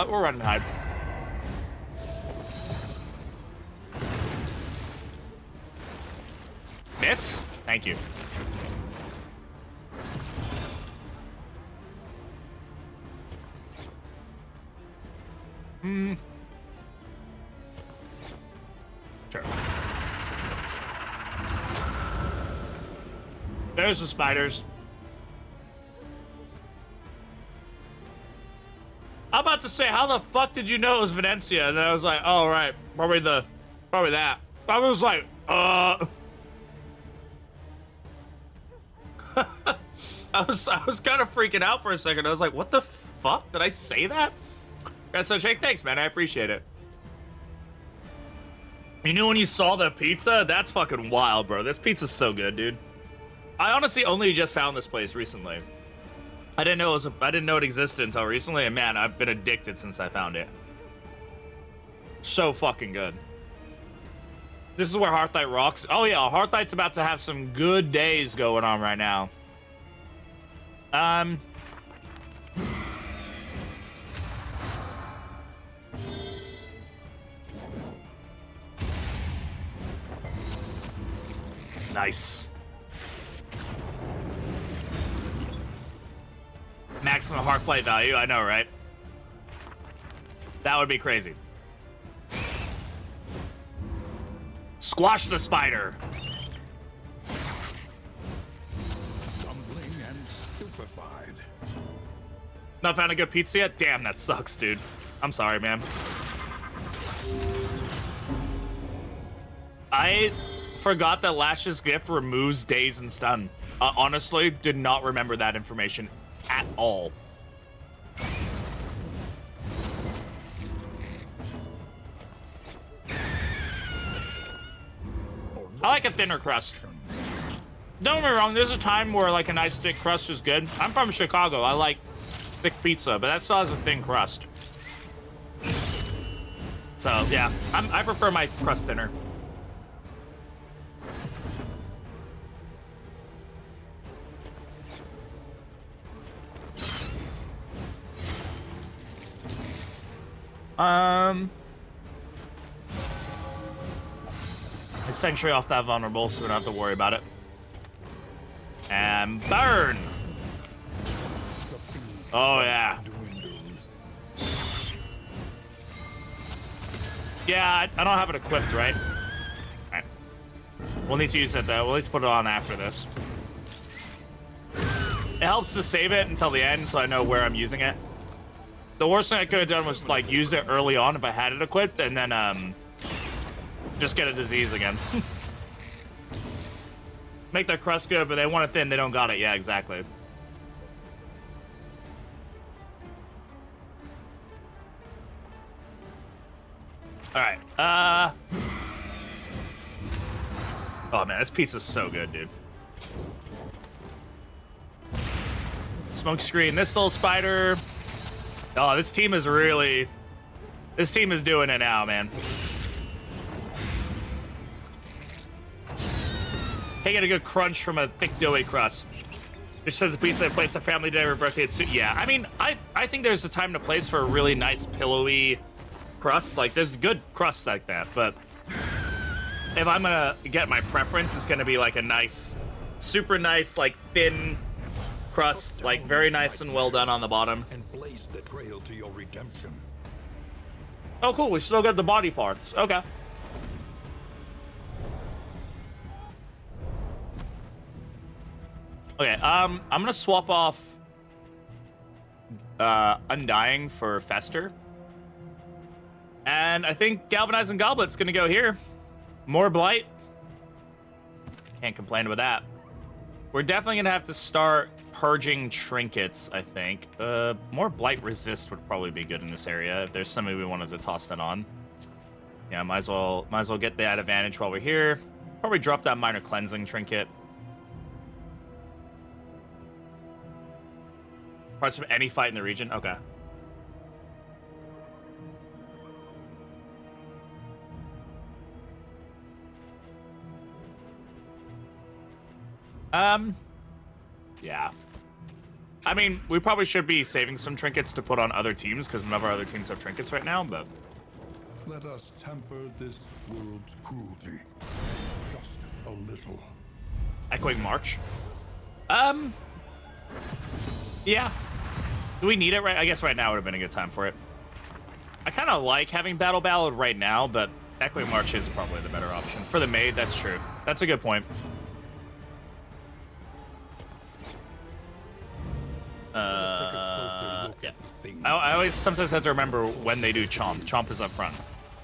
We're running hide. Miss? Thank you. Sure. There's the spiders. I'm about to say, how the fuck did you know it was Venetia? And then I was like, oh, right. Probably that. I was like, I was kind of freaking out for a second. I was like, what the fuck? Did I say that? Yeah, so Jake, thanks, man. I appreciate it. You knew when you saw the pizza? That's fucking wild, bro. This pizza's so good, dude. I honestly only just found this place recently. I didn't know it existed until recently, and man, I've been addicted since I found it. So fucking good. This is where Hearthite rocks. Oh yeah, Hearthite's about to have some good days going on right now. Nice. Maximum Hearthlight value, I know, right? That would be crazy. Squash the spider. Stumbling and stupefied. Not found a good pizza yet? Damn, that sucks, dude. I'm sorry, man. I forgot that Lash's gift removes daze and stun. Honestly, did not remember that information at all. I like a thinner crust. Don't get me wrong, there's a time where like a nice thick crust is good. I'm from Chicago. I like thick pizza, but that still has a thin crust. So yeah, I prefer my crust thinner. Sanctuary off that vulnerable, so we don't have to worry about it. And burn! Oh, yeah. Yeah, I don't have it equipped, right? Alright. We'll need to use it, though. We'll need to put it on after this. It helps to save it until the end, so I know where I'm using it. The worst thing I could have done was, like, use it early on if I had it equipped, and then, just get a disease again. Make their crust good, but they want it thin, they don't got it. Yeah, exactly. Alright, oh man, this pizza's so good, dude. Smoke screen, this little spider. Oh, this team is really... This team is doing it now, man. Can't get a good crunch from a thick doughy crust. Just says the pizza that place a family dinner birthday at suit. Yeah, I mean, I think there's a time and a place for a really nice pillowy crust. Like, there's good crusts like that, but if I'm gonna get my preference, it's gonna be like a nice, super nice, like thin crust, like very nice and well done on the bottom. And blaze the trail to your redemption. Oh, cool. We still got the body parts. Okay. Okay, I'm gonna swap off Undying for Fester. And I think Galvanizing Goblet's gonna go here. More Blight. Can't complain about that. We're definitely gonna have to start purging trinkets, I think. More Blight Resist would probably be good in this area if there's somebody we wanted to toss that on. Yeah, might as well get that advantage while we're here. Probably drop that Minor Cleansing trinket. Parts of any fight in the region? Okay. Yeah. I mean, we probably should be saving some trinkets to put on other teams, because none of our other teams have trinkets right now, but... Let us temper this world's cruelty. Just a little. Echoing March? Yeah. Do we need it right? I guess right now would have been a good time for it. I kind of like having Battle Ballad right now, but Echoing March is probably the better option. For the maid, that's true. That's a good point. Yeah. I always sometimes have to remember when they do Chomp. Chomp is up front,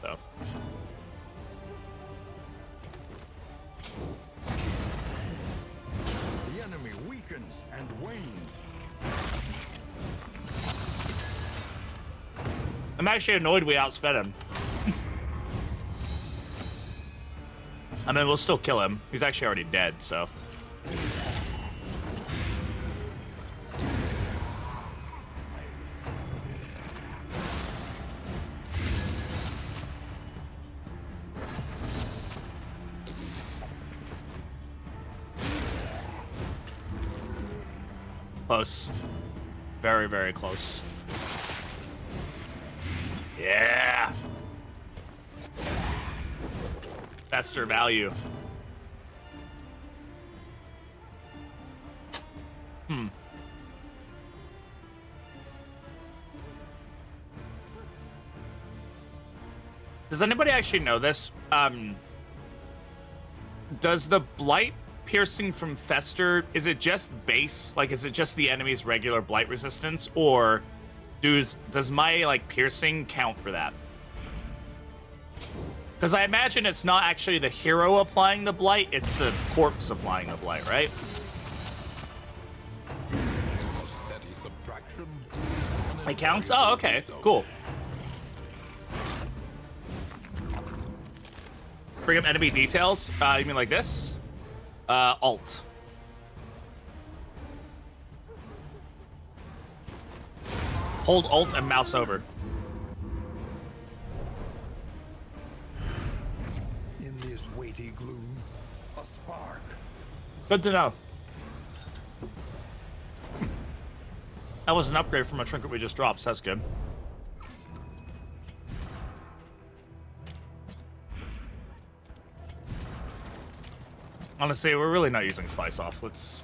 so. The enemy weakens and wanes. I'm actually annoyed we outsped him. I mean, we'll still kill him. He's actually already dead, so. Close. Very, very close. Yeah. Fester value. Does anybody actually know this? Does the blight piercing from Fester, is it just base? Like, is it just the enemy's regular blight resistance? Or does my, like, piercing count for that? Because I imagine it's not actually the hero applying the blight, it's the corpse applying the blight, right? It counts? Oh, okay. Cool. Bring up enemy details? You mean like this? Alt. Hold Alt and mouse over. In this weighty gloom, a spark. Good to know. That was an upgrade from a trinket we just dropped, so that's good. Honestly, we're really not using Slice Off. Let's...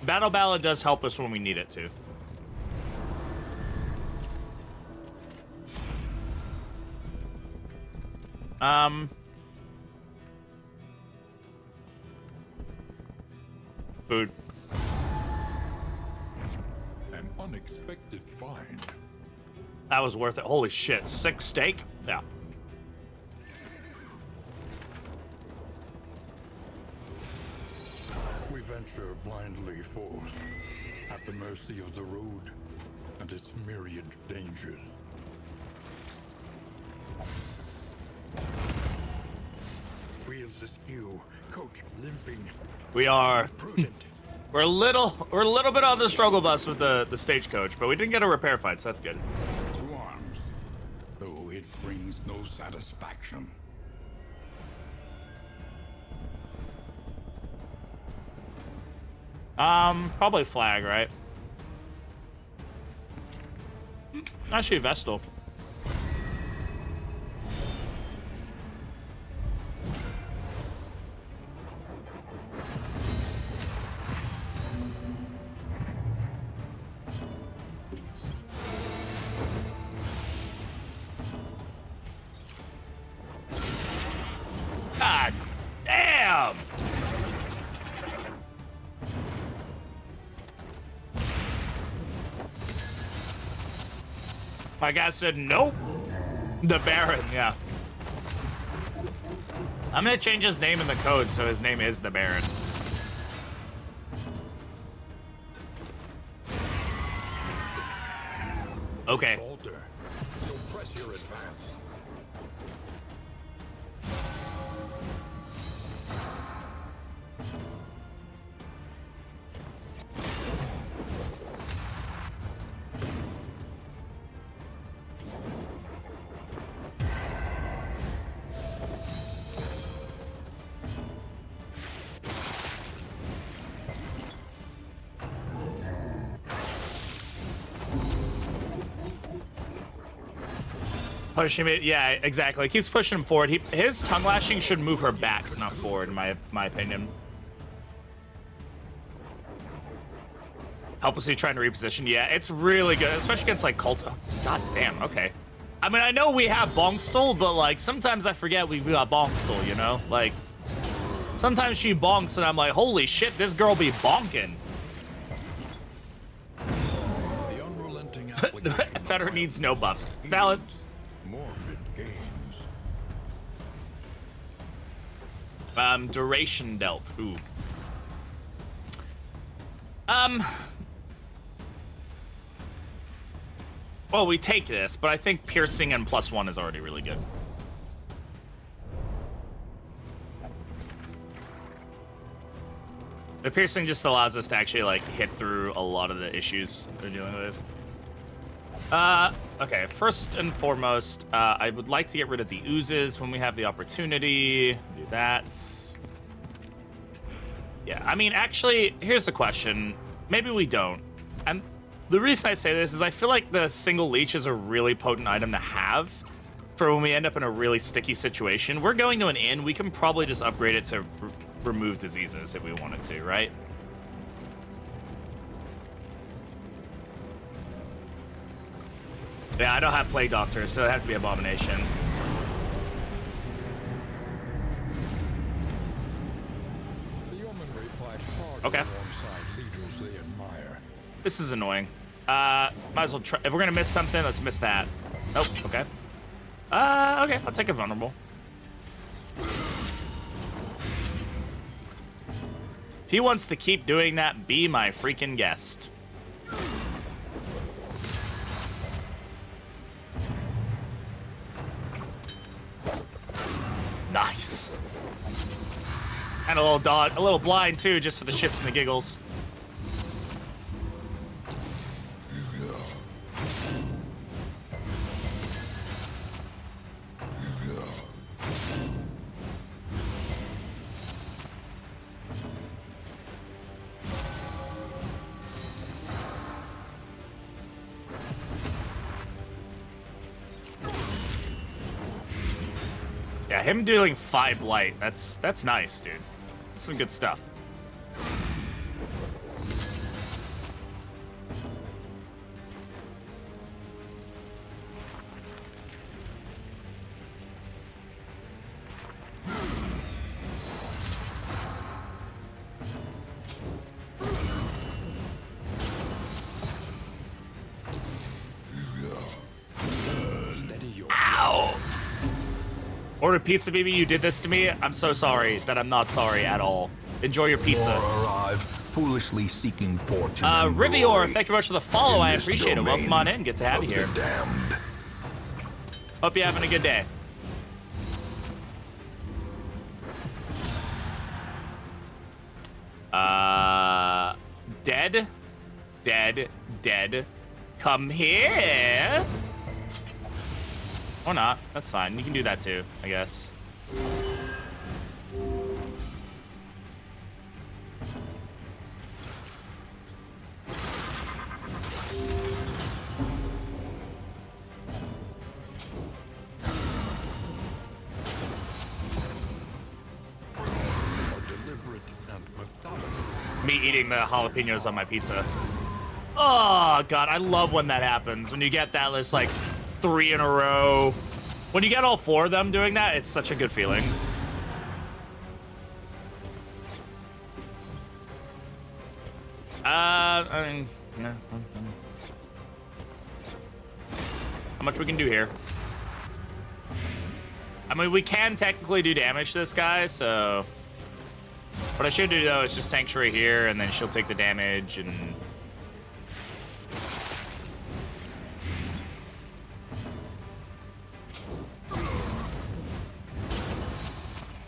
Battle Ballad does help us when we need it to. Food. An unexpected find. That was worth it. Holy shit. 6 steak? Yeah. We venture blindly forth, at the mercy of the road and its myriad dangers. Wheels askew, coach limping. We are... Prudent. We're a little bit on the struggle bus with the stagecoach, but we didn't get a repair fight, so that's good. To arms, though it brings no satisfaction. Probably flag, right? Actually, Vestal. God damn! My guy said nope. The Baron, yeah. I'm gonna change his name in the code so his name is the Baron. Okay. Falter, so press your advance. Push him, yeah, exactly. It keeps pushing him forward. His tongue lashing should move her back, not forward, in my opinion. Helplessly trying to reposition. Yeah, it's really good, especially against like cult. Oh, God damn. Okay. I mean, I know we have Bonkstol, but like sometimes I forget we got Bonkstol. You know, like sometimes she bonks and I'm like, holy shit, this girl be bonking. The unrelenting application Feder needs no buffs. Valid. morbid games. Duration dealt. Ooh. Well, we take this, but I think piercing and +1 is already really good. The piercing just allows us to actually, like, hit through a lot of the issues they're dealing with. Okay, first and foremost, I would like to get rid of the oozes when we have the opportunity. Do that. Yeah, I mean, actually, here's the question. Maybe we don't. And the reason I say this is I feel like the single leech is a really potent item to have for when we end up in a really sticky situation. We're going to an inn. We can probably just upgrade it to remove diseases if we wanted to, right? Yeah, I don't have Plague Doctor, so it'd have to be Abomination. The yeomanry fight hard Okay. alongside leaders they admire. This is annoying. Might as well try. If we're gonna miss something, let's miss that. Oh, okay. Okay, I'll take a vulnerable. If he wants to keep doing that, be my freaking guest. Nice. And a little dot, a little blind too, just for the shits and the giggles. Yeah, him dealing 5 blight, that's nice, dude. That's some good stuff. Order pizza, baby. You did this to me. I'm so sorry that I'm not sorry at all. Enjoy your pizza. More arrive, foolishly seeking fortune. and Rivior, glory. thank you very much for the follow. In I this appreciate it. Welcome domain on in. Good to have you of here. the damned. Hope you're having a good day. Dead. Dead. Dead. Come here. Or not. That's fine. You can do that too, I guess. Deliberate and methodical. Me eating the jalapenos on my pizza. Oh, God. I love when that happens. When you get that, there's like 3 in a row. When you get all 4 of them doing that, it's such a good feeling. I mean, no. How much we can do here? I mean, we can technically do damage to this guy, so... What I should do, though, is just Sanctuary here, and then she'll take the damage, and...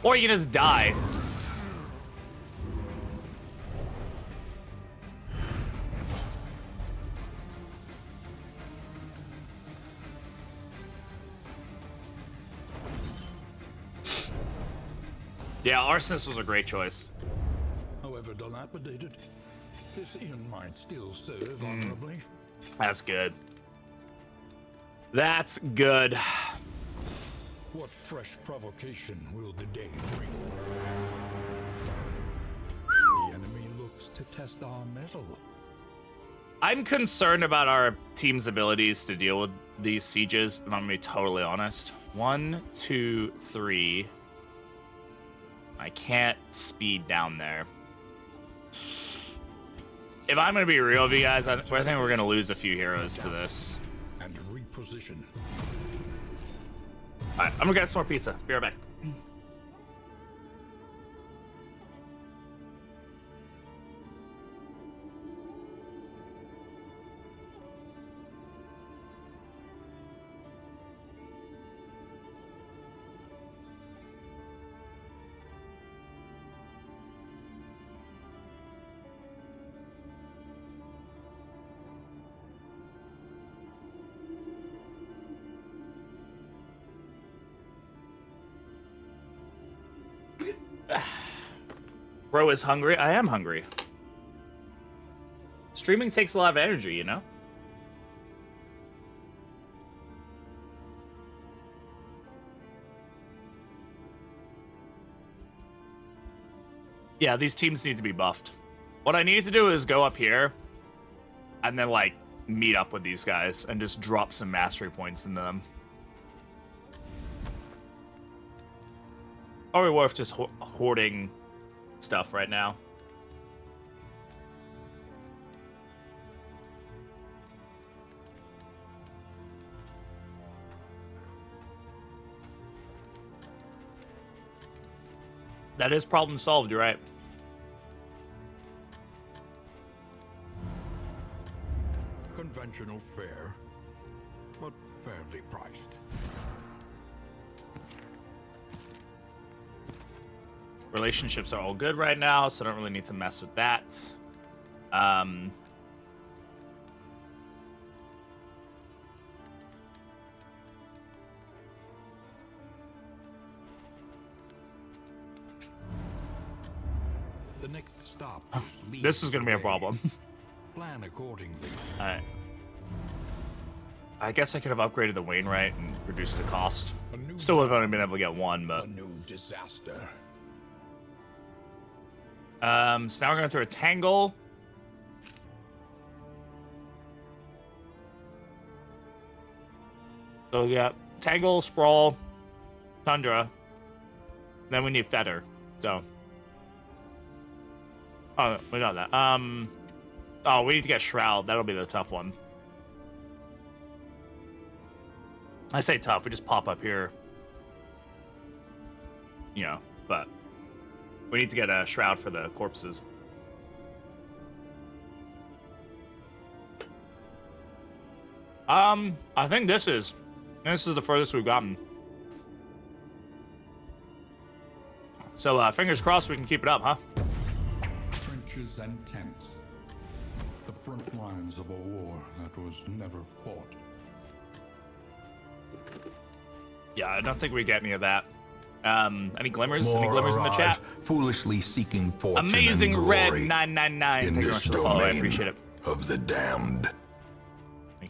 Or you can just die. Yeah, Arsonist was a great choice. However dilapidated, this inn might still serve honorably. That's good. That's good. What fresh provocation will the day bring? The enemy looks to test our mettle. I'm concerned about our team's abilities to deal with these sieges, and I'm gonna be totally honest. 1, 2, 3. I can't speed down there. If I'm gonna be real with you guys, I think we're gonna lose a few heroes to this. And reposition. Alright, I'm gonna get some more pizza. Be right back. Bro is hungry. I am hungry. Streaming takes a lot of energy, you know? Yeah, these teams need to be buffed. What I need to do is go up here and then, like, meet up with these guys and just drop some mastery points into them. Probably worth just hoarding stuff right now. That is problem solved, you're right. Conventional fare, but fairly priced. Relationships are all good right now, so I don't really need to mess with that. The next stop is This is gonna be a Leeds problem. away. Plan accordingly. Alright. I guess I could have upgraded the Wainwright and reduced the cost. Still would have only been able to get one, but... A new disaster. So now we're going through a Tangle. So we got Tangle, Sprawl, Tundra. Then we need Fetter. So... Oh, we got that. Oh, we need to get Shroud. That'll be the tough one. I say tough. We just pop up here. You know, but we need to get a Shroud for the corpses. I think this is the furthest we've gotten. So, fingers crossed we can keep it up, huh? Trenches and tents. The front lines of a war that was never fought. Yeah, I don't think we get any of that. Any glimmers? More Any glimmers in the chat? arrive, foolishly seeking fortune Amazing and Red glory 999. in Thank you very this much for the follow. I domain appreciate it. of the damned.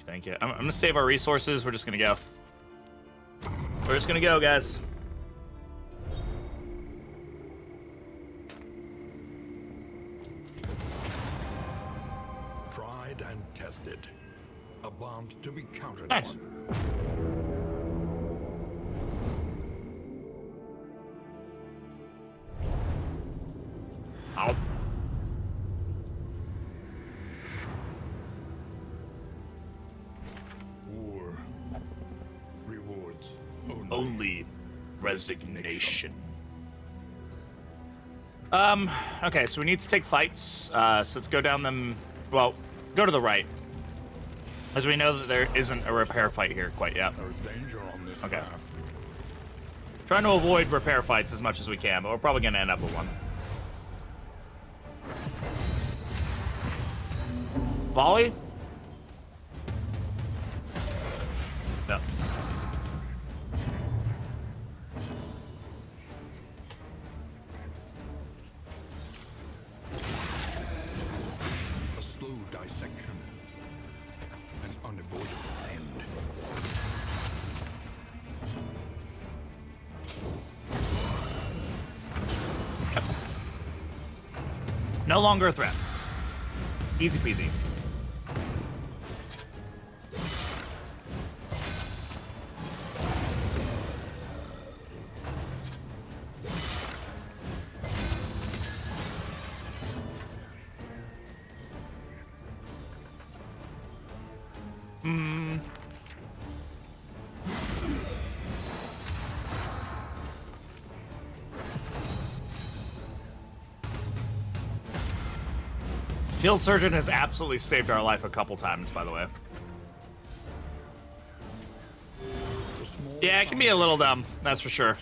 Thank you. I'm gonna save our resources. We're just gonna go. We're just gonna go, guys. Tried and tested. A bond to be counted Nice. on. Ow. War rewards Only resignation. Okay, so we need to take fights. So let's go down them. Well, go to the right. As we know that there isn't a repair fight here quite yet. There's danger on this Okay. path. Trying to avoid repair fights as much as we can, but we're probably gonna end up with one. Volley? No. A slow dissection. An unavoidable end. No longer a threat. Easy peasy. Field Surgeon has absolutely saved our life a couple times, by the way. Yeah, it can be a little dumb, that's for sure.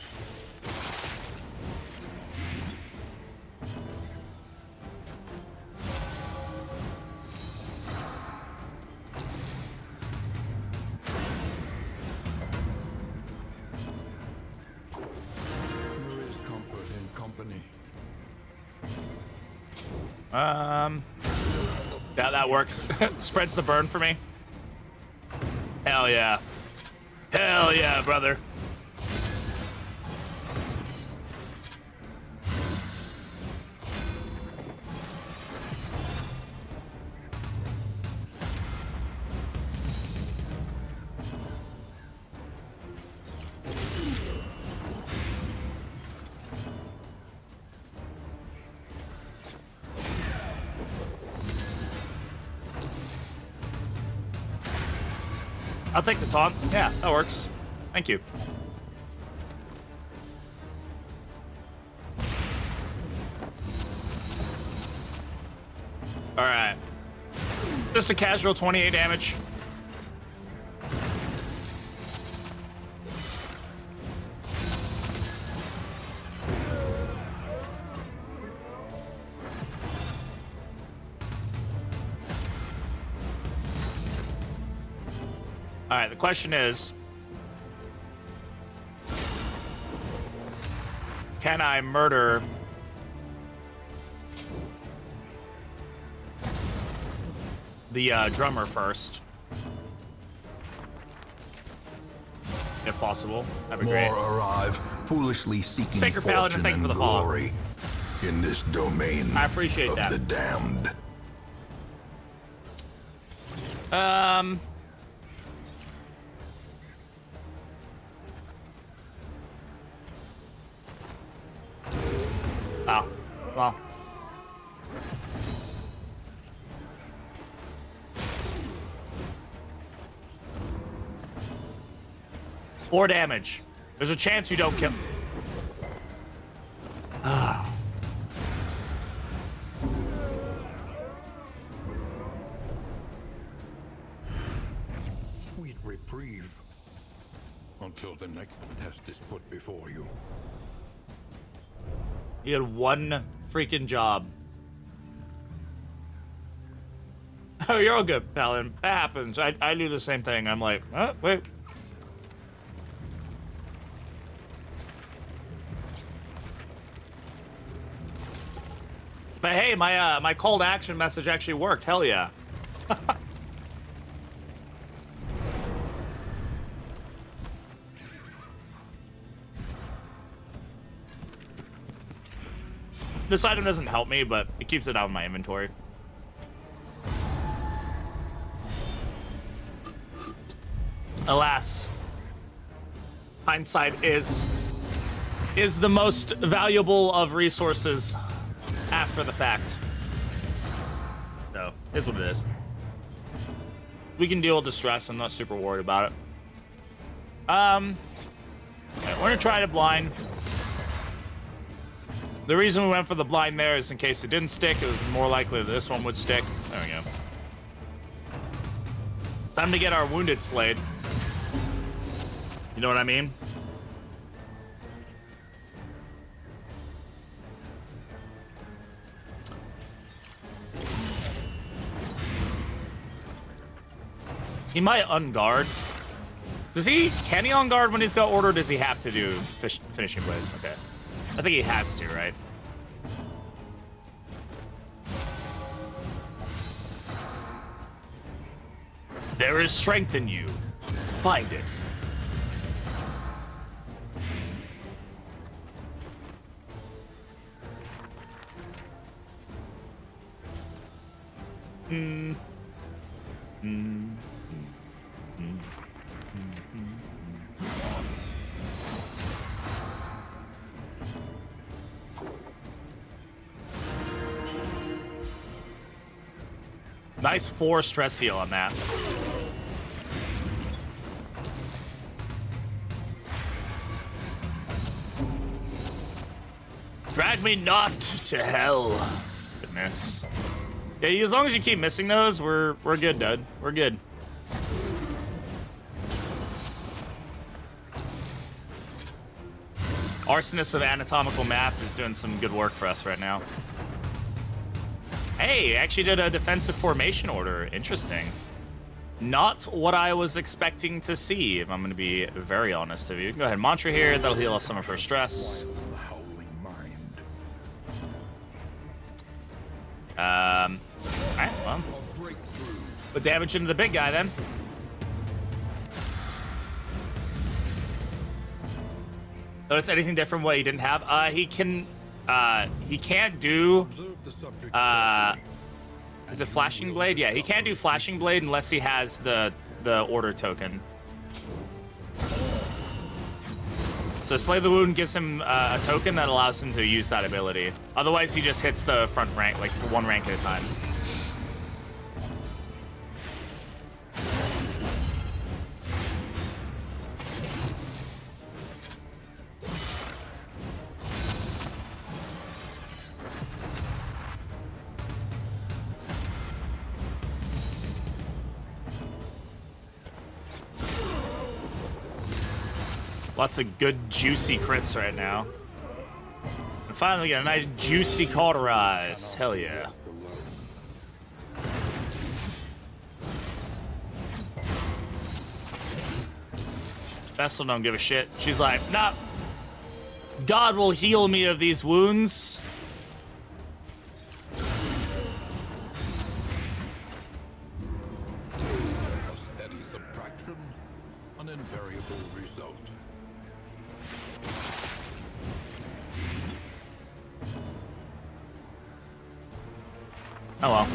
There is comfort in company. Yeah, that works. Spreads the burn for me. Hell yeah. Hell yeah, brother. I'll take the taunt. Yeah, that works. Thank you. All right. Just a casual 28 damage. All right, the question is, can I murder the drummer first? If possible, that'd be great. More arrive, foolishly seeking Sacred Paladin, fortune thank you and for the follow. glory in this domain I appreciate of that. the damned. Oh, well. Four damage. There's a chance you don't kill. Ah. Sweet reprieve. Until the next test is put before you. You had one freaking job. Oh, you're all good, Paladin. That happens. I do the same thing. I'm like, oh, wait. But hey, my call to action message actually worked. Hell yeah. This item doesn't help me, but it keeps it out of my inventory. Alas, hindsight is the most valuable of resources after the fact. So, it's what it is. We can deal with the stress. I'm not super worried about it. Okay, we're gonna try to blind. The reason we went for the blind there is in case it didn't stick, it was more likely that this one would stick. There we go. Time to get our wounded slayed. You know what I mean? He might unguard. Can he on guard when he's got order, or does he have to do finishing blade? Okay. I think he has to, right? There is strength in you. Find it. Nice 4 stress heal on that. Drag me not to hell. Goodness. Yeah, as long as you keep missing those, we're good, dude. We're good. Arsonist of Anatomical Map is doing some good work for us right now. Hey, actually did a defensive formation order. Interesting. Not what I was expecting to see, if I'm going to be very honest with you. Go ahead, Mantra here. That'll heal us some of her stress. Alright, well. A breakthrough. Put damage into the big guy then. Notice anything different what he didn't have? He can't do Observe the subject. is it Flashing Blade? Yeah, he can't do Flashing Blade unless he has the order token. So Slay the Wound gives him a token that allows him to use that ability. Otherwise, he just hits the front rank, like one rank at a time. Lots of good, juicy crits right now. And finally, get a nice, juicy cauterize. Hell yeah. Vestal don't give a shit. She's like, nah. God will heal me of these wounds. A steady subtraction, an invariable result. Oh well.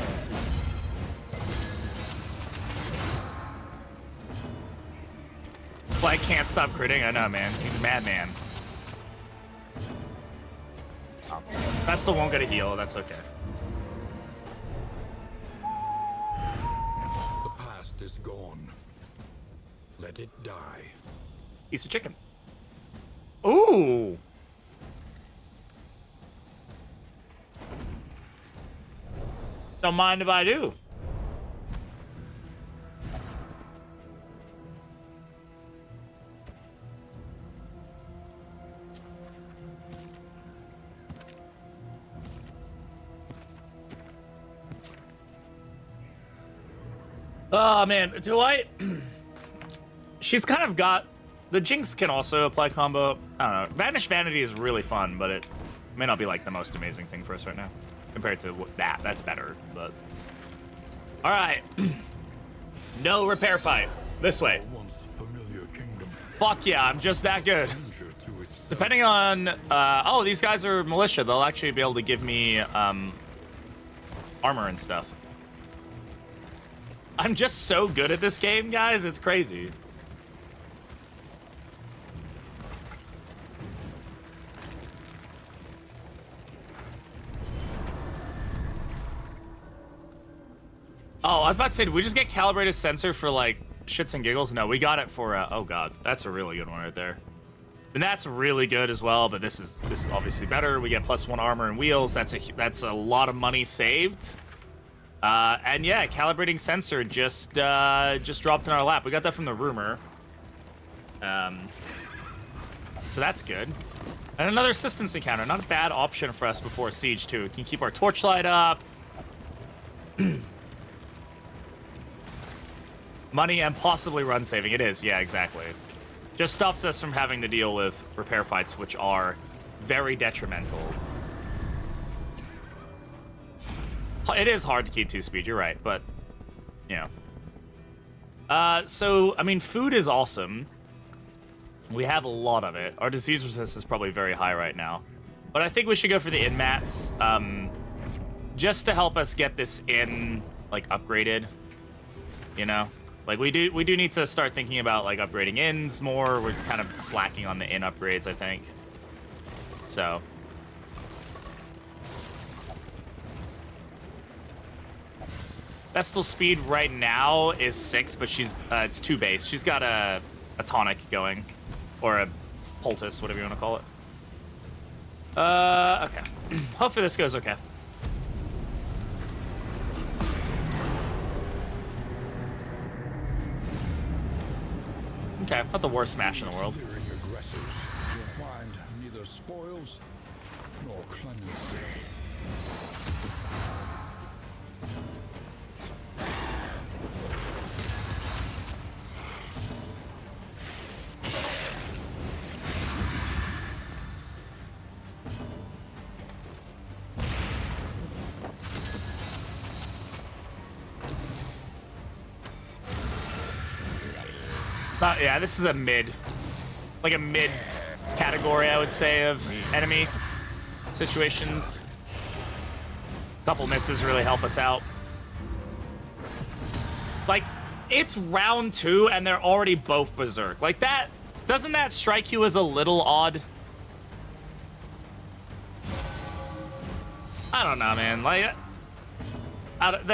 Well, I can't stop critting. I know, man. He's a madman. Vestal won't get a heal. That's okay. The past is gone. Let it die. Piece of chicken. Ooh. Don't mind if I do. Oh man, do I? She's kind of got the Jinx can also apply combo. I don't know. Vanish Vanity is really fun, but it may not be like the most amazing thing for us right now compared to that. That's better, but all right. No repair fight. This way. Once familiar kingdom. Fuck yeah, I'm just that good. Danger to itself. Depending on, oh, these guys are militia. They'll actually be able to give me armor and stuff. I'm just so good at this game, guys. It's crazy. Oh, I was about to say, did we just get calibrated sensor for like shits and giggles? No, we got it for, oh god, that's a really good one right there. And that's really good as well, but this is obviously better. We get +1 armor and wheels. That's a lot of money saved. And yeah, calibrating sensor just dropped in our lap. We got that from the rumor. So that's good. And another assistance encounter. Not a bad option for us before Siege, too. We can keep our torchlight up. Money and possibly run saving. It is, yeah, exactly. Just stops us from having to deal with repair fights, which are very detrimental. It is hard to keep 2-speed, you're right, but, you know. So, I mean, food is awesome. We have a lot of it. Our disease resistance is probably very high right now. But I think we should go for the inn mats, just to help us get this inn, like, upgraded, you know? Like, we do need to start thinking about, like, upgrading inns more. We're kind of slacking on the inn upgrades, I think. So. Vestal speed right now is 6, but she's it's 2 base. She's got a tonic going, or a poultice, whatever you want to call it. Okay. Hopefully this goes okay. Okay, not the worst smash in the world. Clearing aggressors, you'll find neither spoils nor clemency. Yeah, this is a mid, like a mid category, I would say, of enemy situations. A couple misses really help us out. Like, it's round 2 and they're already both berserk. Like that, doesn't that strike you as a little odd? I don't know, man. Like,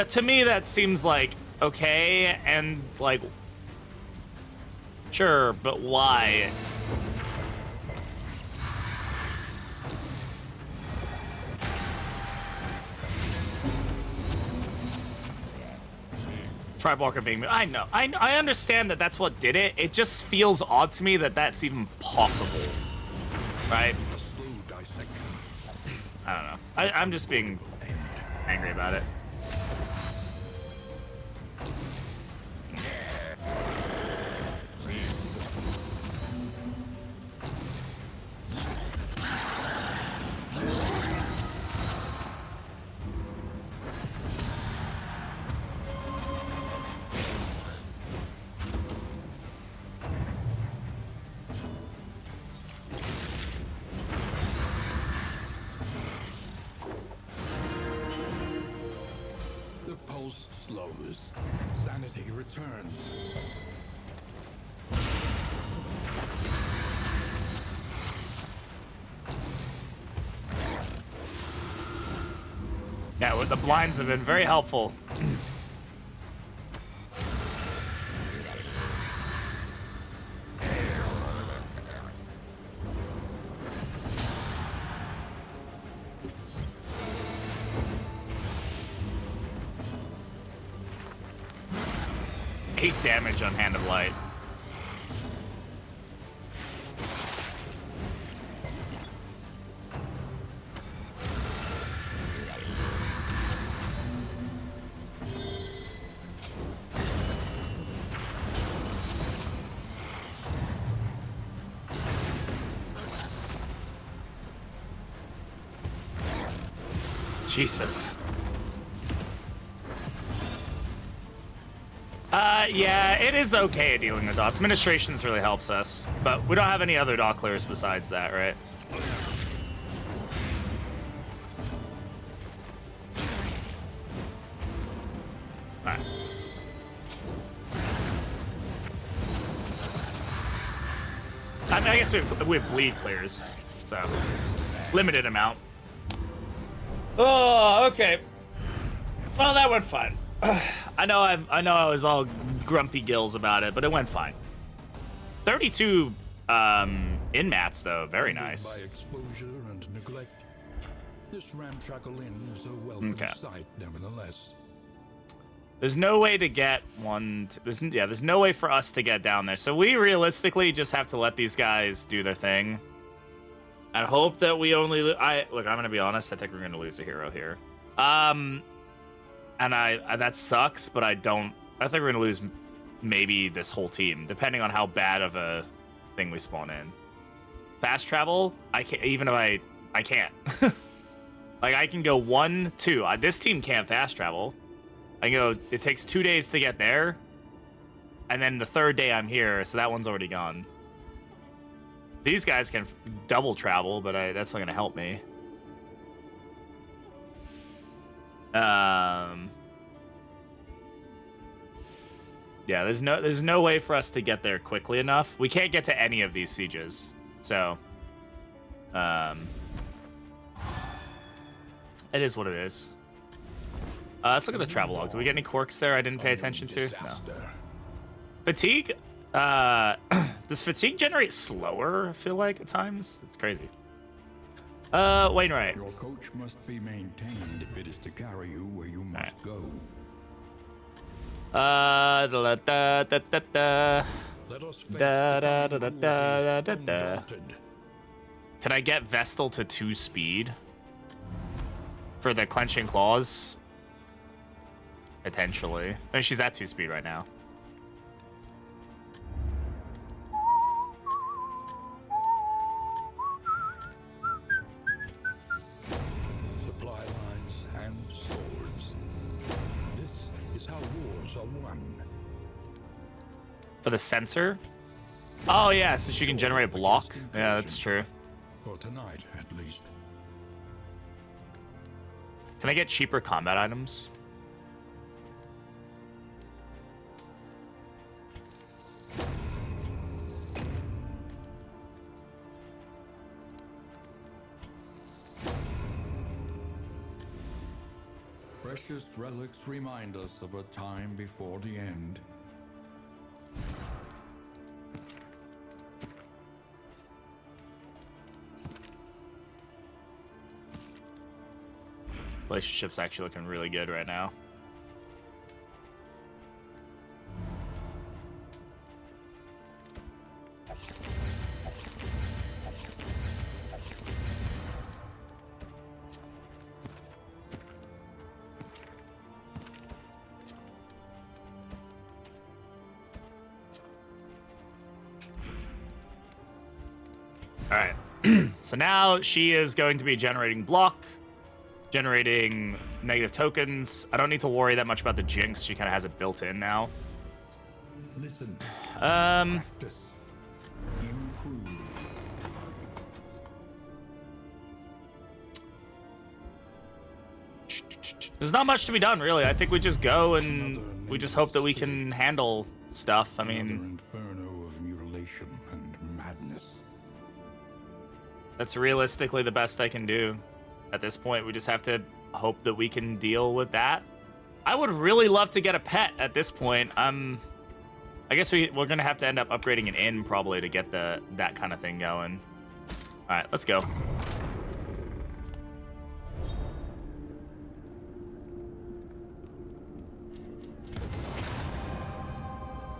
to me, that seems like okay, and like, sure, but why? Tribewalker being... I know. I understand that that's what did it. It just feels odd to me that that's even possible. Right? I don't know. I'm just being angry about it. Slows. Sanity returns. Yeah, well, the blinds have been very helpful. Damage on Hand of Light. Jesus. Yeah, it is okay at dealing the dots. Administrations really helps us, but we don't have any other dot clears besides that, right? Alright. I mean, I guess we have bleed clears, so limited amount. Oh, okay. Well, that went fine. I know I was all grumpy gills about it, but it went fine. 32 in-mats though, very nice. By exposure and neglect, this ramshackle inn is a welcome sight, nevertheless. There's no way to get there's no way for us to get down there. So we realistically just have to let these guys do their thing. And hope that we only look, I'm gonna be honest, I think we're gonna lose a hero here. And that sucks, but I think we're gonna lose maybe this whole team, depending on how bad of a thing we spawn in. Fast travel, I can't, even if I can't. Like, I can go 1, 2. This team can't fast travel. I can go, it takes 2 days to get there, and then the 3rd day I'm here, so that one's already gone. These guys can double travel, but that's not gonna help me. Yeah, there's no way for us to get there quickly enough. We can't get to any of these sieges, so it is what it is. Let's look at the travelogue. Do we get any quirks there I didn't pay attention to? No. Fatigue. Does fatigue generate slower? I feel like at times. It's crazy. Wainwright. Your coach must be maintained if it is to carry you where you must go. Let us Can I get Vestal to 2 speed for the clenching claws? Potentially. I mean, she's at 2 speed right now. Supply lines and swords. This is how wars are won. For the sensor? Oh yeah, so she can generate a block. Yeah, that's true. For tonight, at least. Can I get cheaper combat items? Precious relics remind us of a time before the end. Relationship's actually looking really good right now. All right. So now she is going to be generating block, generating negative tokens. I don't need to worry that much about the jinx. She kind of has it built in now. Listen. Um, Practice. Improve. there's not much to be done, really. I think we just go and we just hope that we can handle stuff. I Another mean, inferno of mutilation and madness. that's realistically the best I can do. At this point, we just have to hope that we can deal with that. I would really love to get a pet at this point. I guess we're gonna have to end up upgrading an inn probably to get that kind of thing going. All right, let's go.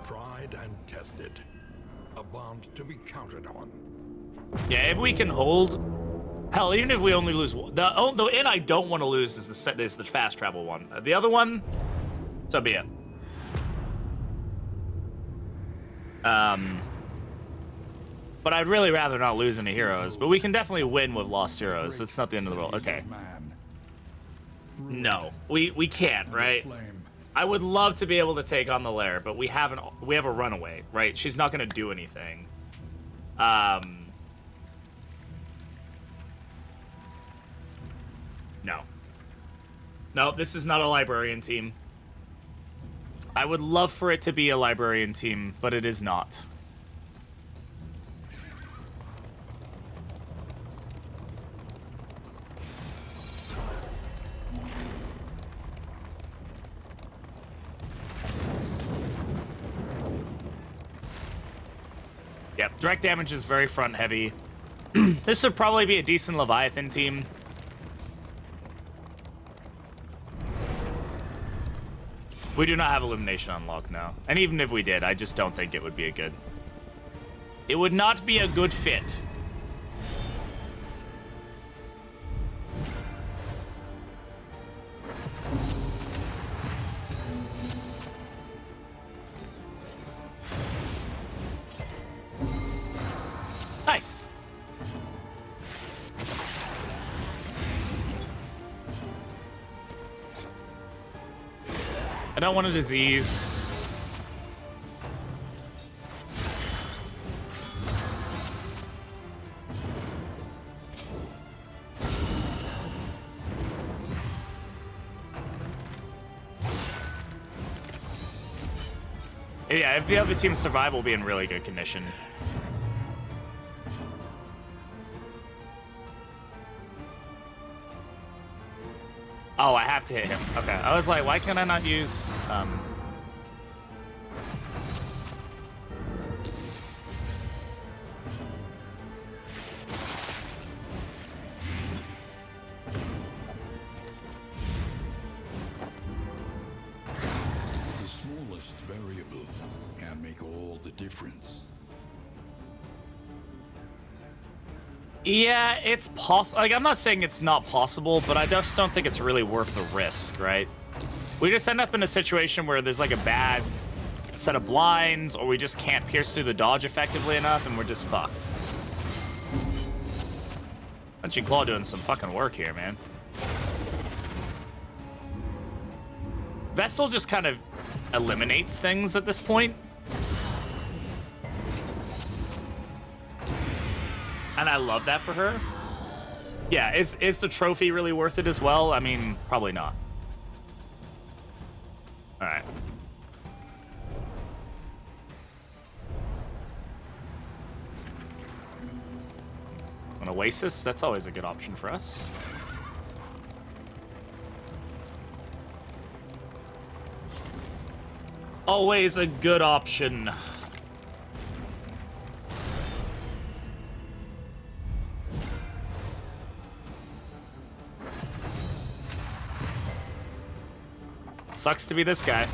Tried and tested. A bond to be counted on. Yeah, if we can hold. Hell, even if we only lose the inn I don't want to lose is the fast travel one. The other one, so be it. But I'd really rather not lose any heroes. But we can definitely win with lost heroes. It's not the end of the world. Okay. Man. No, we can't, right? Flame. I would love to be able to take on the lair, but we have a runaway, right? She's not gonna do anything. No. No, this is not a librarian team. I would love for it to be a librarian team, but it is not. Yep, direct damage is very front heavy. This would probably be a decent Leviathan team. We do not have Illumination unlocked now. And even if we did, I just don't think it would be a good... It would not be a good fit. Nice. I don't want a disease. Yeah, if the other team survive, we'll be in really good condition. Oh, I have to hit him. Okay, I was like, why can I not use, The smallest variable can make all the difference. Yeah, it's possible. Like, I'm not saying it's not possible, but I just don't think it's really worth the risk, right? We just end up in a situation where there's like a bad set of blinds, or we just can't pierce through the dodge effectively enough, and we're just fucked. Punchy Claw doing some fucking work here, man. Vestal just kind of eliminates things at this point. And I love that for her. Yeah, is the trophy really worth it as well? I mean, probably not. All right. An oasis, that's always a good option for us. Always a good option. Sucks to be this guy.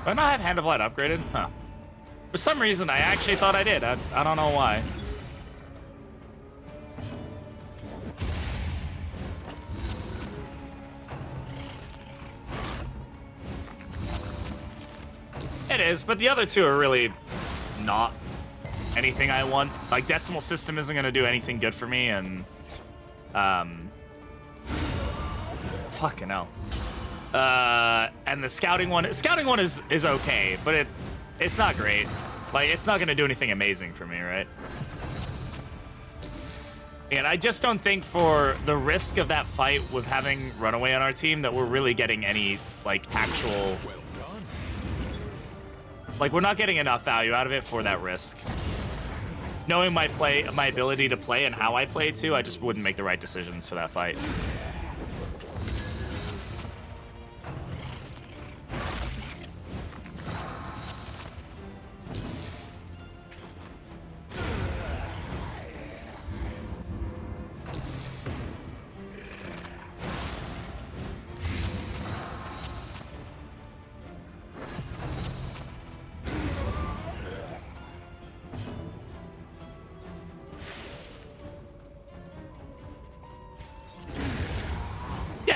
Do I not have Hand of Light upgraded? Huh. For some reason, I actually thought I did. I don't know why. It is, but the other two are really not anything I want. Like, Decimal System isn't going to do anything good for me, and... fucking hell. And the scouting one is okay, but it's not great. Like, it's not going to do anything amazing for me, right? And I just don't think for the risk of that fight with having Runaway on our team that we're really getting any, like, actual... Like, we're not getting enough value out of it for that risk. Knowing my ability to play and how I play, too, I just wouldn't make the right decisions for that fight.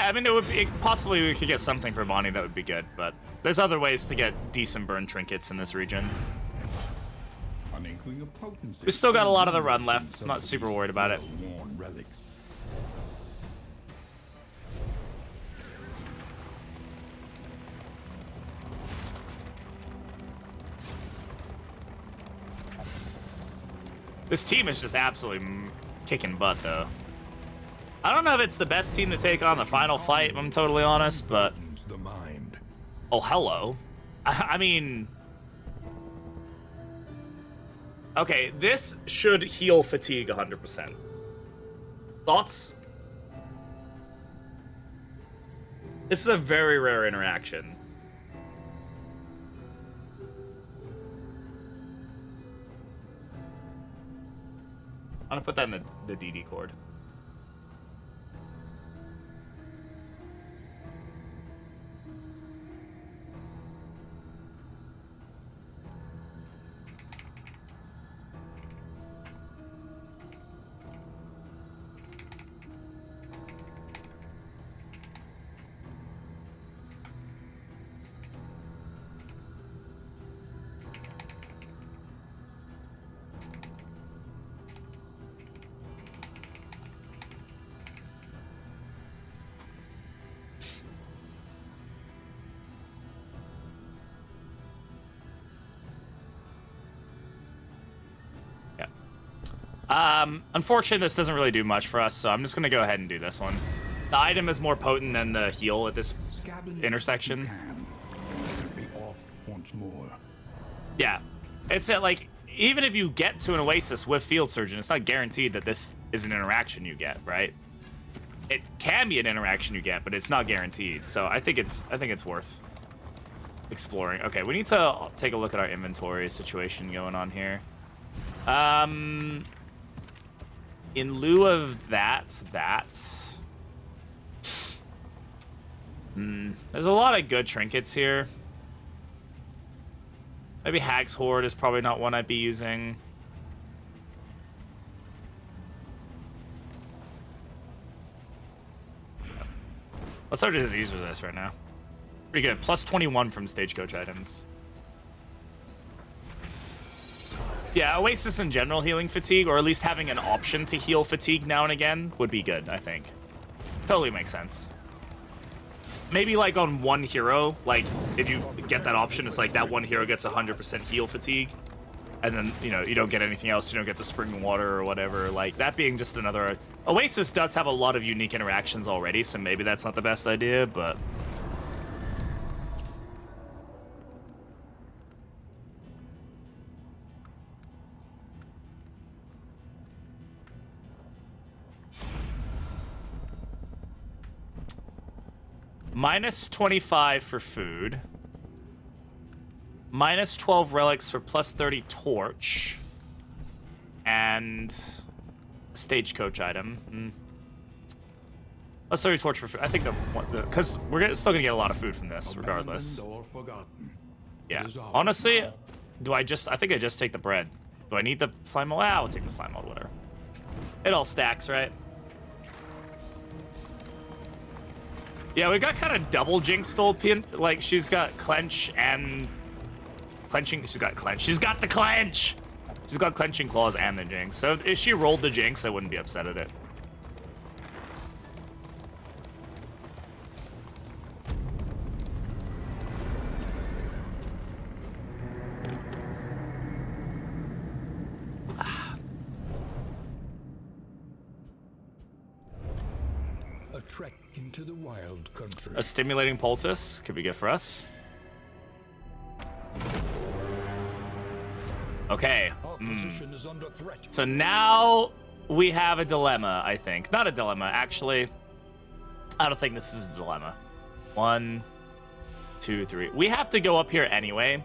I mean, possibly we could get something for Bonnie that would be good, but there's other ways to get decent burn trinkets in this region. We still got a lot of the run left. I'm not super worried about it. This team is just absolutely kicking butt, though. I don't know if it's the best team to take on the final fight, if I'm totally honest, but... Oh, hello. I mean... Okay, this should heal fatigue 100%. Thoughts? This is a very rare interaction. I'm gonna put that in the DD cord. Unfortunately, this doesn't really do much for us, so I'm just going to go ahead and do this one. The item is more potent than the heal at this intersection. Yeah. It's like, even if you get to an Oasis with Field Surgeon, it's not guaranteed that this is an interaction you get, right? It can be an interaction you get, but it's not guaranteed. So I think it's worth exploring. Okay, we need to take a look at our inventory situation going on here. In lieu of that, there's a lot of good trinkets here. Maybe Hag's Horde is probably not one I'd be using. What's our disease resist right now? Pretty good. Plus 21 from Stagecoach items. Yeah, Oasis in general healing fatigue, or at least having an option to heal fatigue now and again, would be good, I think. Totally makes sense. maybe like on one hero, like if you get that option, it's like that one hero gets 100% heal fatigue, and then you don't get anything else. You don't get the spring water or whatever. Like that being just another. Oasis does have a lot of unique interactions already, so maybe that's not the best idea, but. Minus 25 for food. Minus 12 relics for plus 30 torch. And a stagecoach item. Plus 30 torch for food. I think because still gonna get a lot of food from this, regardless. Or forgotten. Yeah. It is ours. Honestly, I think I just take the bread. Do I need the slime mold? I'll take the slime mold, whatever. It all stacks, right? Yeah, we got kind of double jinx pin. Like, she's got clench and clenching. She's got clench. She's got the clench! She's got clenching claws and the jinx. So if she rolled the jinx, I wouldn't be upset at it. A trek into the wild country. A stimulating poultice could be good for us. Okay. Our position is under threat. So now we have a dilemma, I think. Not a dilemma, actually. I don't think this is a dilemma. 1, 2, 3. We have to go up here anyway.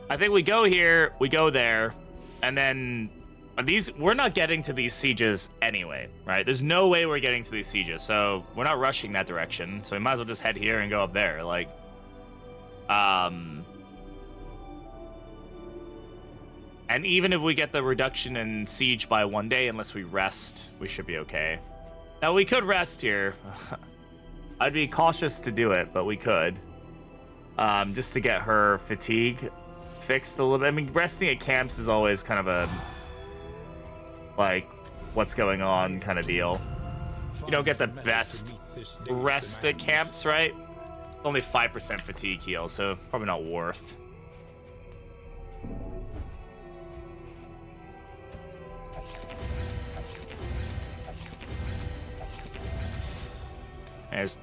I think we go here, we go there, and then we're not getting to these sieges anyway, right? There's no way we're getting to these sieges, so we're not rushing that direction. So we might as well just head here and go up there. Like, and even if we get the reduction in siege by 1 day, unless we rest, we should be okay. Now, we could rest here. I'd be cautious to do it, but we could. Just to get her fatigue fixed a little bit. I mean, resting at camps is always kind of a, like, what's going on kind of deal. You don't get the best rest at camps, right? Only 5% fatigue heal, so probably not worth.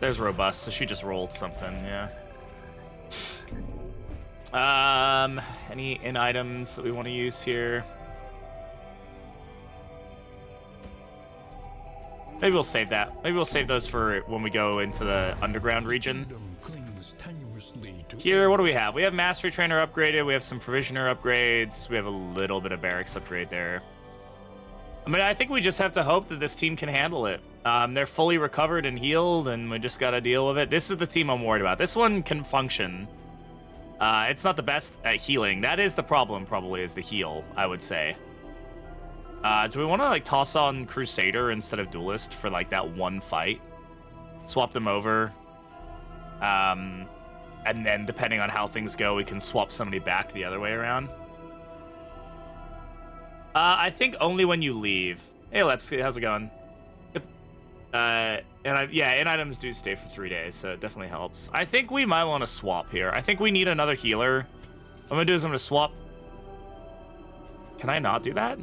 There's robust, so she just rolled something, yeah. Any in items that we want to use here? Maybe we'll save that. Maybe we'll save those for when we go into the underground region. Here, what do we have? We have Mastery Trainer upgraded. We have some Provisioner upgrades. We have a little bit of Barracks upgrade there. I mean, I think we just have to hope that this team can handle it. They're fully recovered and healed, and we just got to deal with it. This is the team I'm worried about. This one can function. It's not the best at healing. That is the problem, probably, is the heal, I would say. Do we want to, like, toss on Crusader instead of Duelist for, like, that one fight? Swap them over. And then, depending on how things go, we can swap somebody back the other way around. I think only when you leave. Hey, Lepsky, how's it going? In items do stay for 3 days, so it definitely helps. I think we might want to swap here. I think we need another healer. What I'm going to do is I'm going to swap. Can I not do that?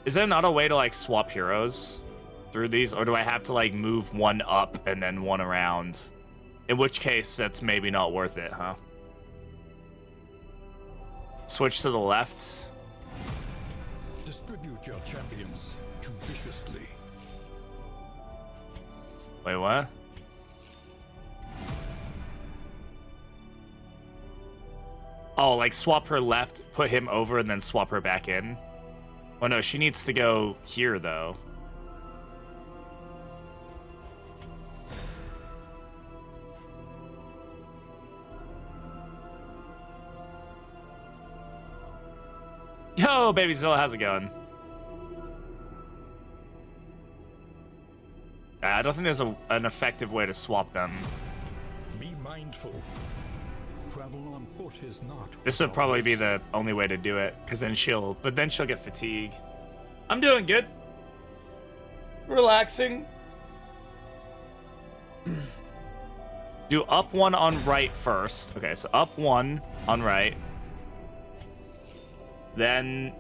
Is there not a way to, like, swap heroes through these? Or do I have to, like, move one up and then one around? In which case, that's maybe not worth it, huh? Switch to the left. Distribute your champions judiciously. Wait, what? Oh, like swap her left, put him over, and then swap her back in? Oh no, she needs to go here, though. Yo, baby Zilla, how's it going? I don't think there's an effective way to swap them. Be mindful. Travel on foot is not. This would probably be the only way to do it, because then she'll get fatigue. I'm doing good. Relaxing. Do up 1 on right first. Okay, so up 1 on right. Then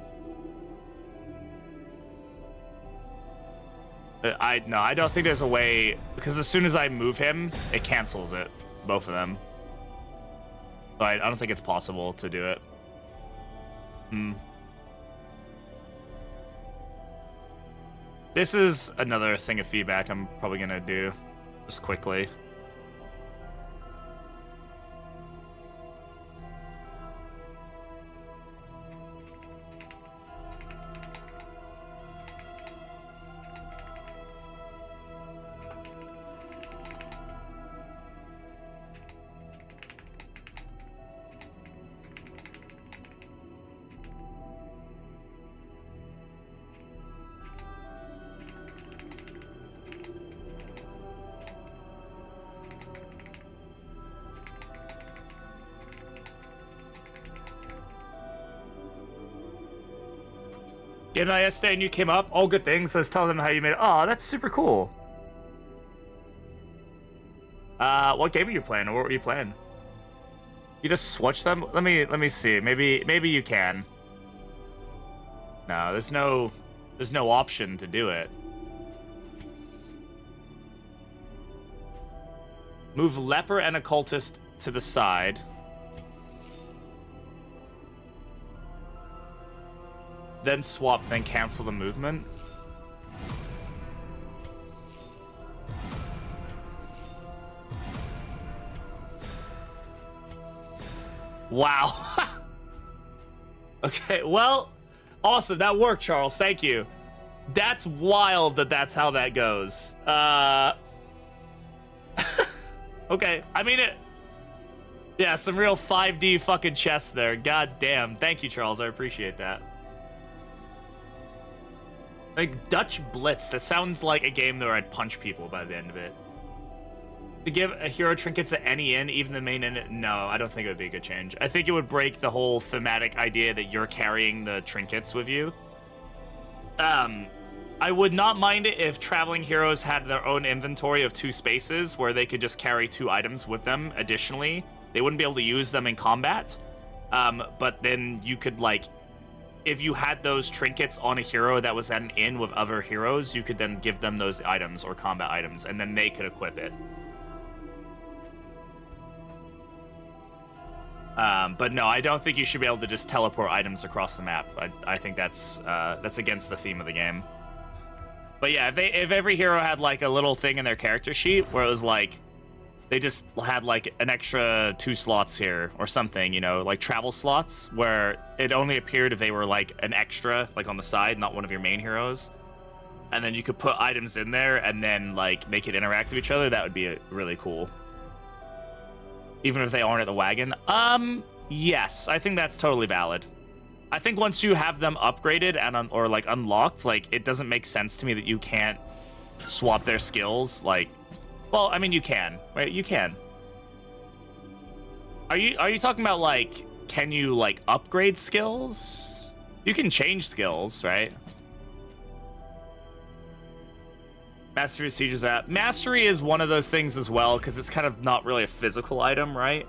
I don't think there's a way, because as soon as I move him, it cancels it, both of them. So I don't think it's possible to do it. This is another thing of feedback I'm probably gonna do just quickly. Game night yesterday and you came up. All good things. I was telling them how you made it. Oh, that's super cool. What game are you playing, or what were you playing? You just switch them? Let me see. Maybe you can. No, there's no option to do it. Move leper and occultist to the side. Then swap, then cancel the movement. Wow. Okay, well, awesome. That worked, Charles. Thank you. That's wild that's how that goes. Okay, I mean it. Yeah, some real 5D fucking chess there. God damn. Thank you, Charles. I appreciate that. Like Dutch Blitz, that sounds like a game where I'd punch people by the end of it. To give a hero trinkets at any inn, even the main inn, no, I don't think it would be a good change. I think it would break the whole thematic idea that you're carrying the trinkets with you. I would not mind it if traveling heroes had their own inventory of 2 spaces where they could just carry 2 items with them additionally. They wouldn't be able to use them in combat. But then you could, like, if you had those trinkets on a hero that was at an inn with other heroes, you could then give them those items or combat items, and then they could equip it. But no, I don't think you should be able to just teleport items across the map. I think that's against the theme of the game. But yeah, if every hero had like a little thing in their character sheet where it was like they just had like an extra 2 slots here or something, you know, like travel slots where it only appeared if they were like an extra, like on the side, not one of your main heroes. And then you could put items in there and then like make it interact with each other. That would be really cool. Even if they aren't at the wagon. Yes, I think that's totally valid. I think once you have them upgraded and or like unlocked, like it doesn't make sense to me that you can't swap their skills. Like, well, I mean, you can, right? You can. Are you talking about like, can you like upgrade skills? You can change skills, right? Mastery sieges that. Mastery is one of those things as well because it's kind of not really a physical item, right?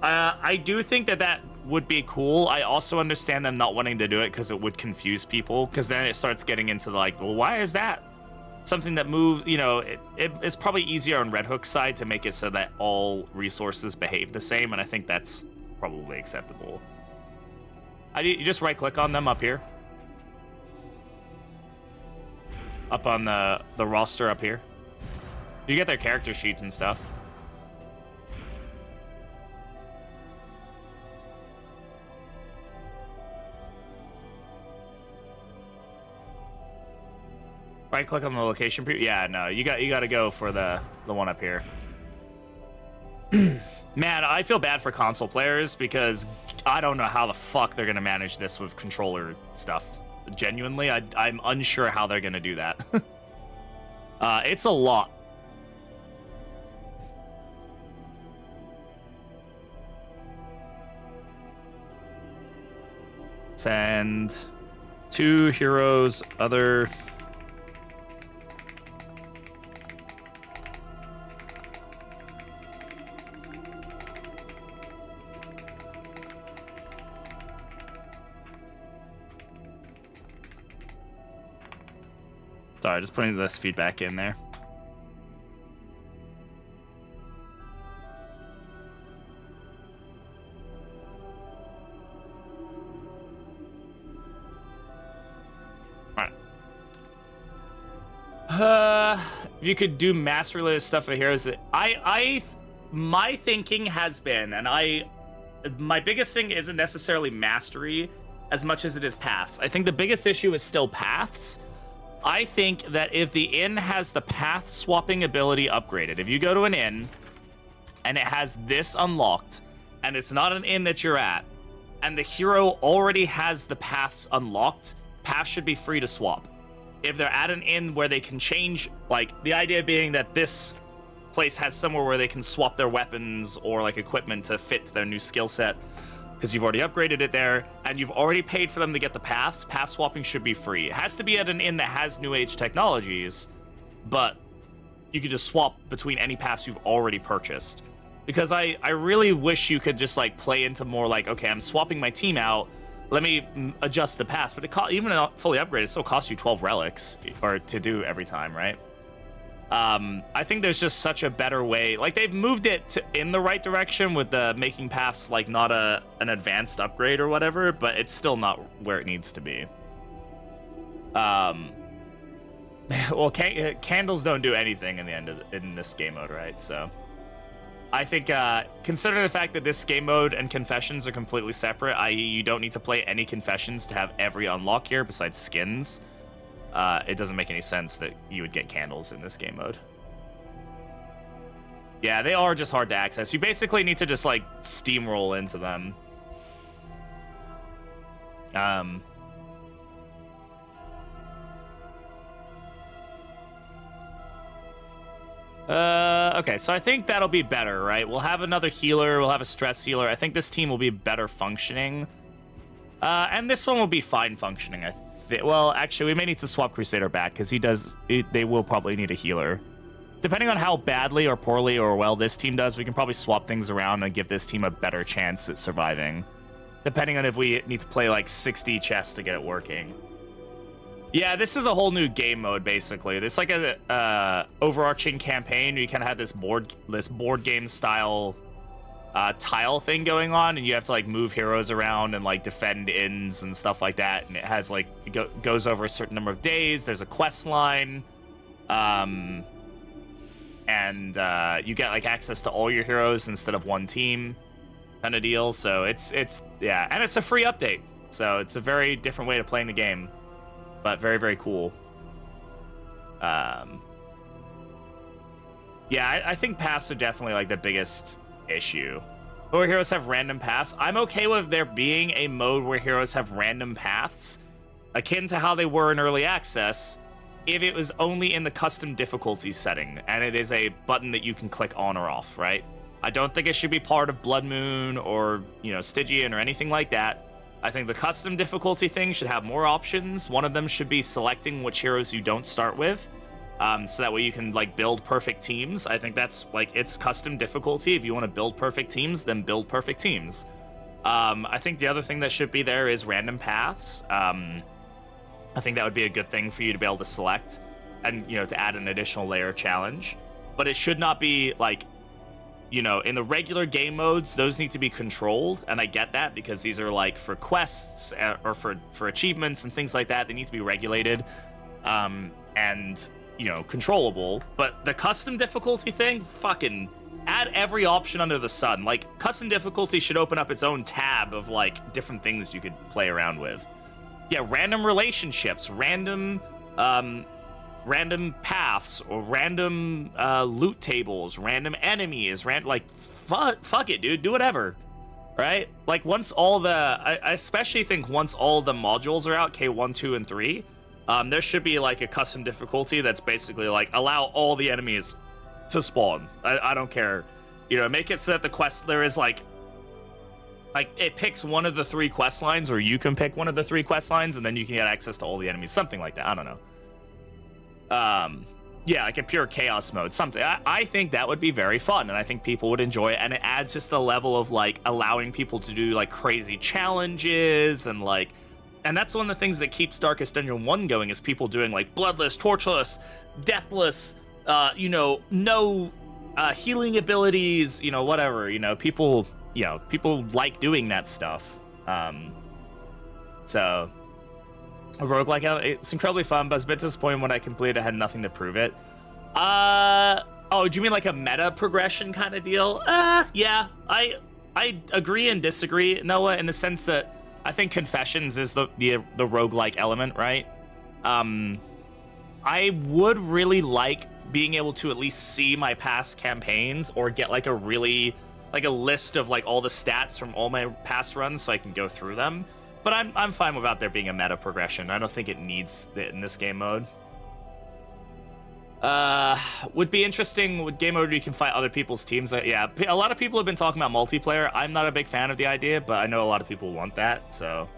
I do think that would be cool. I also understand them not wanting to do it because it would confuse people, because then it starts getting into like, well, why is that something that moves? You know, it's probably easier on Red Hook's side to make it so that all resources behave the same, and I think that's probably acceptable. You just right click on them up here, up on the roster up here. You get their character sheet and stuff. Right click on the location preview. Yeah, no, you got to go for the one up here. Man, I feel bad for console players because I don't know how the fuck they're gonna manage this with controller stuff. Genuinely, I'm unsure how they're gonna do that. It's a lot. Send 2 heroes, other. Sorry, just putting this feedback in there. If you could do master-related stuff for heroes, my thinking has been, and my biggest thing isn't necessarily mastery as much as it is paths. I think the biggest issue is still paths. I think that if the inn has the path swapping ability upgraded, if you go to an inn and it has this unlocked, and it's not an inn that you're at, and the hero already has the paths unlocked, paths should be free to swap. If they're at an inn where they can change, like, the idea being that this place has somewhere where they can swap their weapons or, like, equipment to fit their new skill set, because you've already upgraded it there, and you've already paid for them to get the paths, path swapping should be free. It has to be at an inn that has new age technologies, but you could just swap between any paths you've already purchased. Because I really wish you could just, like, play into more, like, okay, I'm swapping my team out, let me adjust the pass, but even fully upgraded, it still costs you 12 relics or to do every time, right? I think there's just such a better way. Like, they've moved it in the right direction with the making paths like not an advanced upgrade or whatever, but it's still not where it needs to be. Well, candles don't do anything in this game mode, right? So I think, considering the fact that this game mode and confessions are completely separate, i.e. you don't need to play any confessions to have every unlock here besides skins, it doesn't make any sense that you would get candles in this game mode. Yeah, they are just hard to access. You basically need to just, like, steamroll into them. Okay, so I think that'll be better, right? We'll have another healer, we'll have a stress healer. I think this team will be better functioning. And this one will be fine functioning, I think. Well, actually, we may need to swap Crusader back, because they will probably need a healer. Depending on how badly or poorly or well this team does, we can probably swap things around and give this team a better chance at surviving. Depending on if we need to play, like, 60 chess to get it working. Yeah, this is a whole new game mode, basically. It's like a overarching campaign. You kind of have this board game style tile thing going on, and you have to, like, move heroes around and, like, defend inns and stuff like that. And it has, like, goes over a certain number of days. There's a quest line, and you get, like, access to all your heroes instead of one team, kind of deal. So it's yeah, and it's a free update, so it's a very different way to playing the game. But very, very cool. Yeah, I think paths are definitely, like, the biggest issue. Where heroes have random paths. I'm okay with there being a mode where heroes have random paths, akin to how they were in early access, if it was only in the custom difficulty setting, and it is a button that you can click on or off, right? I don't think it should be part of Bloodmoon or, you know, Stygian or anything like that. I think the custom difficulty thing should have more options. One of them should be selecting which heroes you don't start with, so that way you can, like, build perfect teams. I think that's, like, it's custom difficulty. If you want to build perfect teams, then build perfect teams. I think the other thing that should be there is random paths. I think that would be a good thing for you to be able to select and, you know, to add an additional layer challenge. But it should not be, like, you know, in the regular game modes, those need to be controlled, and I get that, because these are, like, for quests or for achievements and things like that. They need to be regulated and, you know, controllable. But the custom difficulty thing, fucking add every option under the sun. Like, custom difficulty should open up its own tab of, like, different things you could play around with. Yeah, random relationships, random paths, or random loot tables, random enemies, like, fuck it, dude, do whatever, right? Like, once all I especially think once all the modules are out, K1, 2, and 3, there should be, like, a custom difficulty that's basically, like, allow all the enemies to spawn. I don't care. You know, make it so that the quest, there is, like, it picks one of the 3 quest lines, or you can pick one of the 3 quest lines, and then you can get access to all the enemies, something like that. I don't know. Yeah, like a pure chaos mode, something. I think that would be very fun, and I think people would enjoy it, and it adds just a level of, like, allowing people to do, like, crazy challenges and, like, And that's one of the things that keeps Darkest Dungeon 1 going, is people doing like bloodless, torchless, deathless, no healing abilities, whatever, people like doing that stuff. So a roguelike, it's incredibly fun, but I was a bit disappointed when I completed it, had nothing to prove it. Oh, do you mean like a meta progression kind of deal? Yeah, I agree and disagree, Noah, in the sense that I think Confessions is the roguelike element, right? I would really like being able to at least see my past campaigns, or get like a list of like all the stats from all my past runs so I can go through them. But I'm fine without there being a meta progression. I don't think it needs it in this game mode. Would be interesting with game mode where you can fight other people's teams. Yeah, a lot of people have been talking about multiplayer. I'm not a big fan of the idea, but I know a lot of people want that, so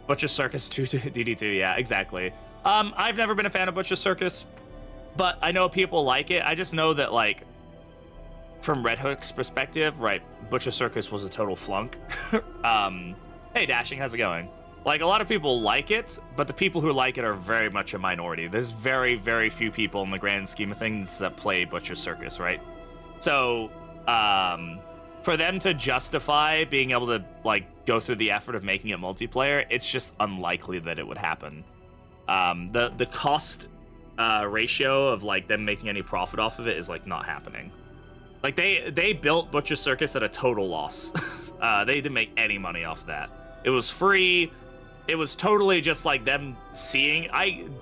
Butcher Circus 2 ddII, yeah, exactly. I've never been a fan of Butcher Circus, but I know people like it. I just know that, like, from Red Hook's perspective, right, Butcher Circus was a total flunk. Hey, Dashing, how's it going? Like, a lot of people like it, but the people who like it are very much a minority. There's very, very few people in the grand scheme of things that play Butcher Circus, right? So, for them to justify being able to, like, go through the effort of making it multiplayer, it's just unlikely that it would happen. The cost ratio of, like, them making any profit off of it is, like, not happening. Like, they built Butcher Circus at a total loss. They didn't make any money off of that. It was free. It was totally just like them seeing.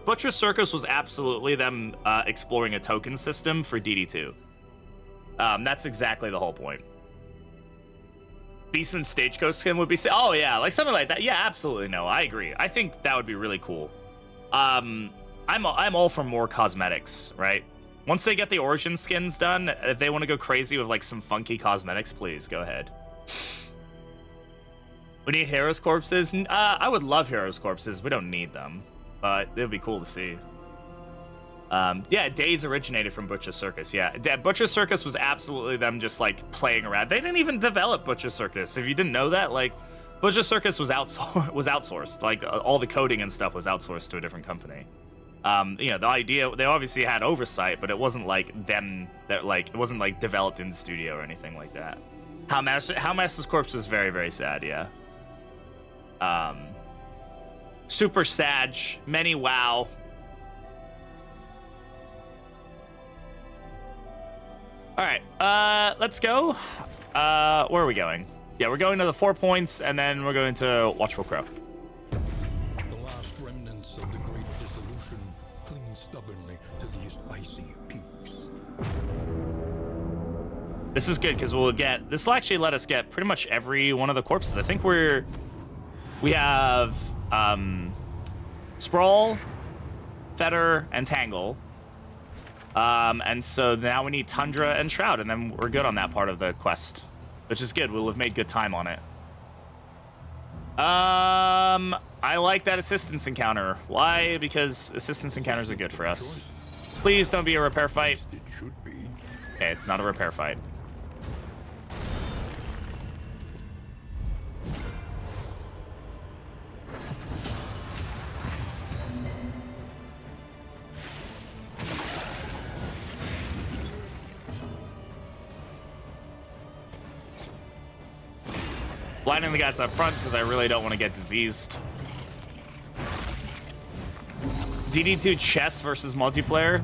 Butcher Circus was absolutely them exploring a token system for ddII. That's exactly the whole point. Beastman Stagecoach skin would be. Oh yeah, like something like that. Yeah, absolutely. No, I agree. I think that would be really cool. I'm all for more cosmetics, right? Once they get the origin skins done, if they want to go crazy with like some funky cosmetics, please go ahead. We need Heroes Corpses? I would love Heroes Corpses. We don't need them, but it would be cool to see. Yeah, Days originated from Butcher Circus, yeah. Butcher Circus was absolutely them just, like, playing around. They didn't even develop Butcher Circus. If you didn't know that, like, Butcher Circus was outsourced. Like, all the coding and stuff was outsourced to a different company. The idea, they obviously had oversight, but it wasn't, like, them, that, like, it wasn't, like, developed in the studio or anything like that. How Master's Corpse is very, very sad, yeah. Super Sag, many WoW. All right, let's go. Where are we going? Yeah, we're going to the 4 points, and then we're going to Watchful Crow. The last remnants of the Great Dissolution cling stubbornly to these icy peaks. This is good, because this will actually let us get pretty much every one of the corpses. I think we have Sprawl, Fetter, and Tangle. And so now we need Tundra and Shroud, and then we're good on that part of the quest, which is good. We'll have made good time on it. I like that assistance encounter. Why? Because assistance encounters are good for us. Please don't be a repair fight. It should be. Okay, it's not a repair fight. Blinding the guys up front because I really don't want to get diseased. ddII chess versus multiplayer.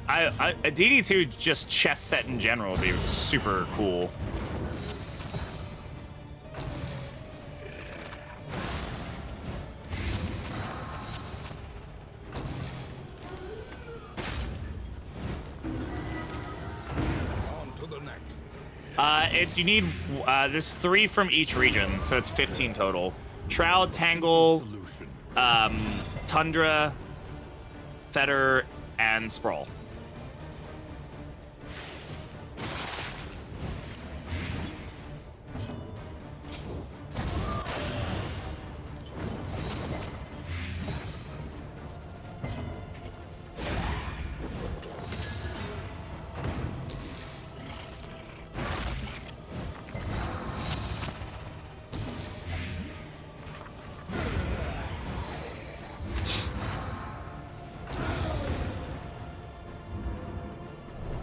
A ddII just chess set in general would be super cool. On to the next. You need, there's 3 from each region, so it's 15 total. Shroud, Tangle, Tundra, Fetter, and Sprawl.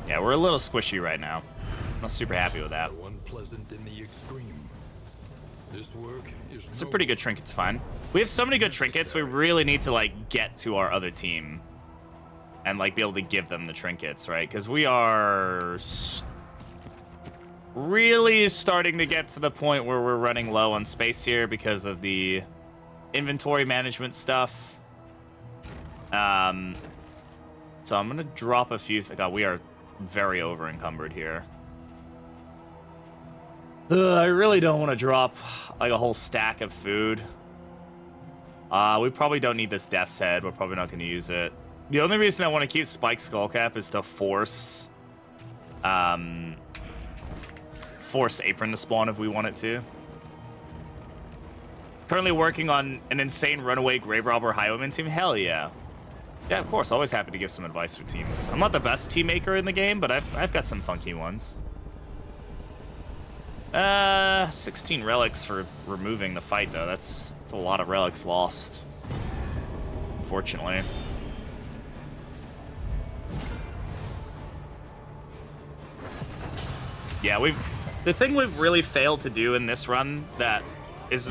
Yeah, we're a little squishy right now. I'm not super happy with that. Unpleasant in the extreme. This work is It's a pretty good trinket to find. We have so many good trinkets, we really need to, like, get to our other team and, like, be able to give them the trinkets, right? Because we are really starting to get to the point where we're running low on space here because of the inventory management stuff. So I'm going to drop a few... God, we are very over-encumbered here. I really don't want to drop like a whole stack of food. We probably don't need this Death's Head. We're probably not going to use it. The only reason I want to keep Spike Skullcap is to force Apron to spawn if we want it to. Currently working on an insane runaway Grave Robber Highwayman team. Hell yeah. Yeah, of course. Always happy to give some advice for teams. I'm not the best team maker in the game, but I've got some funky ones. 16 relics for removing the fight, though. That's a lot of relics lost. Unfortunately. Yeah, the thing we've really failed to do in this run that is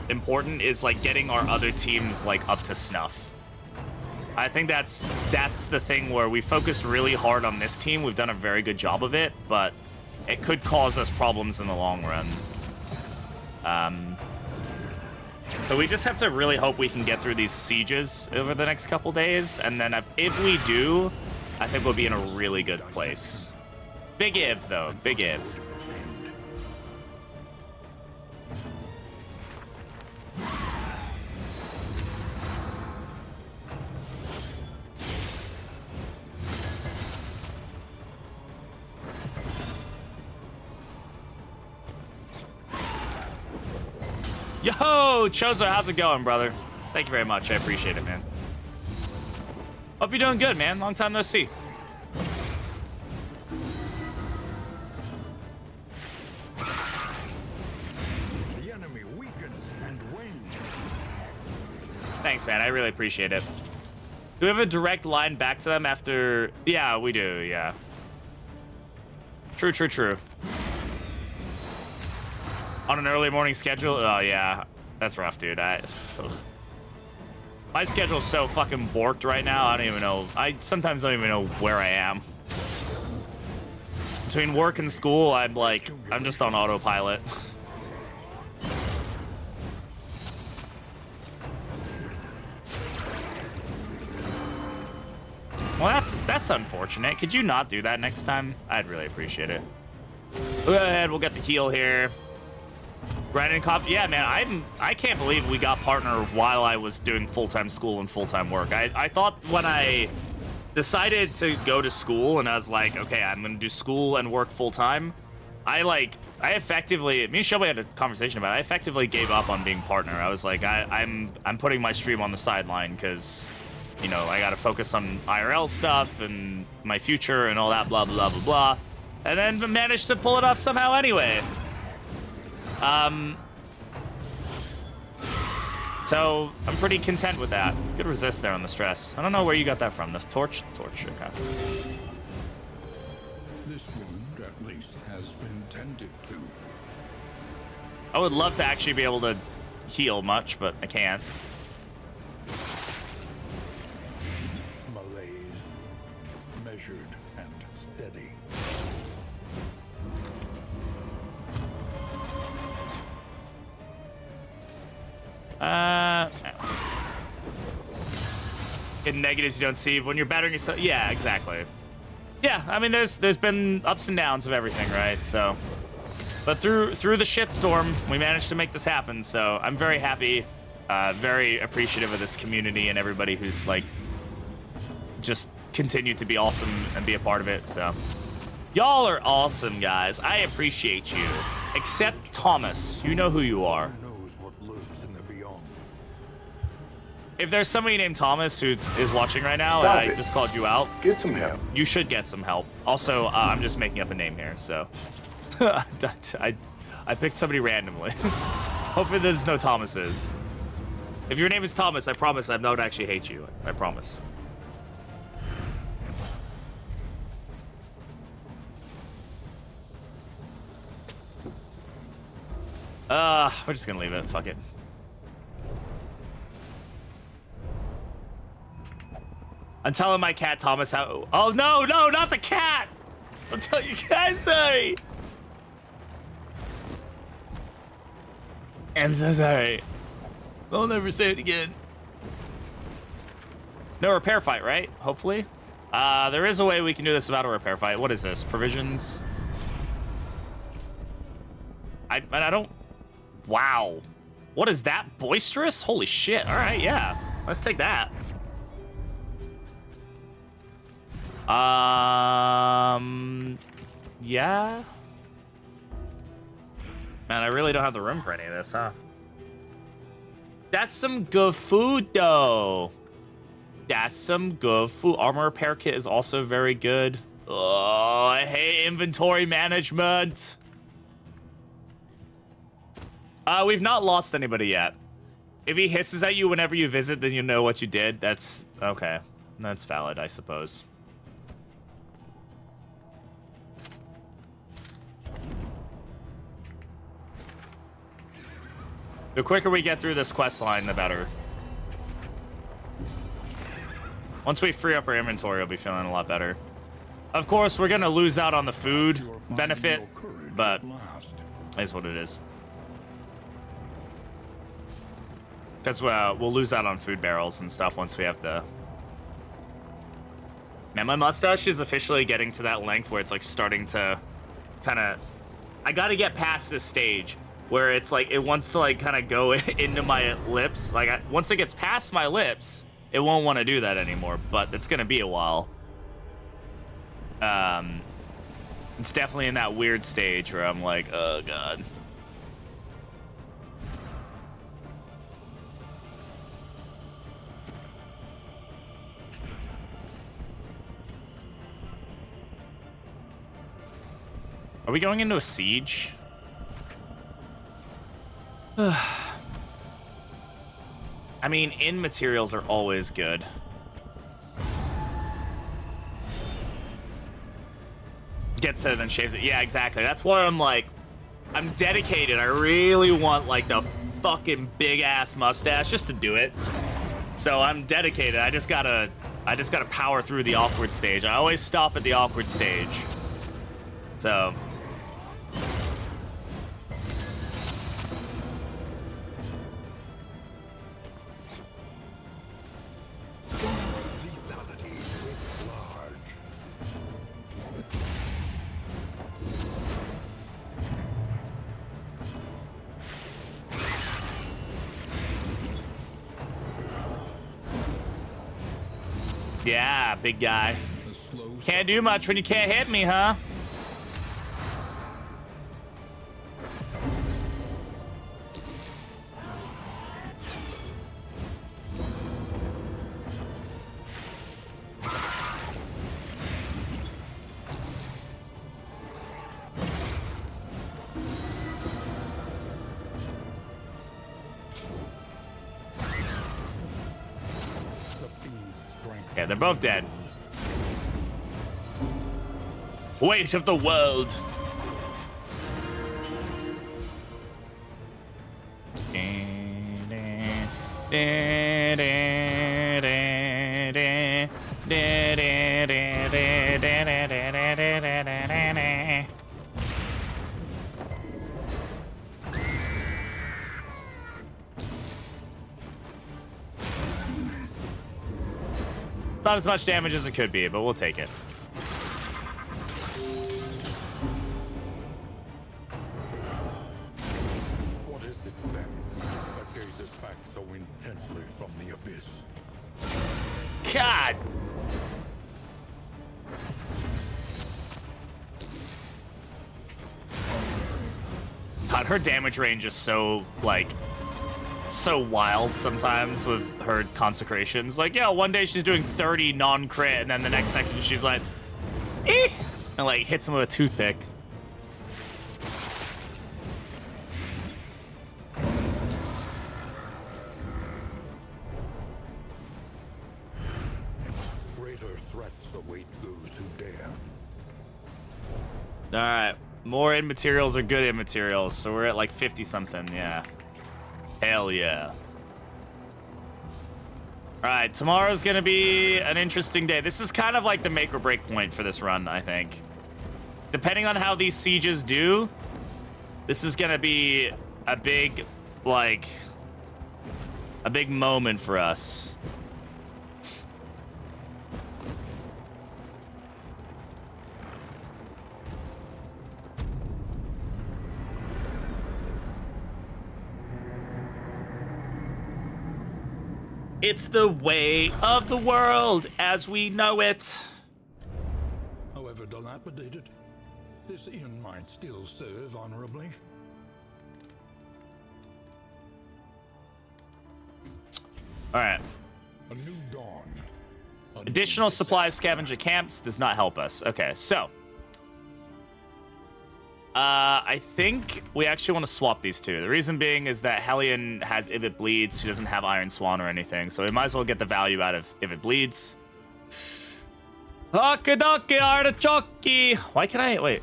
important is like getting our other teams like up to snuff. I think that's the thing where we focused really hard on this team. We've done a very good job of it, but it could cause us problems in the long run. So we just have to really hope we can get through these sieges over the next couple days, and then if we do, I think we'll be in a really good place. Big if, though. Big if. Yo, Chozo, how's it going, brother? Thank you very much. I appreciate it, man. Hope you're doing good, man. Long time no see. the enemy weakened and waned. Thanks, man. I really appreciate it. Do we have a direct line back to them after... Yeah, we do, yeah. True, true, true. On an early morning schedule? Oh, yeah. That's rough, dude. My schedule's so fucking borked right now, I don't even know. I sometimes don't even know where I am. Between work and school, I'm just on autopilot. Well, that's unfortunate. Could you not do that next time? I'd really appreciate it. Go ahead, we'll get the heal here. Brandon Cop, yeah, man, I can't believe we got partner while I was doing full-time school and full-time work. I thought when I decided to go to school and I was like, okay, I'm gonna do school and work full-time, I effectively, me and Shelby had a conversation about it, I effectively gave up on being partner. I was like, I'm putting my stream on the sideline because, you know, I gotta focus on IRL stuff and my future and all that, blah, blah, blah, blah. And then managed to pull it off somehow anyway. So I'm pretty content with that. Good resist there on the stress. I don't know where you got that from. This torch, okay. This wound, at least, has been tended to. I would love to actually be able to heal much, but I can't. Malaise, measured and steady. In negatives you don't see when you're battering yourself. Yeah, exactly. Yeah, I mean there's been ups and downs of everything, right? So, but through the shitstorm, we managed to make this happen. So I'm very happy, very appreciative of this community and everybody who's like just continued to be awesome and be a part of it. So y'all are awesome, guys. I appreciate you. Except Thomas, you know who you are. If there's somebody named Thomas who is watching right now, and I just called you out, get some help. You should get some help. Also, I'm just making up a name here, so I picked somebody randomly. Hopefully, there's no Thomases. If your name is Thomas, I promise I don't actually hate you. I promise. We're just gonna leave it. Fuck it. I'm telling my cat Thomas how. Oh no, no, not the cat! I'll tell you guys, sorry. I'm so sorry. I'll never say it again. No repair fight, right? Hopefully. There is a way we can do this without a repair fight. What is this? Provisions? I don't... Wow. What is that? Boisterous? Holy shit. All right, yeah. Let's take that. Yeah. Man, I really don't have the room for any of this, huh? That's some good food, though. That's some good food. Armor repair kit is also very good. Oh, I hate inventory management. We've not lost anybody yet. If he hisses at you whenever you visit, then you know what you did. That's okay. That's valid, I suppose. The quicker we get through this quest line, the better. Once we free up our inventory, we'll be feeling a lot better. Of course, we're gonna lose out on the food benefit, but it is what it is. Because we'll lose out on food barrels and stuff once we have the... Man, my mustache is officially getting to that length where it's like starting to kind of... I gotta get past this stage where it's like it wants to like kind of go into my lips. Like once it gets past my lips, it won't want to do that anymore, but it's gonna be a while. It's definitely in that weird stage where I'm like, oh god. Are we going into a siege? I mean, in materials are always good. Gets to it, then shaves it. Yeah, exactly. That's why I'm like, I'm dedicated. I really want like the fucking big ass mustache just to do it. So I'm dedicated. I just gotta power through the awkward stage. I always stop at the awkward stage. So. Yeah, big guy. Can't do much when you can't hit me, huh? Yeah, they're both dead. Weight of the world. Not as much damage as it could be, but we'll take it. What is it then that gazes back so intently from the abyss? God! God, her damage range is so, like, so wild sometimes with her consecrations. Like, yeah, one day she's doing 30 non-crit, and then the next second she's like, eh, and like hits him with a toothpick. Greater threats await those who dare. All right, More in materials are good in materials, so we're at like 50 something. Yeah. Hell yeah. All right, tomorrow's gonna be an interesting day. This is kind of like the make or break point for this run, I think. Depending on how these sieges do, this is gonna be a big, like, a big moment for us. It's the way of the world as we know it. However dilapidated, this inn might still serve honorably. All right. A new dawn. Additional supply scavenger camps does not help us. Okay, so. I think we actually want to swap these two. The reason being is that Hellion has If It Bleeds. She doesn't have Iron Swan or anything, so we might as well get the value out of If It Bleeds. Okidoki artichoke. Why can I wait?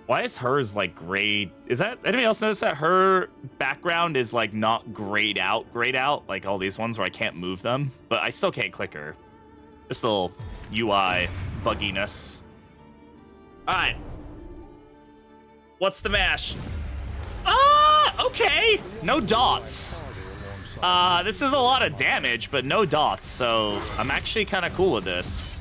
Why is hers like grayed? Is that anybody else notice that her background is like not grayed out like all these ones where I can't move them, but I still can't click her. Just a little UI bugginess. All right. What's the mash? Okay. No dots. This is a lot of damage, but no dots, so I'm actually kind of cool with this.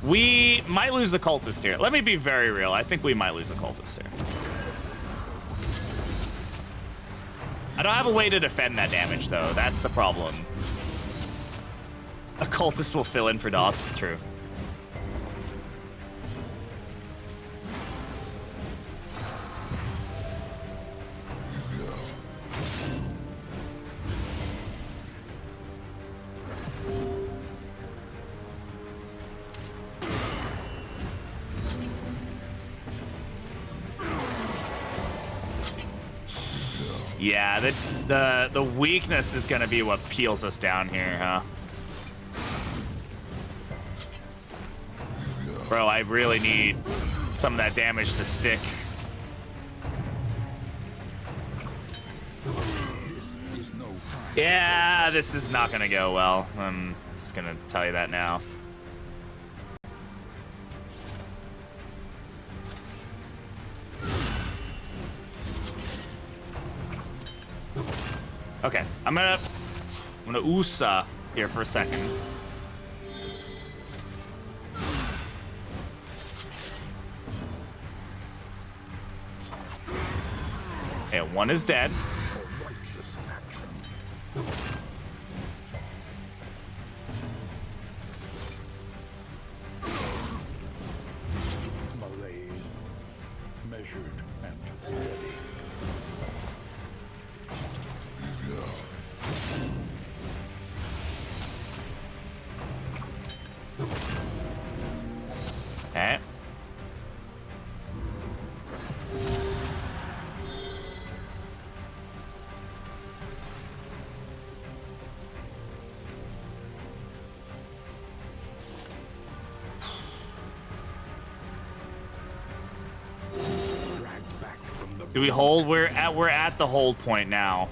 We might lose a cultist here. Let me be very real. I think we might lose a cultist here. I don't have a way to defend that damage, though. That's the problem. A cultist will fill in for dots. True. Yeah, the weakness is gonna be what peels us down here, huh? Bro, I really need some of that damage to stick. Yeah, this is not gonna go well. I'm just gonna tell you that now. Okay, I'm gonna USA here for a second. Okay, one is dead. Malaise, measured and steady. Okay. Do we hold? We're at the hold point now.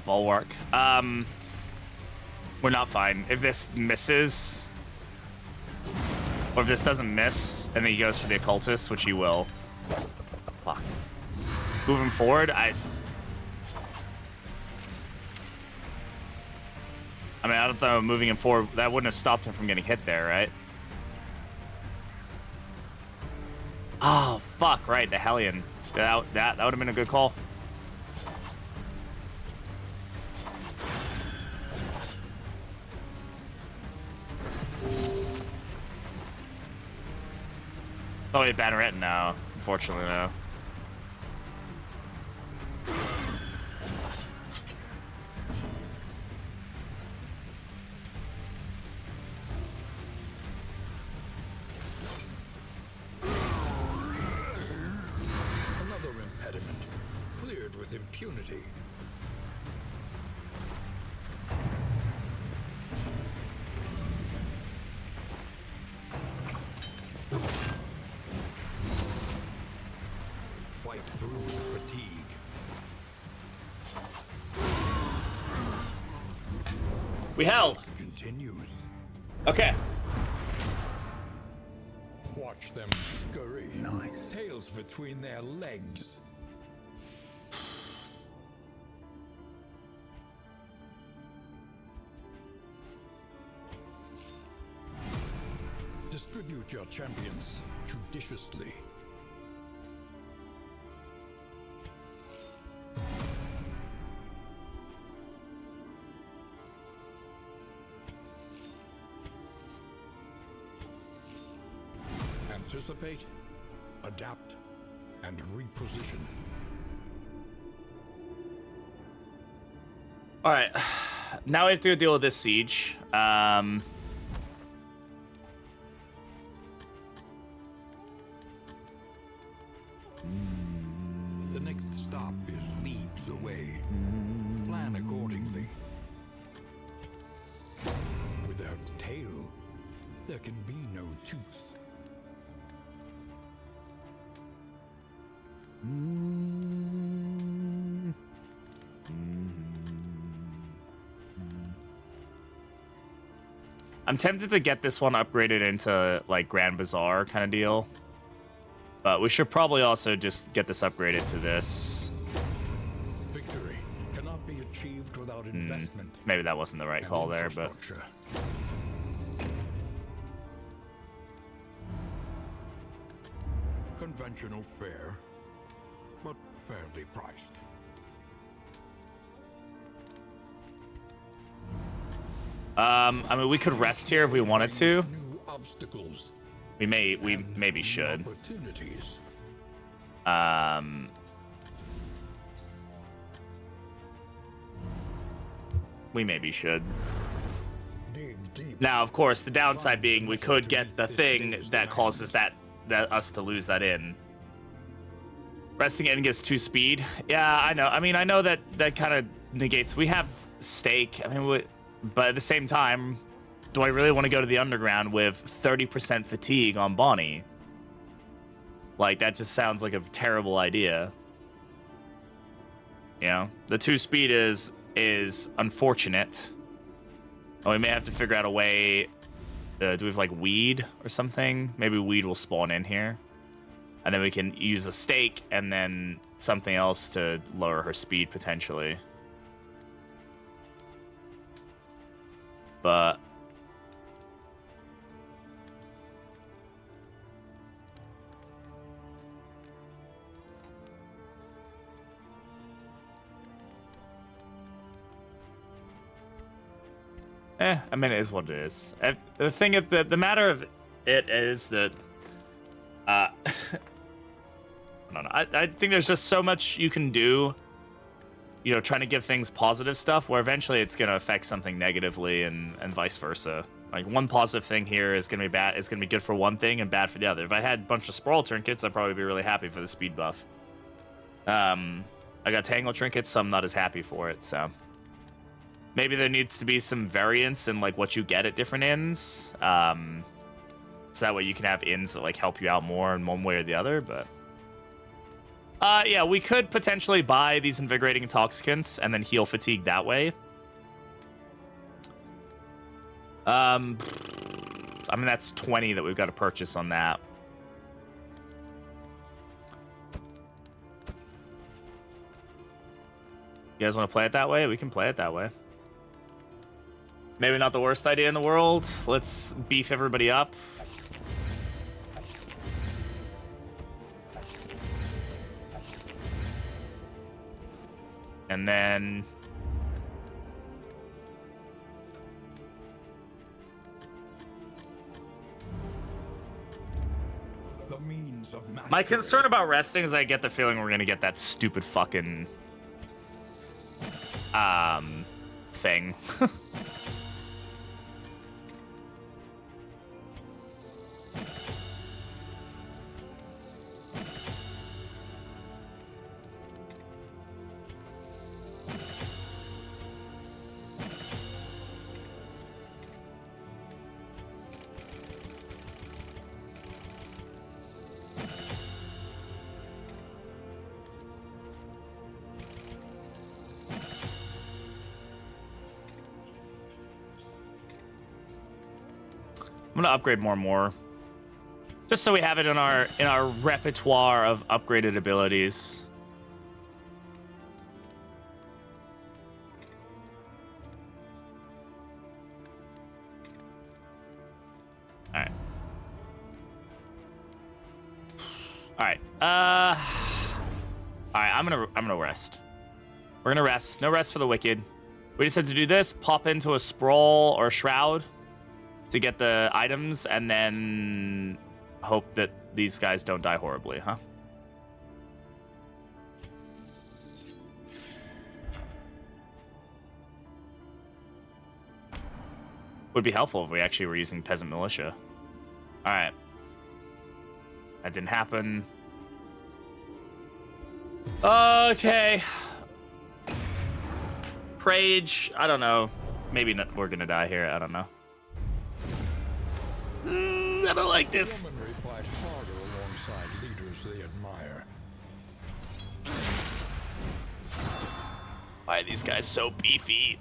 bulwark. We're not fine. If this misses, or if this doesn't miss, and then he goes for the occultist, which he will. Fuck. Moving forward, I mean, I don't know. Moving him forward, that wouldn't have stopped him from getting hit there, right? Oh fuck! Right, the Hellion. That would have been a good call. Oh wait, Banneret? No, unfortunately no. Another impediment, cleared with impunity. Fight through the fatigue. We held. Continues. Okay. Watch them scurry. Tails between their legs. Distribute your champions judiciously. Anticipate, adapt, and reposition. All right. Now we have to deal with this siege. The next stop is leagues away. Plan accordingly. Without tail, there can be no tooth. I'm tempted to get this one upgraded into like Grand Bazaar kind of deal, but we should probably also just get this upgraded to this. Victory cannot be achieved without investment. Maybe that wasn't the right and call there, but infrastructure. Conventional fare, but fairly priced. I mean, we could rest here if we wanted to. New obstacles. We maybe should. Opportunities. We maybe should. Dig deep. Now, of course, the downside being we could get the thing that causes that us to lose that in. Resting in gives 2 speed. Yeah, I know. I mean, I know that kind of negates. We have stake. I mean, but at the same time, do I really want to go to the underground with 30% fatigue on Bonnie? Like, that just sounds like a terrible idea. You know, the 2 speed is unfortunate. Oh, we may have to figure out a way. Do we have like weed or something? Maybe weed will spawn in here, and then we can use a stake and then something else to lower her speed potentially. But I mean, it is what it is. The thing is, the matter of it is that I don't know. I think there's just so much you can do, you know, trying to give things positive stuff, where eventually it's going to affect something negatively, and vice versa. Like, one positive thing here is going to be bad. It's going to be good for one thing and bad for the other. If I had a bunch of sprawl trinkets, I'd probably be really happy for the speed buff. I got tangle trinkets, so I'm not as happy for it. So maybe there needs to be some variance in like what you get at different inns, so that way you can have inns that like help you out more in one way or the other. But Yeah, we could potentially buy these invigorating intoxicants and then heal fatigue that way. I mean, that's 20 that we've got to purchase on that. You guys want to play it that way? We can play it that way. Maybe not the worst idea in the world. Let's beef everybody up. And then... The means of My mastery. concern about resting is I get the feeling we're gonna get that stupid fucking... thing. I'm gonna upgrade more and more, just so we have it in our repertoire of upgraded abilities. All right. All right. All right. I'm gonna rest. We're gonna rest. No rest for the wicked. We just had to do this. Pop into a sprawl or a shroud to get the items, and then hope that these guys don't die horribly, huh? Would be helpful if we actually were using peasant militia. All right. That didn't happen. Okay. Prage, I don't know. Maybe not, we're gonna die here, I don't know. I don't like this. Yeomanry fight harder alongside leaders they admire. Why are these guys so beefy?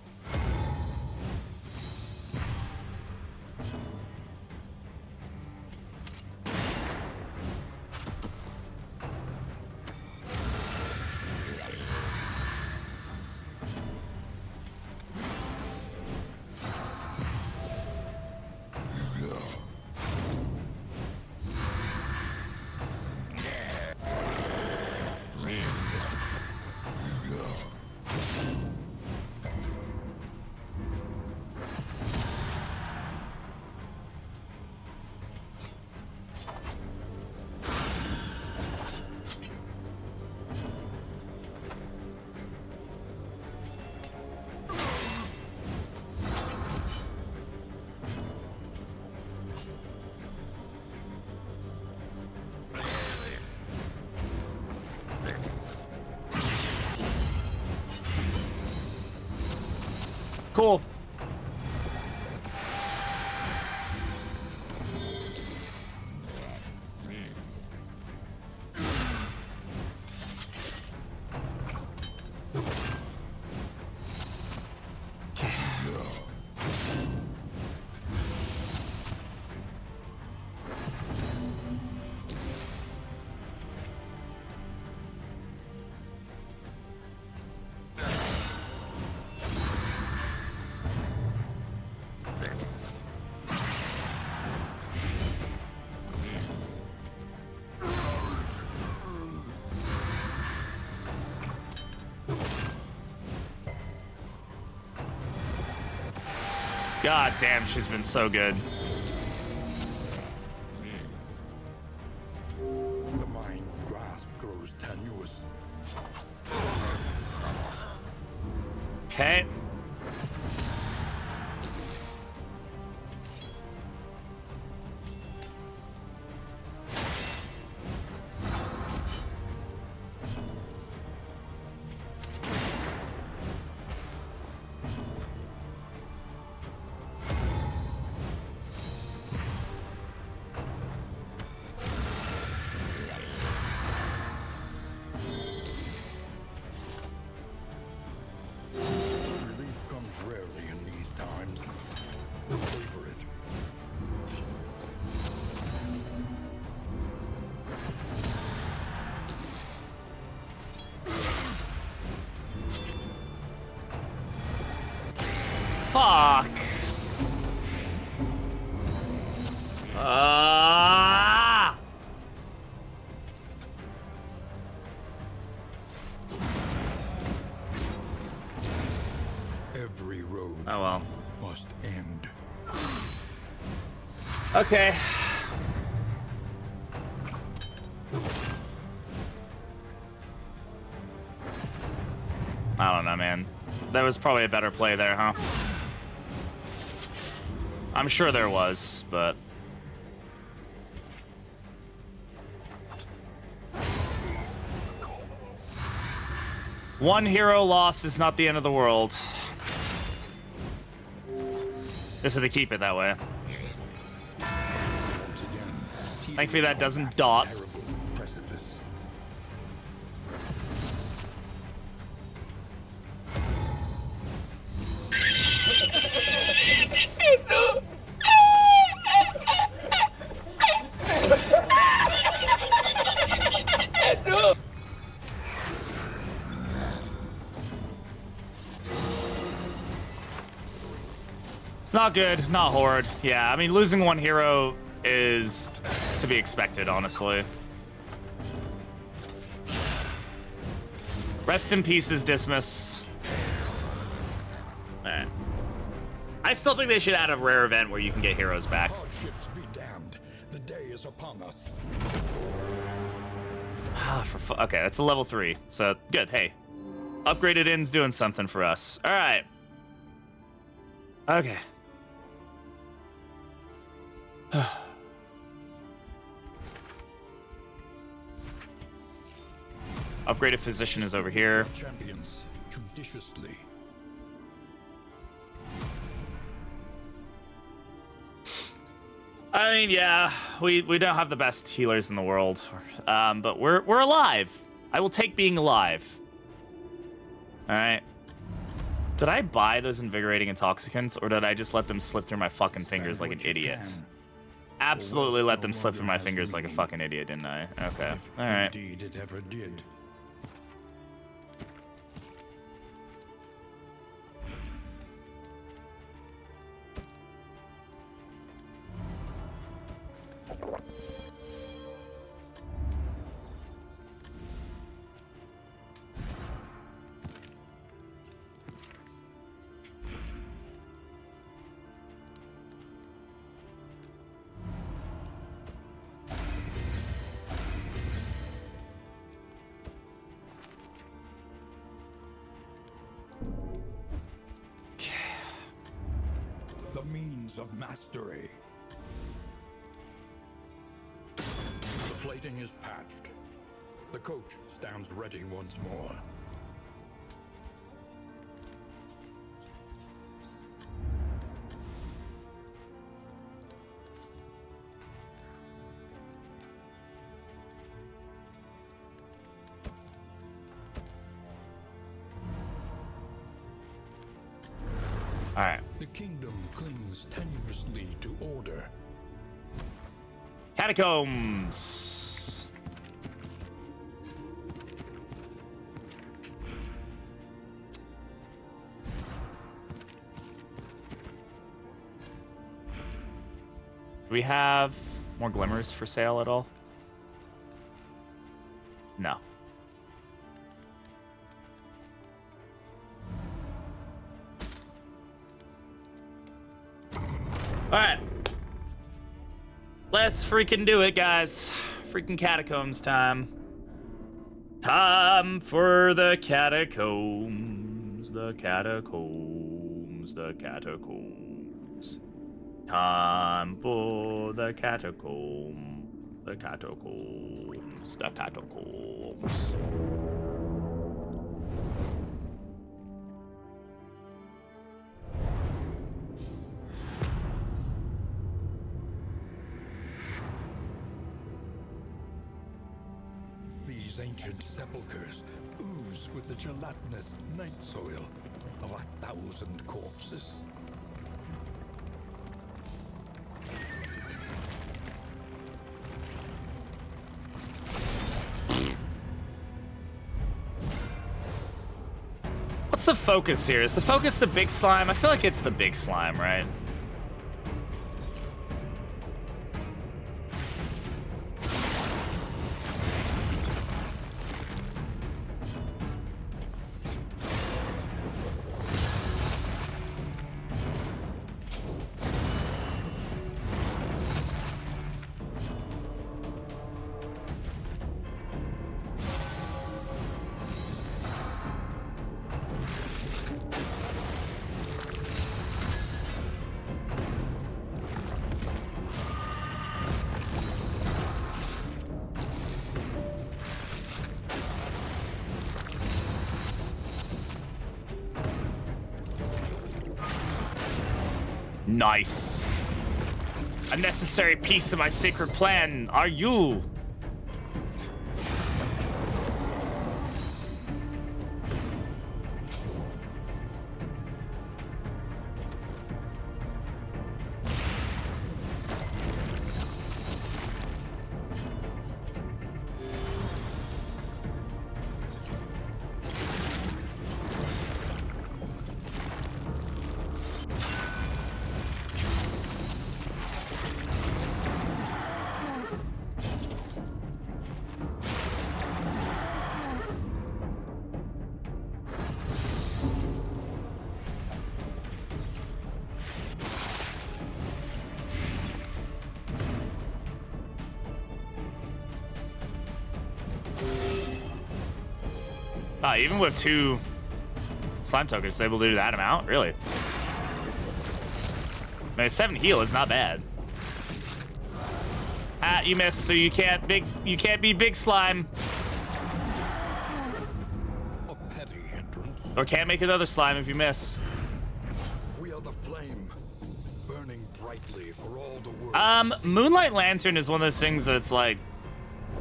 Cool. God damn, she's been so good. The mind's grasp grows tenuous. Okay. Favor it. Fuck. Ah! Every road Oh well. must end. Okay. I don't know, man. That was probably a better play there, huh? I'm sure there was, but... One hero loss is not the end of the world. Just have to keep it that way. Once again, Thankfully that doesn't dot. terrible precipice. Not good, not horrid. Yeah, I mean, losing one hero is to be expected, honestly. Rest in pieces, Dismas. Alright. I still think they should add a rare event where you can get heroes back. Hardships be damned. The day is upon us. Okay, that's a level 3. So, good. Hey. Upgraded Inn's doing something for us. Alright. Okay. Upgraded Physician is over here. Champions judiciously. I mean, yeah, we don't have the best healers in the world, but we're alive. I will take being alive. All right. Did I buy those invigorating intoxicants, or did I just let them slip through my fucking fingers like an idiot? Absolutely let them slip through my fingers like a fucking idiot, didn't I? Okay. All right. Indeed, it ever did. The means of mastery. The plating is patched. The coach stands ready once more. All right. The kingdom clings tenuously to order. Catacombs. Do we have more glimmers for sale at all? No. Alright. Let's freaking do it, guys. Freaking catacombs time. Time for the catacombs. The catacombs. The catacombs. Time for the catacomb. The catacombs. The catacombs. These ancient sepulchres ooze with the gelatinous night soil of 1,000 corpses. the focus here? Is the focus the big slime? I feel like it's the big slime, right? Nice. A necessary piece of my sacred plan are you. Even with 2 slime tokens, it's able to do that amount? Really? I mean, 7 heal is not bad. Ah, you missed, so you can't be big slime. A petty hindrance. Or can't make another slime if you miss. We are the flame, burning brightly for all the world. Moonlight Lantern is one of those things that's like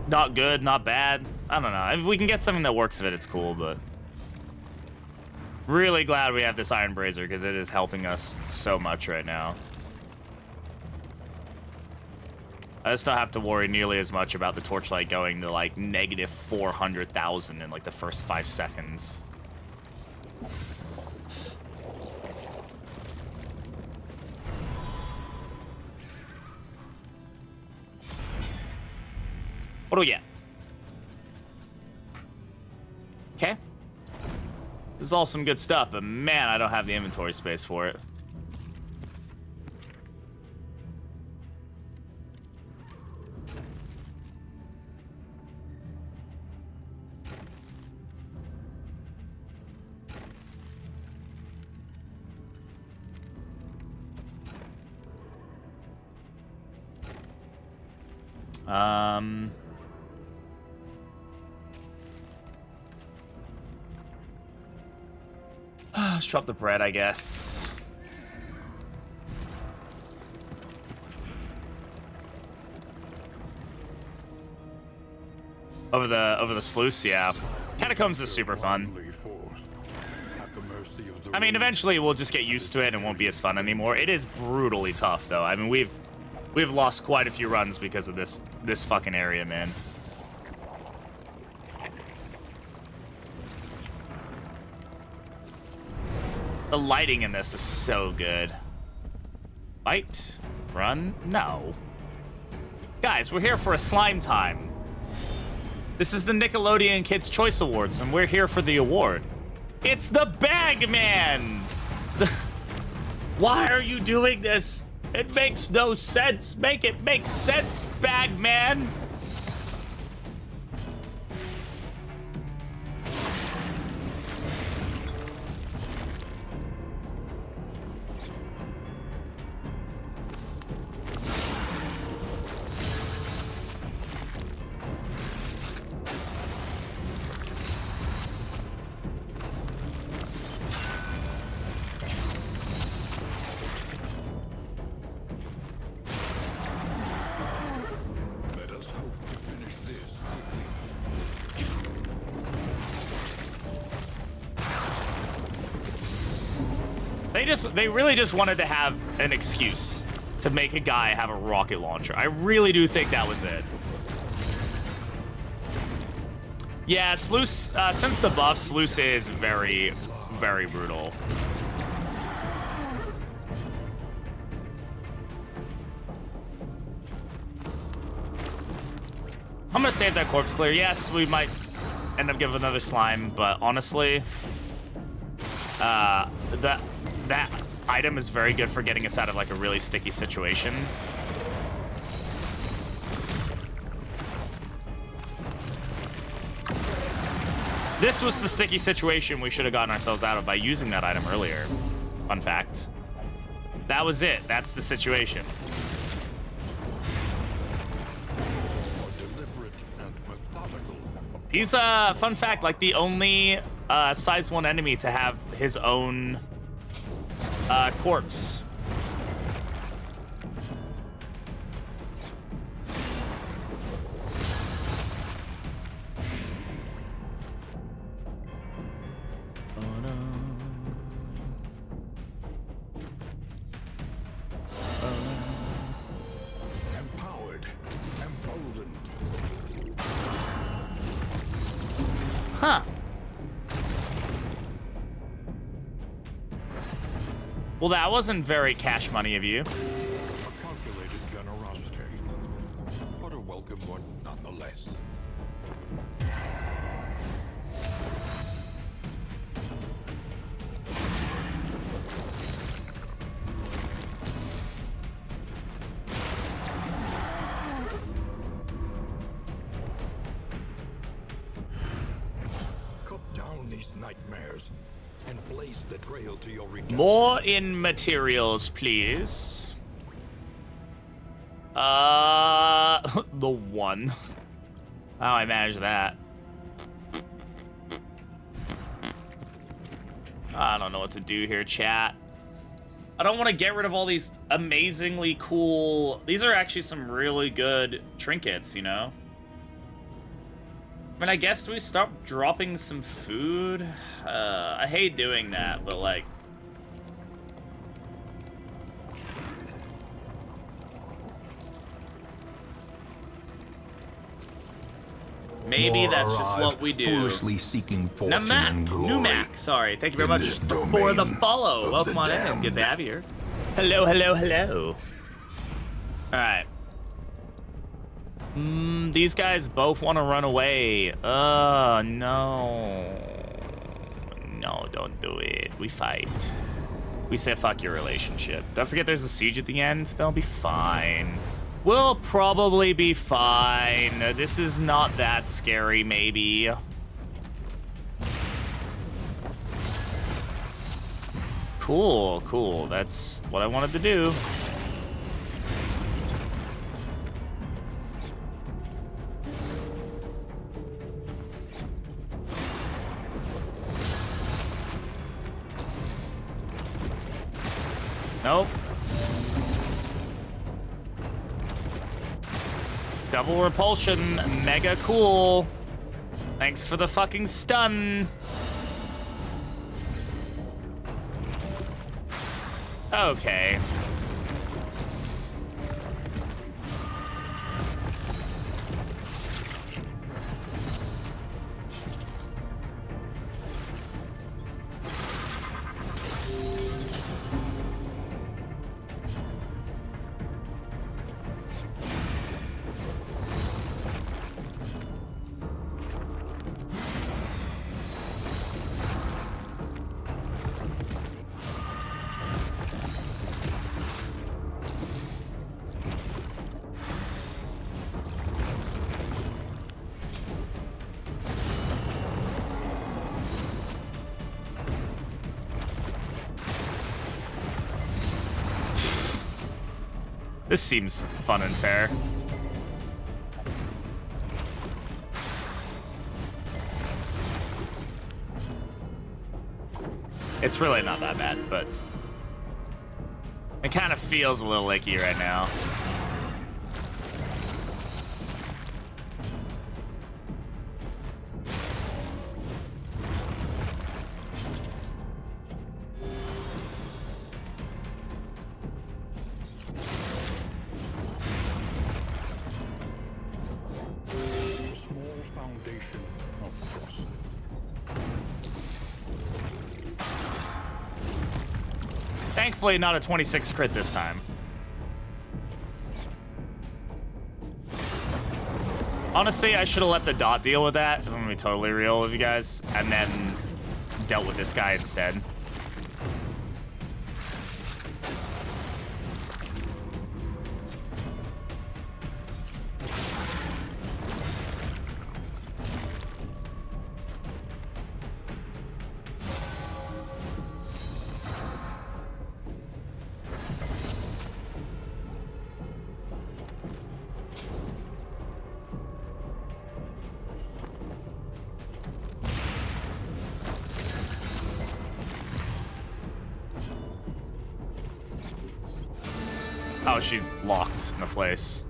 not good, not bad. I don't know. If we can get something that works with it, it's cool, but really glad we have this Iron Brazier because it is helping us so much right now. I just don't have to worry nearly as much about the torchlight going to like negative 400,000 in like the first 5 seconds. What do we get? Okay. This is all some good stuff, but man, I don't have the inventory space for it. Let's drop the bread, I guess. Over the sluice, yeah. Catacombs is super fun. I mean, eventually we'll just get used to it and won't be as fun anymore. It is brutally tough, though. I mean, we've lost quite a few runs because of this fucking area, man. The lighting in this is so good. Fight? Run? No. Guys, we're here for a slime time. This is the Nickelodeon Kids' Choice Awards, and we're here for the award. It's the Bagman! Why are you doing this? It makes no sense. Make it make sense, Bagman! They really just wanted to have an excuse to make a guy have a rocket launcher. I really do think that was it. Yeah, Sluice, since the buff, Sluice is very, very brutal. I'm gonna save that corpse clear. Yes, we might end up giving another slime, but honestly, that item is very good for getting us out of like a really sticky situation. This was the sticky situation we should have gotten ourselves out of by using that item earlier. Fun fact. That was it. That's the situation. He's fun fact, like the only size 1 enemy to have his own corpse. Empowered, emboldened. Huh. Well, that wasn't very cash money of you. A calculated generosity, but a welcome one nonetheless. Cut down these nightmares and blaze the trail to your redemption. More in materials, please. The 1. How I manage that? I don't know what to do here, chat. I don't want to get rid of all these amazingly cool... These are actually some really good trinkets, you know? I mean, I guess we stop dropping some food. I hate doing that, but like... Maybe More that's just arrive, what we do. Foolishly seeking fortune Namak, and glory. Numak, sorry. Thank you very in much this for the domain follow. of Welcome the on in. damned. Good to have you here. Hello, hello, hello. Alright. These guys both want to run away. No. No, don't do it. We fight. We say fuck your relationship. Don't forget there's a siege at the end. They'll be fine. We'll probably be fine. This is not that scary, maybe. Cool, cool. That's what I wanted to do. Nope. Double repulsion, mega cool. Thanks for the fucking stun. Okay. This seems fun and fair. It's really not that bad, but it kind of feels a little icky right now. Thankfully, not a 26 crit this time. Honestly, I should have let the dot deal with that. I'm gonna be totally real with you guys, and then dealt with this guy instead. Oh, she's locked in a place.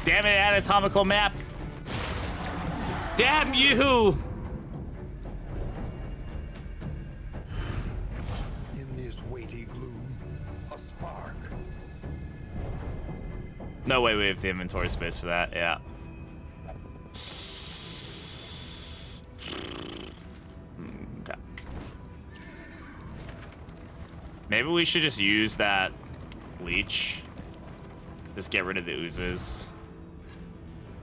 Damn it, anatomical map. Damn you! In this weighty gloom, a spark. No way we have the inventory space for that, yeah. Okay. Maybe we should just use that leech. Just get rid of the oozes.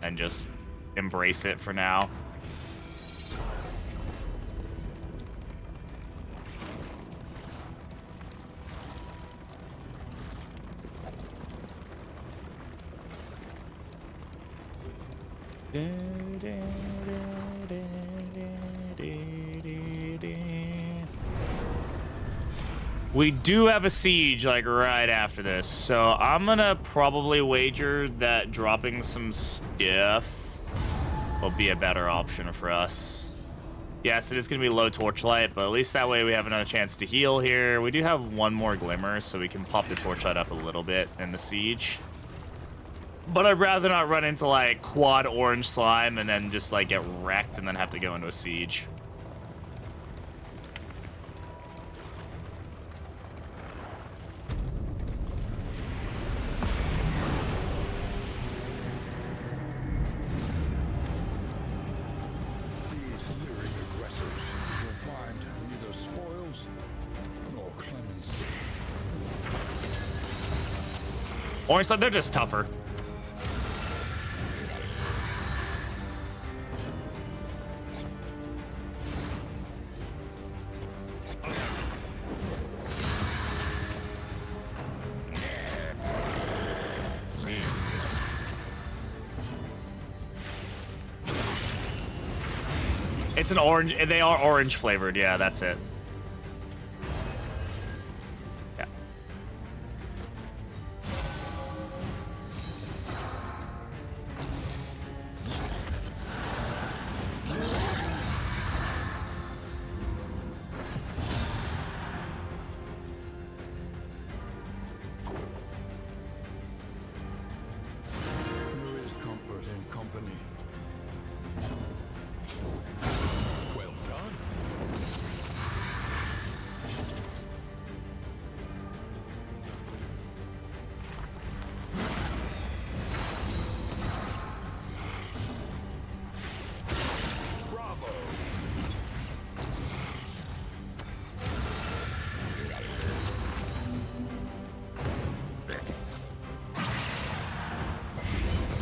And just embrace it for now. We do have a siege, like, right after this, so I'm gonna probably wager that dropping some stuff will be a better option for us. Yes, it is gonna be low torchlight, but at least that way we have another chance to heal here. We do have one more glimmer, so we can pop the torchlight up a little bit in the siege. But I'd rather not run into, like, quad orange slime and then just, like, get wrecked and then have to go into a siege. Orange slime, they're just tougher. It's an orange, they are orange flavored, yeah, that's it. Yeah. There is comfort in company. Well done. Bravo.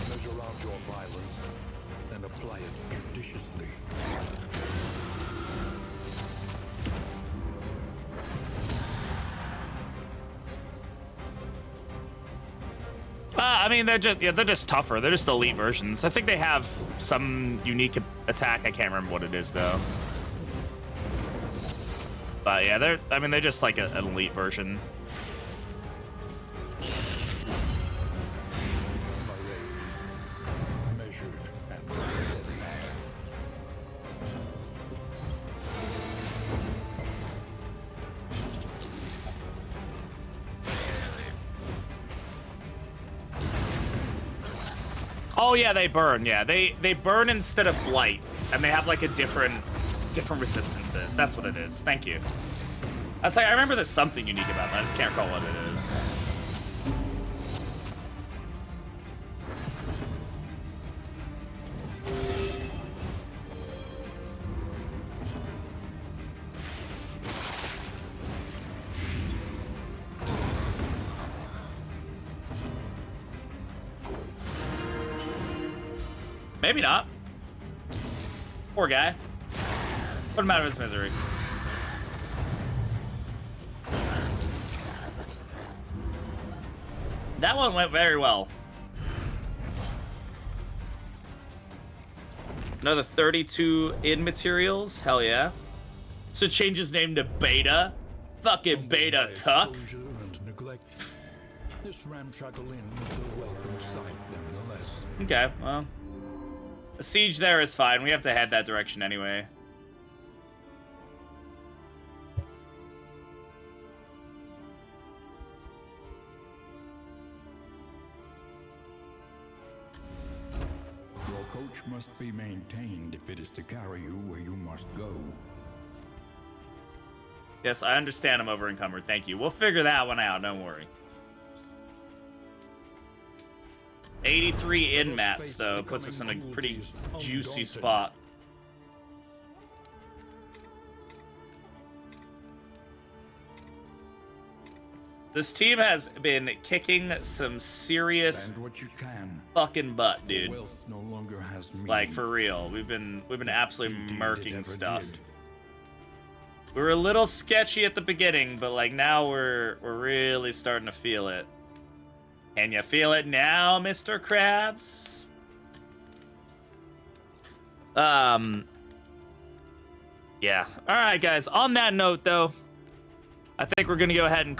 Measure out your violence and apply it judiciously. I mean, they're just tougher. They're just elite versions. I think they have some unique attack. I can't remember what it is though. But yeah, they're just like an elite version. Measured and steady. Oh yeah, they burn. Yeah, they burn instead of blight, and they have like a different resistances. That's what it is. Thank you. I was like, I remember there's something unique about that. I just can't recall what it is. Maybe not. Poor guy. Put him out of his misery. That one went very well. Another 32 in materials. Hell yeah. So change his name to Beta. Fucking Beta cuck. Exposure and neglect. This ramshackle inn is a welcome sight, nevertheless. Okay, well. A siege there is fine. We have to head that direction anyway. Your coach must be maintained if it is to carry you where you must go. Yes, I understand I'm over encumbered. Thank you. We'll figure that one out. Don't worry. 83 in mats, though, puts us in a pretty juicy spot. This team has been kicking some serious Spend what you can. fucking butt, dude. Wealth no longer has meaning. Like for real, we've been absolutely Indeed, it murking ever stuff. did. We were a little sketchy at the beginning, but like now we're really starting to feel it. Can you feel it now, Mr. Krabs? Yeah. All right, guys. On that note, though, I think we're gonna go ahead and